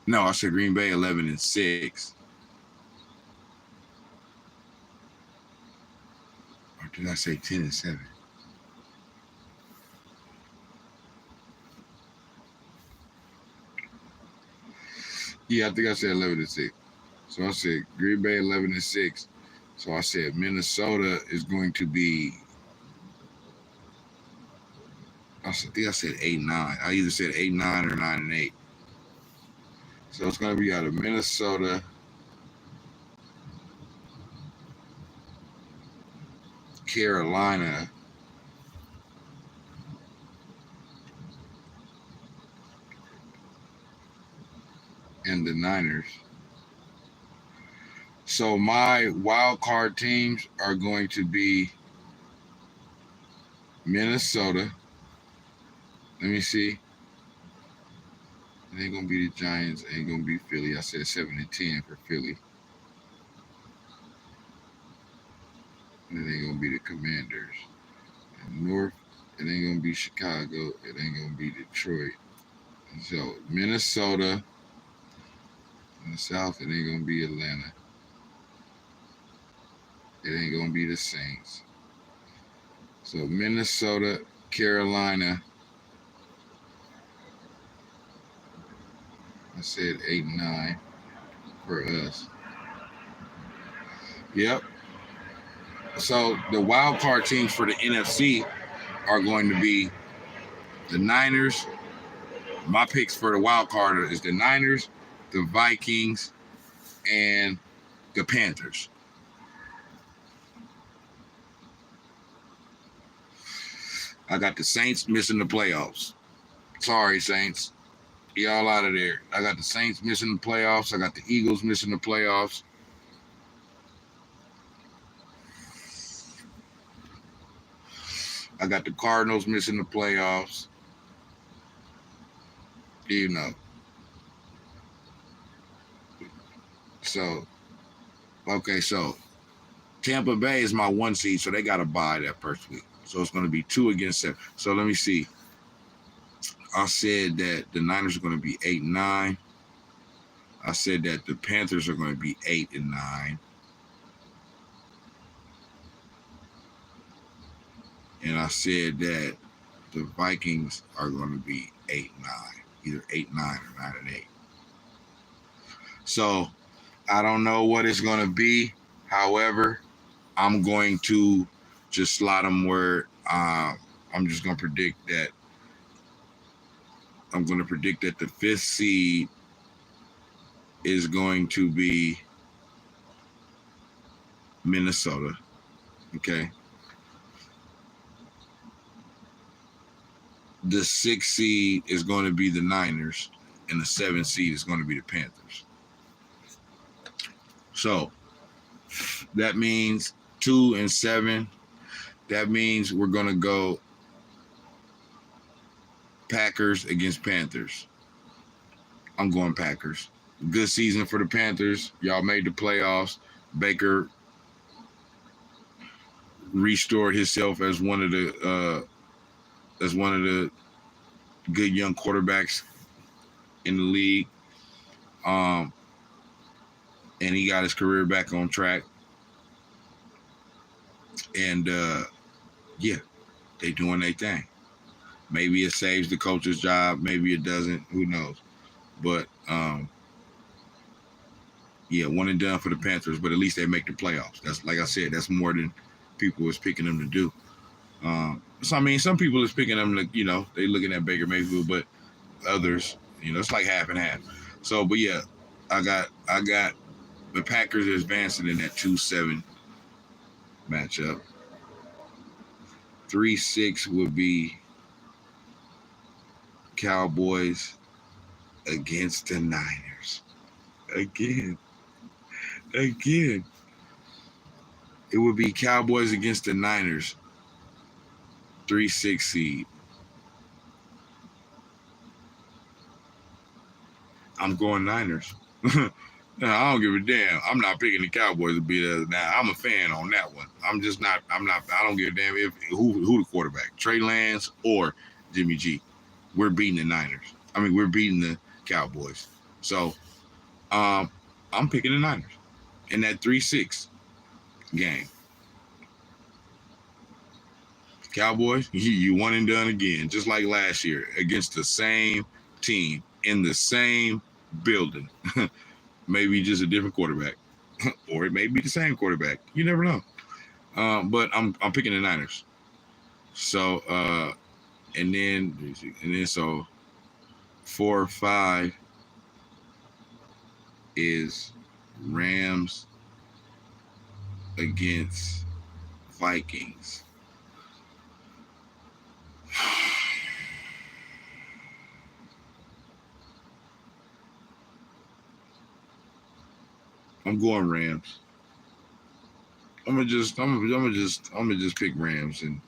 No, I said Green Bay 11-6. Or did I say 10-7? Yeah, I think I said 11-6. So I said Green Bay 11-6. So I said Minnesota is going to be. I think I said 8-9. I either said 8-9 or 9-8. So it's going to be out of Minnesota, Carolina, and the Niners. So my wild card teams are going to be Minnesota. Let me see. It ain't gonna be the Giants. It ain't gonna be Philly. I said 7-10 for Philly. And it ain't gonna be the Commanders. And North, it ain't gonna be Chicago. It ain't gonna be Detroit. So Minnesota. In the South, it ain't gonna be Atlanta. It ain't gonna be the Saints. So Minnesota, Carolina. I said 8-9 for us. Yep. So the wild card teams for the NFC are going to be the Niners. My picks for the wild card is the Niners, the Vikings, and the Panthers. I got the Saints missing the playoffs. Sorry, Saints. Y'all out of there. I got the Saints missing the playoffs. I got the Eagles missing the playoffs. I got the Cardinals missing the playoffs. You know. So, okay, so Tampa Bay is my 1 seed, so they got to bye that first week. So it's going to be 2 against 7. So let me see. I said that the Niners are going to be 8-9. I said that the Panthers are going to be 8-9. And I said that the Vikings are going to be 8-9, either 8-9 or 9-8. So I don't know what it's going to be. However, I'm going to just slot them where I'm just going to predict that. I'm going to predict that the 5th seed is going to be Minnesota. Okay. The 6th seed is going to be the Niners, and the 7th seed is going to be the Panthers. So that means 2 and 7. That means we're going to go Packers against Panthers. I'm going Packers. Good season for the Panthers. Y'all made the playoffs. Baker restored himself as one of the good young quarterbacks in the league. And he got his career back on track. And yeah, they doing their thing. Maybe it saves the coach's job. Maybe it doesn't. Who knows? But yeah, one and done for the Panthers. But at least they make the playoffs. That's, like I said, that's more than people was picking them to do. So I mean, some people is picking them to, you know, they looking at Baker Mayfield, but others, you know, it's like half and half. So, but yeah, I got the Packers advancing in that 2-7 matchup. 3-6 would be Cowboys against the Niners. Again. It would be Cowboys against the Niners. 3-6 seed. I'm going Niners. No, I don't give a damn. I'm not picking the Cowboys to beat us now. I'm a fan on that one. I don't give a damn if who the quarterback, Trey Lance or Jimmy G. We're beating the Niners. I mean, we're beating the Cowboys. So I'm picking the Niners in that 3-6 game. Cowboys, you one and done again, just like last year, against the same team in the same building. Maybe just a different quarterback, or it may be the same quarterback. You never know. But I'm picking the Niners. So and then so 4 or 5 is Rams against Vikings. I'm going Rams. I'm gonna just pick Rams and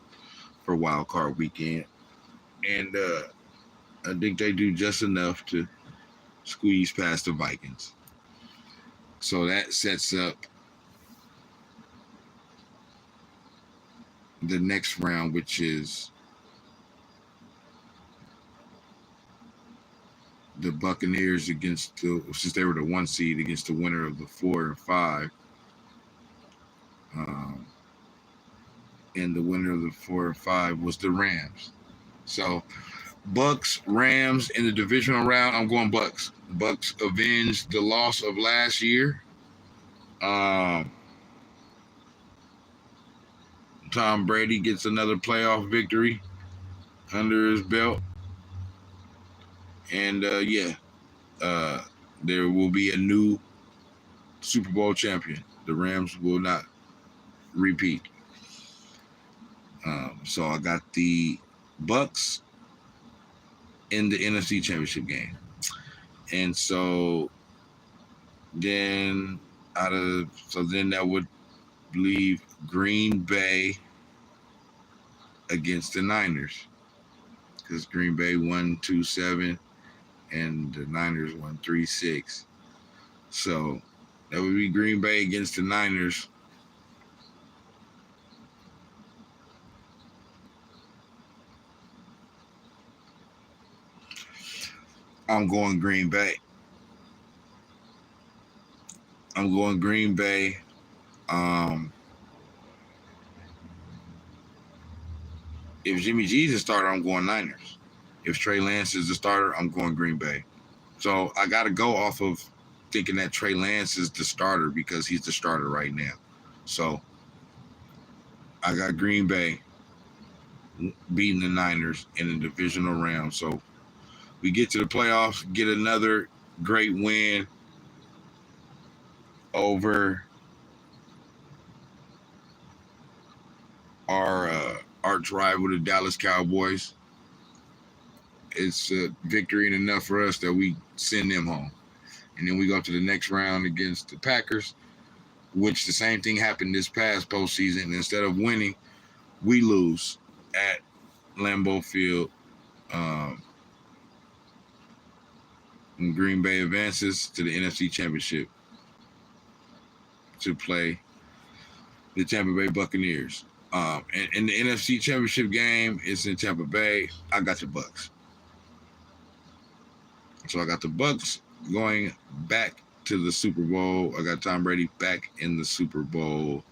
for wild card weekend, and I think they do just enough to squeeze past the Vikings. So that sets up the next round, which is the Buccaneers since they were the 1 seed, against the winner of the 4 and 5. And the winner of the 4 and 5 was the Rams. So Bucks, Rams in the divisional round. I'm going Bucks. Bucks avenged the loss of last year. Tom Brady gets another playoff victory under his belt. And there will be a new Super Bowl champion. The Rams will not repeat. So I got the Bucks in the NFC Championship game. And so then that would leave Green Bay against the Niners, because Green Bay won 2-7 and the Niners won 3-6. So that would be Green Bay against the Niners. I'm going Green Bay. I'm going Green Bay. If Jimmy G's the starter, I'm going Niners. If Trey Lance is the starter, I'm going Green Bay. So I got to go off of thinking that Trey Lance is the starter because he's the starter right now. So I got Green Bay beating the Niners in the divisional round. So we get to the playoffs, get another great win over our arch rival, the Dallas Cowboys. It's a victory and enough for us that we send them home. And then we go to the next round against the Packers, which the same thing happened this past postseason. Instead of winning, we lose at Lambeau Field. And Green Bay advances to the NFC Championship to play the Tampa Bay Buccaneers. And in the NFC Championship game, it's in Tampa Bay. I got the Bucs. So I got the Bucs going back to the Super Bowl. I got Tom Brady back in the Super Bowl,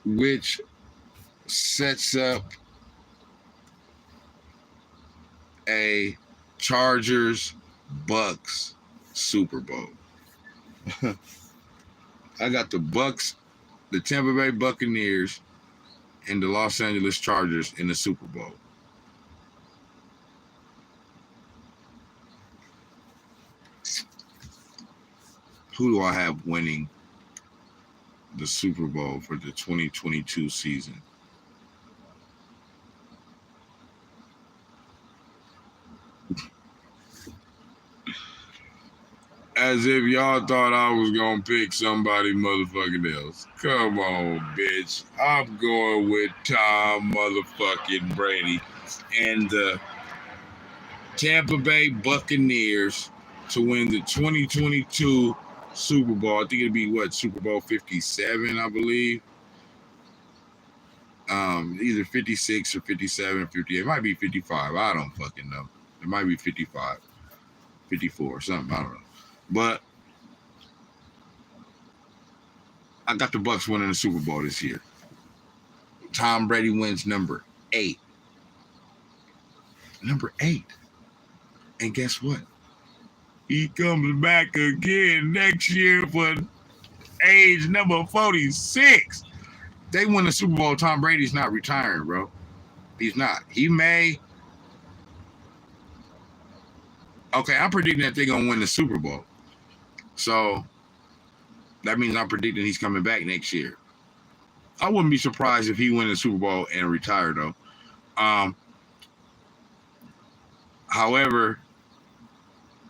which sets up a Chargers-Bucs Super Bowl. I got the Bucs, the Tampa Bay Buccaneers, and the Los Angeles Chargers in the Super Bowl. Who do I have winning the Super Bowl for the 2022 season? As if y'all thought I was going to pick somebody motherfucking else. Come on, bitch. I'm going with Tom motherfucking Brady and the Tampa Bay Buccaneers to win the 2022 Super Bowl. I think it'd be Super Bowl 57, I believe. Either 56 or 57 or 58. It might be 55. I don't fucking know. It might be 55, 54 or something. I don't know. But I got the Bucs winning the Super Bowl this year. Tom Brady wins number 8. Number 8. And guess what? He comes back again next year for age number 46. They win the Super Bowl. Tom Brady's not retiring, bro. He's not. He may. Okay, I'm predicting that they're going to win the Super Bowl. So that means I'm predicting he's coming back next year. I wouldn't be surprised if he wins the Super Bowl and retire, though. However,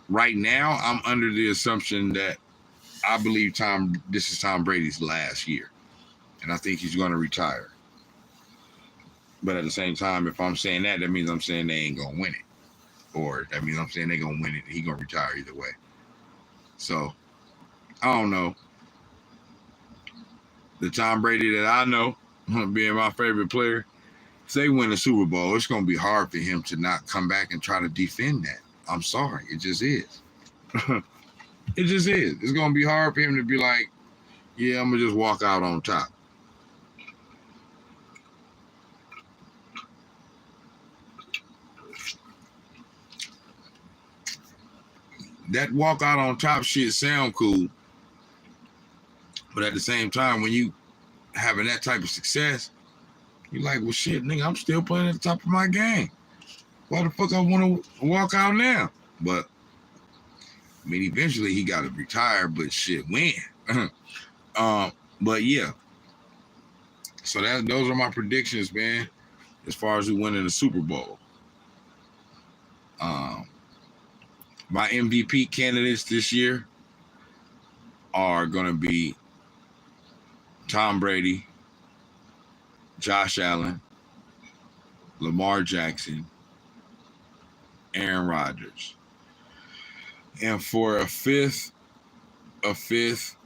right now, I'm under the assumption that I believe this is Tom Brady's last year. And I think he's going to retire. But at the same time, if I'm saying that, that means I'm saying they ain't going to win it. Or that means I'm saying they're going to win it and he's going to retire either way. So, I don't know. The Tom Brady that I know, being my favorite player, if they win the Super Bowl, it's going to be hard for him to not come back and try to defend that. I'm sorry. It just is. It just is. It's going to be hard for him to be like, yeah, I'm going to just walk out on top. That walk out on top shit sound cool. But at the same time, when you having that type of success, you're like, well, shit, nigga, I'm still playing at the top of my game. Why the fuck I want to walk out now? But, I mean, eventually he got to retire, but shit, when? But, yeah. So those are my predictions, man, as far as who winning the Super Bowl. My MVP candidates this year are going to be Tom Brady, Josh Allen, Lamar Jackson, Aaron Rodgers. And for a fifth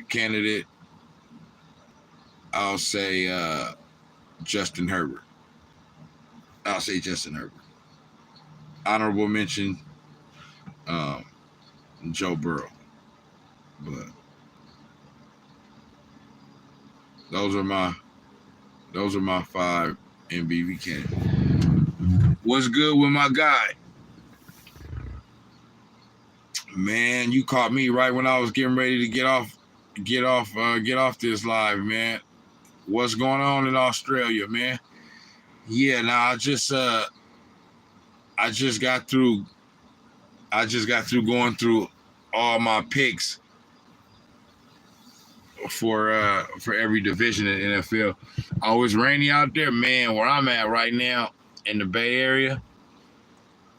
candidate, I'll say Justin Herbert. Honorable mention, Joe Burrow. But those are my 5 MVPK. What's good with my guy? Man, you caught me right when I was getting ready to get off this live, man. What's going on in Australia, man? Yeah, now I just got through going through all my picks for every division in the NFL. Oh, it's rainy out there, man. Where I'm at right now in the Bay Area,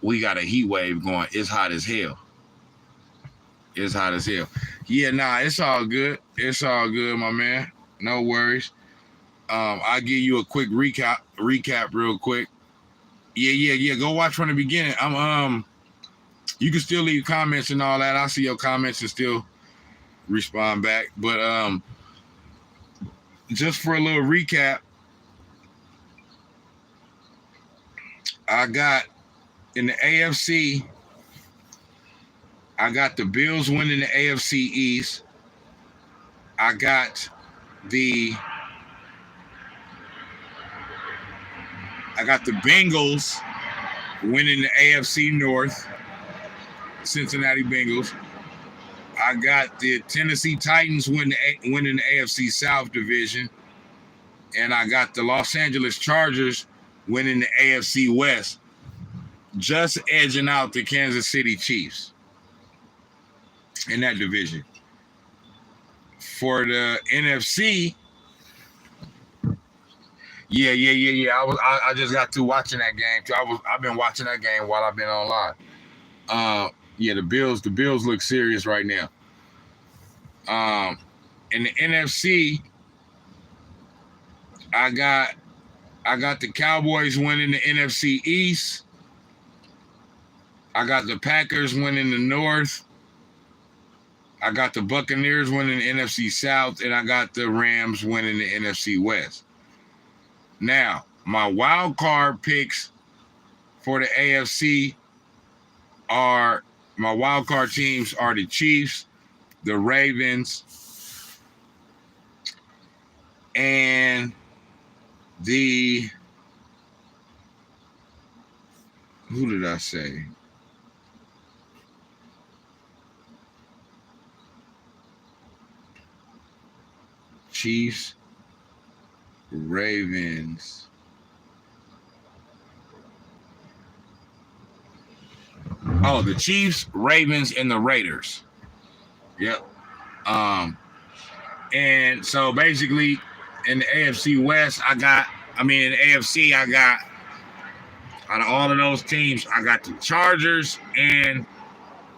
we got a heat wave going. It's hot as hell. Yeah, nah, it's all good. It's all good, my man. No worries. I'll give you a quick recap real quick. Yeah. Go watch from the beginning. You can still leave comments and all that. I see your comments and still respond back. But just for a little recap, I got in the AFC, I got the Bills winning the AFC East. I got the Bengals winning the AFC North, Cincinnati Bengals. I got the Tennessee Titans winning the AFC South division. And I got the Los Angeles Chargers winning the AFC West, just edging out the Kansas City Chiefs in that division. For the NFC, yeah. I just got to watching that game too. I've been watching that game while I've been online. Yeah, the Bills look serious right now. In the NFC, I got the Cowboys winning the NFC East. I got the Packers winning the North. I got the Buccaneers winning the NFC South, and I got the Rams winning the NFC West. Now, my wild card picks for the AFC are, my wild card teams are the Chiefs, the Ravens, and who did I say? Chiefs, Ravens, the Chiefs, Ravens, and the Raiders. Yep. And so basically in the AFC West, in the AFC, I got, out of all of those teams, I got the Chargers and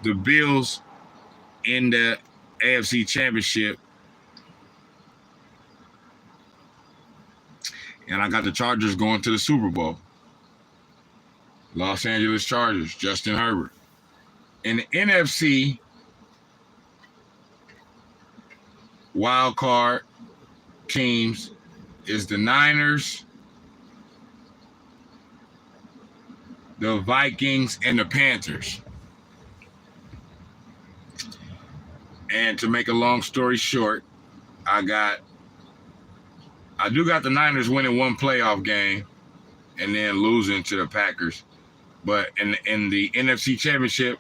the Bills in the AFC Championship. And I got the Chargers going to the Super Bowl. Los Angeles Chargers, Justin Herbert. In the NFC, wild card teams is the Niners, the Vikings, and the Panthers. And to make a long story short, I do got the Niners winning one playoff game and then losing to the Packers. But in the NFC Championship,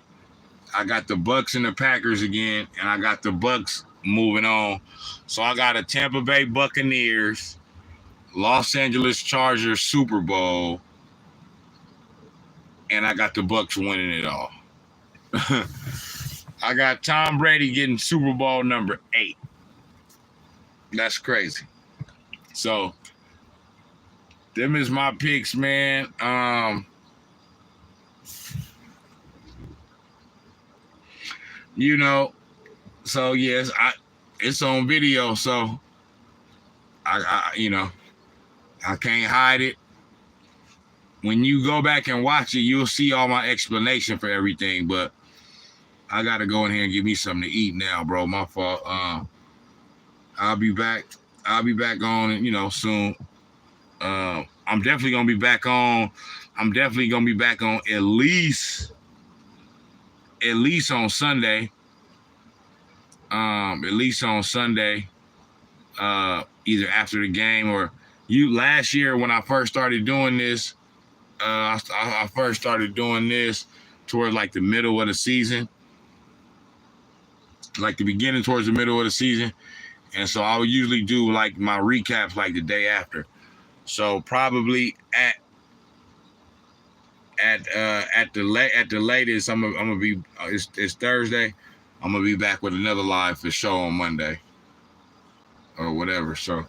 I got the Bucs and the Packers again, and I got the Bucs moving on. So I got a Tampa Bay Buccaneers, Los Angeles Chargers Super Bowl, and I got the Bucs winning it all. I got Tom Brady getting Super Bowl number 8. That's crazy. So, them is my picks, man. So yes, it's on video, so I can't hide it. When you go back and watch it, you'll see all my explanation for everything, but I gotta go in here and give me something to eat now, bro. My fault. I'll be back on, soon. I'm definitely gonna be back on. At least on Sunday. at least on Sunday, either after the game or last year when I first started doing this. I first started doing this towards like the middle of the season, like the beginning towards the middle of the season. And so I would usually do like my recaps like the day after. So probably at the latest, I'm gonna be it's Thursday. I'm gonna be back with another live for show on Monday or whatever. So,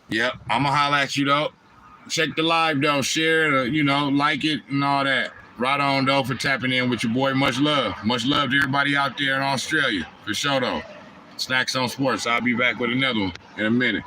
yep, I'm gonna holler at you though. Check the live though, share, like it and all that. Right on though for tapping in with your boy. Much love to everybody out there in Australia for sure though. Snax on Sports. I'll be back with another one in a minute.